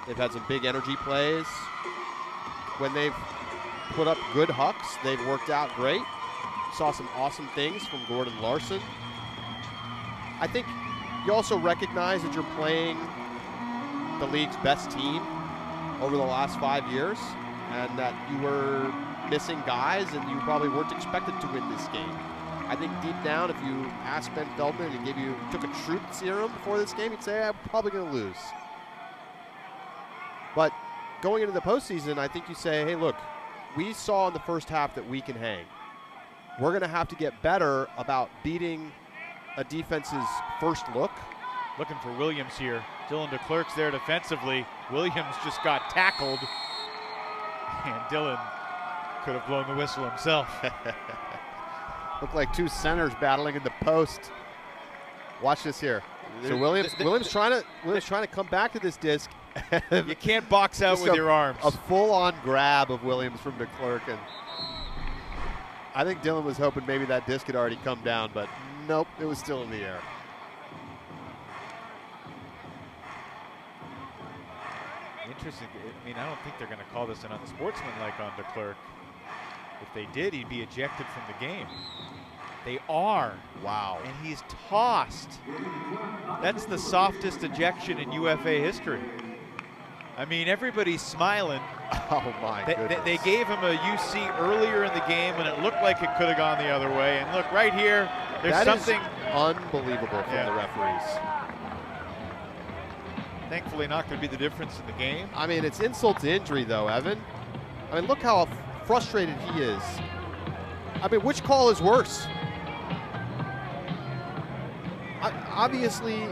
They've had some big energy plays. When they've put up good hucks, they've worked out great. Saw some awesome things from Gordon Larson. I think you also recognize that you're playing the league's best team over the last 5 years, and that you were missing guys and you probably weren't expected to win this game. I think deep down, if you asked Ben Feldman and took a truth serum before this game, he'd say, I'm probably going to lose. But going into the postseason, I think you say, hey, look, we saw in the first half that we can hang. We're going to have to get better about beating a defense's first look. Looking for Williams here. Dylan DeClerc's there defensively. Williams just got tackled. And Dylan could have blown the whistle himself. Looked like two centers battling in the post. Watch this here. So Williams trying to come back to this disc. You can't box out with your arms. A full-on grab of Williams from DeClerc, and I think Dylan was hoping maybe that disc had already come down, but nope, it was still in the air. Interesting. I mean, I don't think they're going to call this an unsportsmanlike on DeClerc. If they did, he'd be ejected from the game. They are. Wow. And he's tossed. That's the softest ejection in UFA history. I mean, everybody's smiling. Oh, my goodness. They gave him a UC earlier in the game, and it looked like it could have gone the other way. And look, right here, there's something. Unbelievable from the referees. Thankfully not going to be the difference in the game. I mean, it's insult to injury, though, Evan. I mean, look how frustrated he is. I mean, which call is worse? Obviously,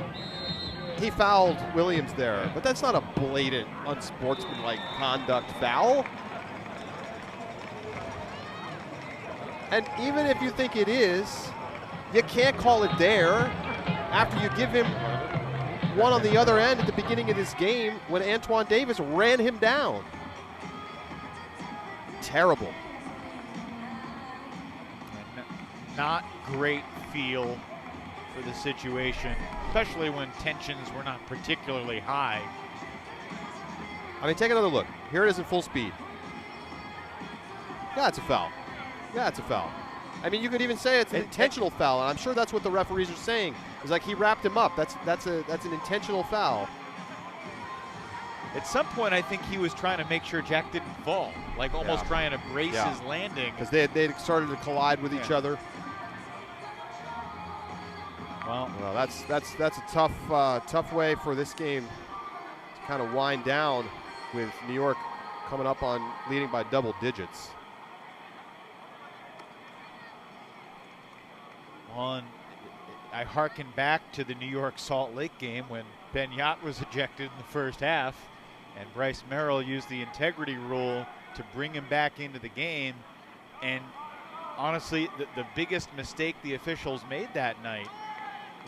he fouled Williams there, but that's not a blatant, unsportsmanlike conduct foul. And even if you think it is, you can't call it there after you give him one on the other end at the beginning of this game when Antoine Davis ran him down. Terrible. Not great feel for the situation, especially when tensions were not particularly high. I mean, take another look. Here it is in full speed. Yeah, it's a foul. Yeah, it's a foul. I mean, you could even say it's an intentional foul, and I'm sure that's what the referees are saying. It's like he wrapped him up. That's an intentional foul. At some point, I think he was trying to make sure Jack didn't fall, like almost trying to brace his landing. Because they started to collide with each other. Well, that's a tough way for this game to kind of wind down, with New York coming up on leading by double digits. I hearken back to the New York Salt Lake game when Ben Yot was ejected in the first half, and Bryce Merrill used the integrity rule to bring him back into the game. And honestly, the biggest mistake the officials made that night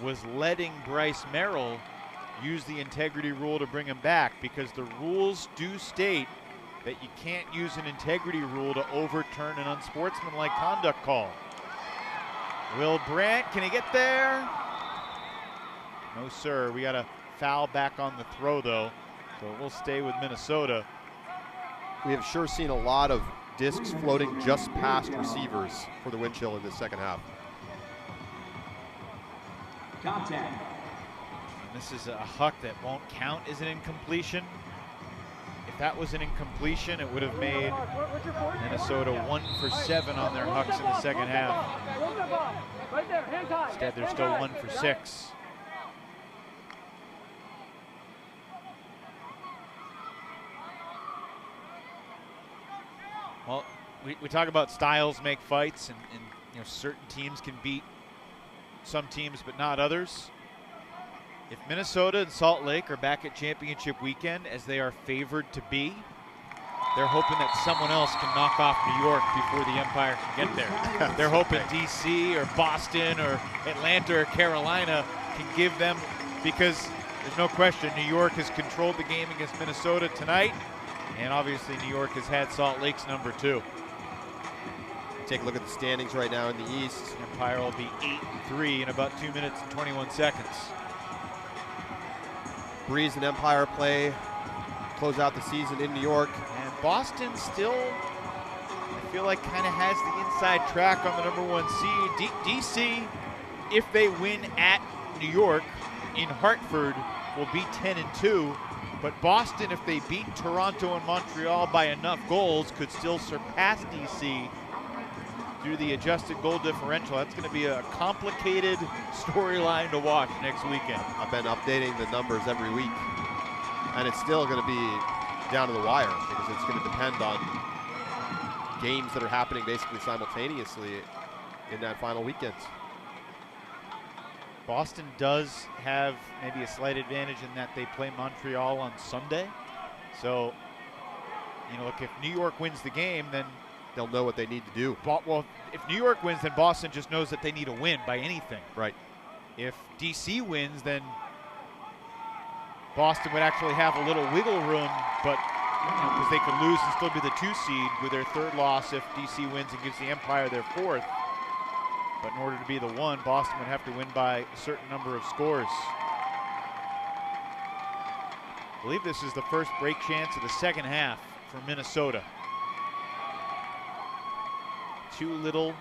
was letting Bryce Merrill use the integrity rule to bring him back, because the rules do state that you can't use an integrity rule to overturn an unsportsmanlike conduct call. Will Brandt, can he get there? No, sir. We got a foul back on the throw, though, so we'll stay with Minnesota. We have sure seen a lot of discs floating just past receivers for the wind chill in the second half. And this is a huck that won't count as an incompletion. If that was an incompletion, it would have made Minnesota 1 for 7 on their hucks in the second half. Instead, they're still 1 for 6. Well, we talk about styles make fights, and you know, certain teams can beat some teams but not others. If Minnesota and Salt Lake are back at championship weekend, as they are favored to be, they're hoping that someone else can knock off New York before the Empire can get there. They're hoping DC or Boston or Atlanta or Carolina can give them, because there's no question New York has controlled the game against Minnesota tonight, and obviously New York has had Salt Lake's number too. Take a look at the standings right now in the East. Empire will be 8-3 in about 2 minutes and 21 seconds. Breeze and Empire play, close out the season in New York. And Boston still, I feel like, kind of has the inside track on the #1 seed. DC, if they win at New York in Hartford, will be 10-2. But Boston, if they beat Toronto and Montreal by enough goals, could still surpass DC through the adjusted goal differential. That's going to be a complicated storyline to watch next weekend. I've been updating the numbers every week, and it's still going to be down to the wire, because it's going to depend on games that are happening basically simultaneously in that final weekend. Boston does have maybe a slight advantage in that they play Montreal on Sunday. So, you know, look, if New York wins the game, then they'll know what they need to do. Well, if New York wins, then Boston just knows that they need a win by anything. Right. If DC wins, then Boston would actually have a little wiggle room, but because they could lose and still be the 2 seed with their 3rd loss if DC wins and gives the Empire their 4th. But in order to be the 1, Boston would have to win by a certain number of scores. I believe this is the first break chance of the second half for Minnesota. Too little,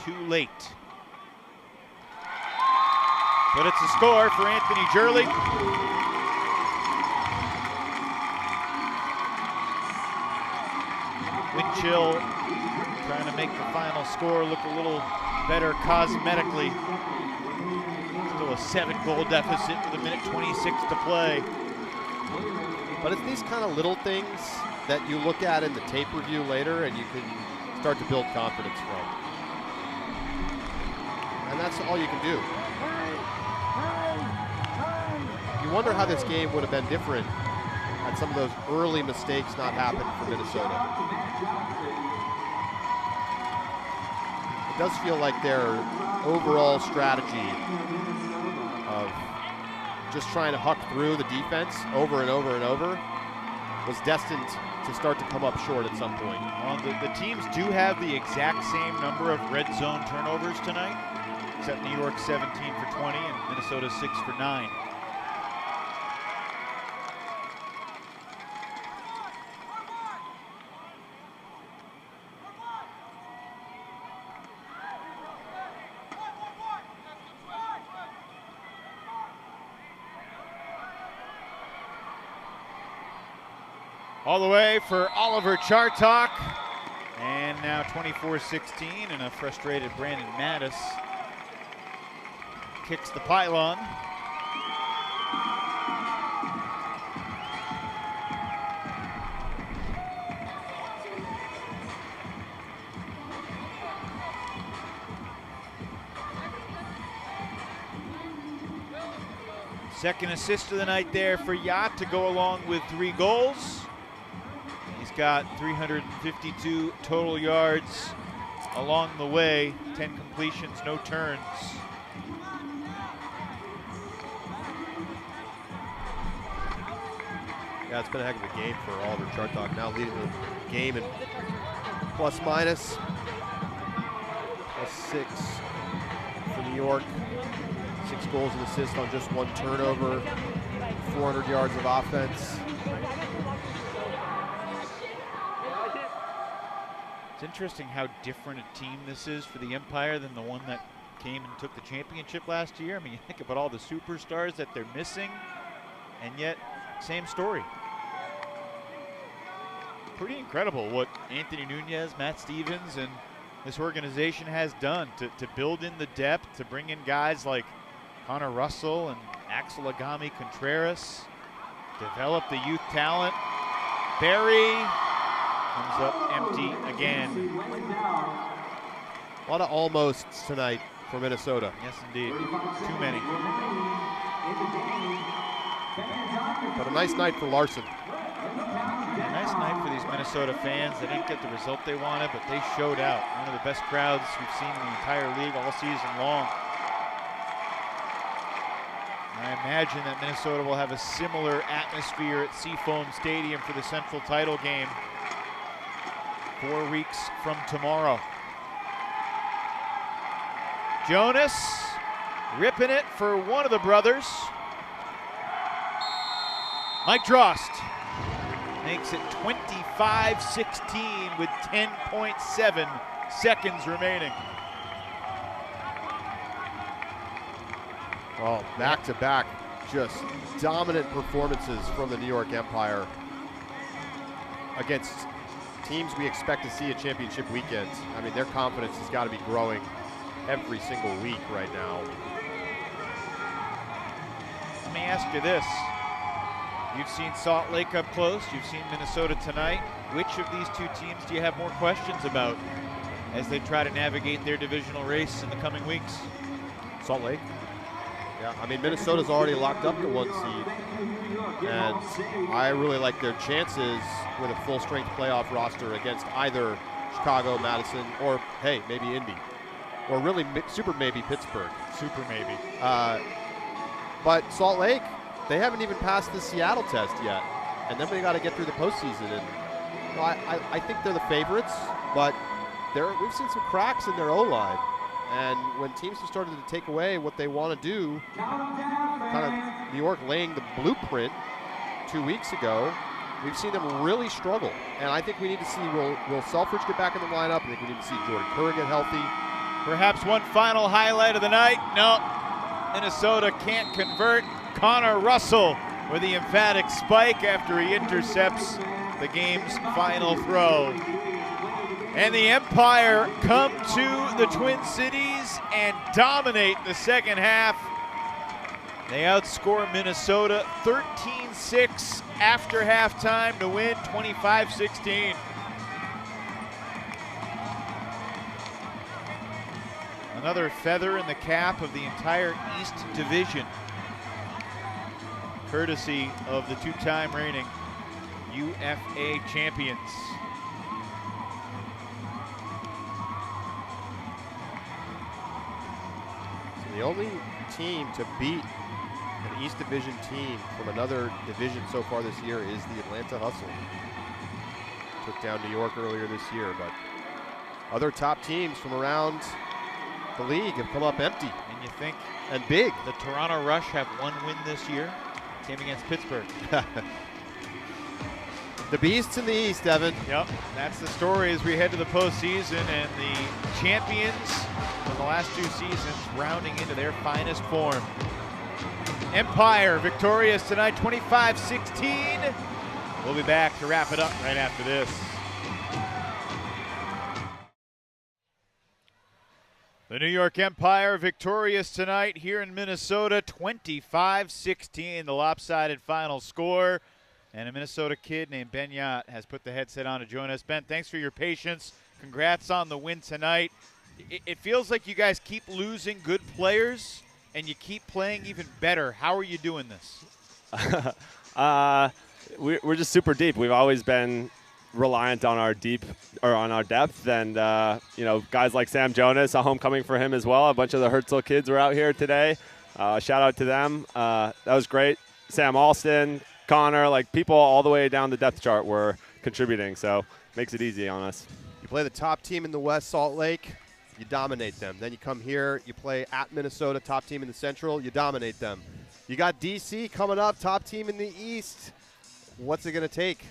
too late. But it's a score for Anthony Jurley. Wind chill trying to make the final score look a little better cosmetically. Still a 7-goal deficit with 1:26 to play. But it's these kind of little things that you look at in the tape review later and you can start to build confidence from. And that's all you can do. You wonder how this game would have been different had some of those early mistakes not happened for Minnesota. It does feel like their overall strategy of just trying to huck through the defense over and over and over was destined to start to come up short at some point. Well, the teams do have the exact same number of red zone turnovers tonight, except New York 17 for 20 and Minnesota 6 for 9. All the way for Oliver Chartok. And now 24-16, and a frustrated Brandon Mattis kicks the pylon. Second assist of the night there for Yacht to go along with 3 goals. He's got 352 total yards along the way, 10 completions, no turns. Yeah, it's been a heck of a game for Oliver Chartok, now leading the game in plus minus. +6 for New York. 6 goals and assists on just 1 turnover, 400 yards of offense. It's interesting how different a team this is for the Empire than the one that came and took the championship last year. I mean, you think about all the superstars that they're missing, and yet, same story. Pretty incredible what Anthony Nunez, Matt Stevens, and this organization has done to build in the depth, to bring in guys like Connor Russell and Axel Agami Contreras, develop the youth talent. Barry comes up empty again. A lot of almosts tonight for Minnesota. Yes, indeed. Too many. But a nice night for Larson. A nice night for these Minnesota fans. They didn't get the result they wanted, but they showed out. One of the best crowds we've seen in the entire league all season long. I imagine that Minnesota will have a similar atmosphere at Seafoam Stadium for the Central title game 4 weeks from tomorrow. Jonas ripping it for one of the brothers. Mike Drost makes it 25-16 with 10.7 seconds remaining. Oh, back-to-back, just dominant performances from the New York Empire against teams we expect to see at championship weekend. I mean, their confidence has got to be growing every single week right now. Let me ask you this. You've seen Salt Lake up close. You've seen Minnesota tonight. Which of these two teams do you have more questions about as they try to navigate their divisional race in the coming weeks? Salt Lake. Yeah, I mean, Minnesota's already locked up to 1 seed, and I really like their chances with a full-strength playoff roster against either Chicago, Madison, or, hey, maybe Indy, or really super maybe Pittsburgh. Super maybe. But Salt Lake, they haven't even passed the Seattle test yet, and then we got to get through the postseason. And you know, I think they're the favorites, but we've seen some cracks in their O-line. And when teams have started to take away what they want to do, kind of New York laying the blueprint 2 weeks ago, we've seen them really struggle. And I think we need to see, will Selfridge get back in the lineup? I think we need to see Jordan Kerr get healthy. Perhaps one final highlight of the night. No, Minnesota can't convert. Connor Russell with the emphatic spike after he intercepts the game's final throw. And the Empire come to the Twin Cities and dominate the second half. They outscore Minnesota 13-6 after halftime to win 25-16. Another feather in the cap of the entire East Division, courtesy of the two-time reigning UFA champions. The only team to beat an East Division team from another division so far this year is the Atlanta Hustle. Took down New York earlier this year, but other top teams from around the league have come up empty. And you think, and big. The Toronto Rush have one win this year, came against Pittsburgh. The Beasts in the East, Evan. Yep, that's the story as we head to the postseason, and the champions from the last 2 seasons rounding into their finest form. Empire victorious tonight, 25-16. We'll be back to wrap it up right after this. The New York Empire victorious tonight here in Minnesota, 25-16, the lopsided final score. And a Minnesota kid named Ben Yat has put the headset on to join us. Ben, thanks for your patience. Congrats on the win tonight. It feels like you guys keep losing good players, and you keep playing even better. How are you doing this? We're just super deep. We've always been reliant on our depth, and guys like Sam Jonas, a homecoming for him as well. A bunch of the Herzl kids were out here today. Shout out to them. That was great. Sam Alston, Connor, like people all the way down the depth chart were contributing, so makes it easy on us. You play the top team in the West, Salt Lake, you dominate them. Then you come here, you play at Minnesota, top team in the Central, you dominate them. You got DC coming up, top team in the East. What's it going to take?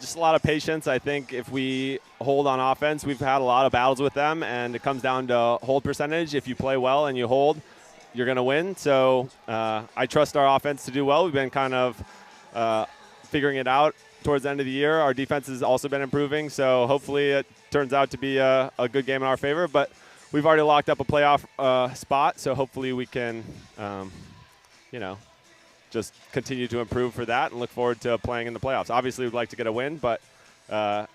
Just a lot of patience. I think if we hold on offense, we've had a lot of battles with them, and it comes down to hold percentage. If you play well and you hold, you're going to win. So I trust our offense to do well. We've been kind of figuring it out towards the end of the year. Our defense has also been improving, so hopefully it turns out to be a good game in our favor. But we've already locked up a playoff spot, so hopefully we can, just continue to improve for that and look forward to playing in the playoffs. Obviously, we'd like to get a win, but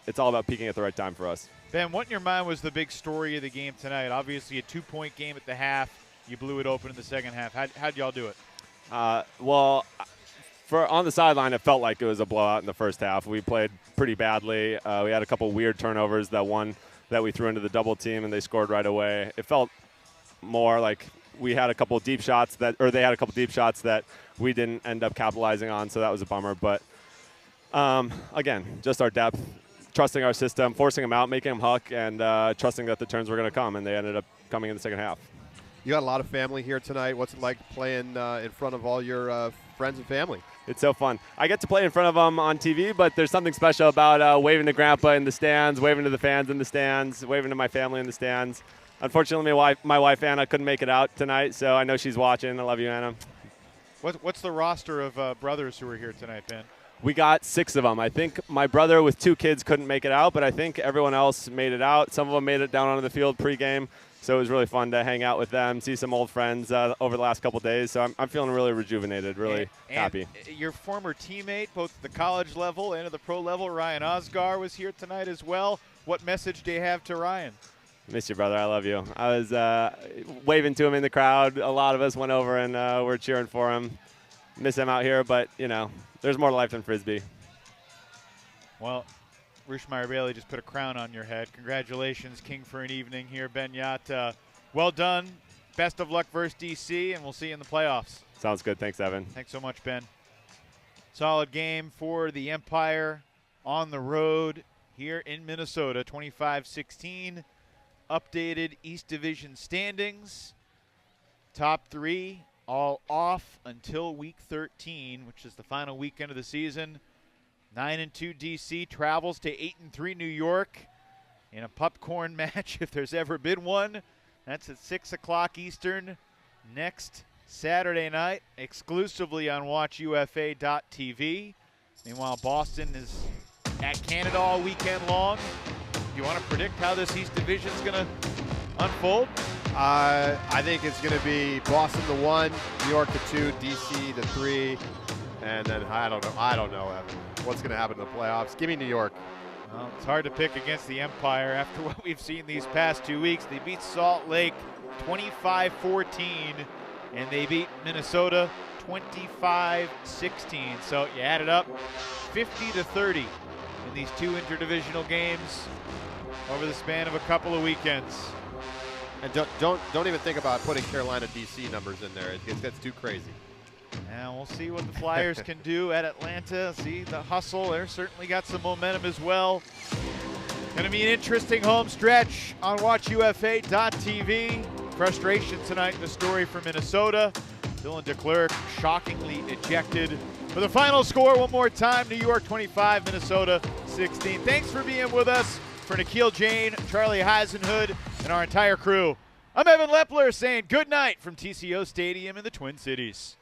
it's all about peaking at the right time for us. Ben, what in your mind was the big story of the game tonight? Obviously, a 2-point game at the half. You blew it open in the second half. How'd y'all do it? Well, on the sideline, it felt like it was a blowout in the first half. We played pretty badly. We had a couple weird turnovers. That one that we threw into the double team, and they scored right away. It felt more like we had a couple deep shots they had a couple deep shots that we didn't end up capitalizing on, so that was a bummer. But again, just our depth, trusting our system, forcing them out, making them huck, and trusting that the turns were going to come, and they ended up coming in the second half. You got a lot of family here tonight. What's it like playing in front of all your friends and family? It's so fun. I get to play in front of them on TV, but there's something special about waving to Grandpa in the stands, waving to the fans in the stands, waving to my family in the stands. Unfortunately, my wife Anna couldn't make it out tonight, so I know she's watching. I love you, Anna. What's the roster of brothers who are here tonight, Ben? We got 6 of them. I think my brother with 2 kids couldn't make it out, but I think everyone else made it out. Some of them made it down onto the field pregame, so it was really fun to hang out with them, see some old friends over the last couple of days. So I'm feeling really rejuvenated, really happy. And your former teammate, both at the college level and at the pro level, Ryan Osgar, was here tonight as well. What message do you have to Ryan? Miss you, brother. I love you. I was waving to him in the crowd. A lot of us went over and were cheering for him. Miss him out here, but, there's more to life than Frisbee. Well, Rushmeyer Bailey just put a crown on your head. Congratulations, King for an evening here, Ben Yat. Well done. Best of luck versus DC, and we'll see you in the playoffs. Sounds good. Thanks, Evan. Thanks so much, Ben. Solid game for the Empire on the road here in Minnesota, 25-16. Updated East Division standings. Top 3 all off until week 13, which is the final weekend of the season. 9-2 DC travels to 8-3 New York in a popcorn match if there's ever been one. That's at 6 o'clock Eastern next Saturday night, exclusively on WatchUFA.tv. Meanwhile, Boston is at Canada all weekend long. Do you want to predict how this East Division is going to unfold? I think it's going to be Boston to 1, New York to 2, DC to 3, and then I don't know, Evan, what's going to happen in the playoffs. Give me New York. Well, it's hard to pick against the Empire after what we've seen these past 2 weeks. They beat Salt Lake 25-14, and they beat Minnesota 25-16. So you add it up, 50-30 in these 2 interdivisional games over the span of a couple of weekends. And don't even think about putting Carolina DC numbers in there. It gets too crazy. Now we'll see what the Flyers can do at Atlanta. See the hustle. They're certainly got some momentum as well. Going to be an interesting home stretch on WatchUFA.tv. Frustration tonight in the story for Minnesota. Dylan DeClercq shockingly ejected. For the final score, one more time, New York 25, Minnesota 16. Thanks for being with us. For Nikhil Jain, Charlie Heisenhood, and our entire crew, I'm Evan Lepler saying good night from TCO Stadium in the Twin Cities.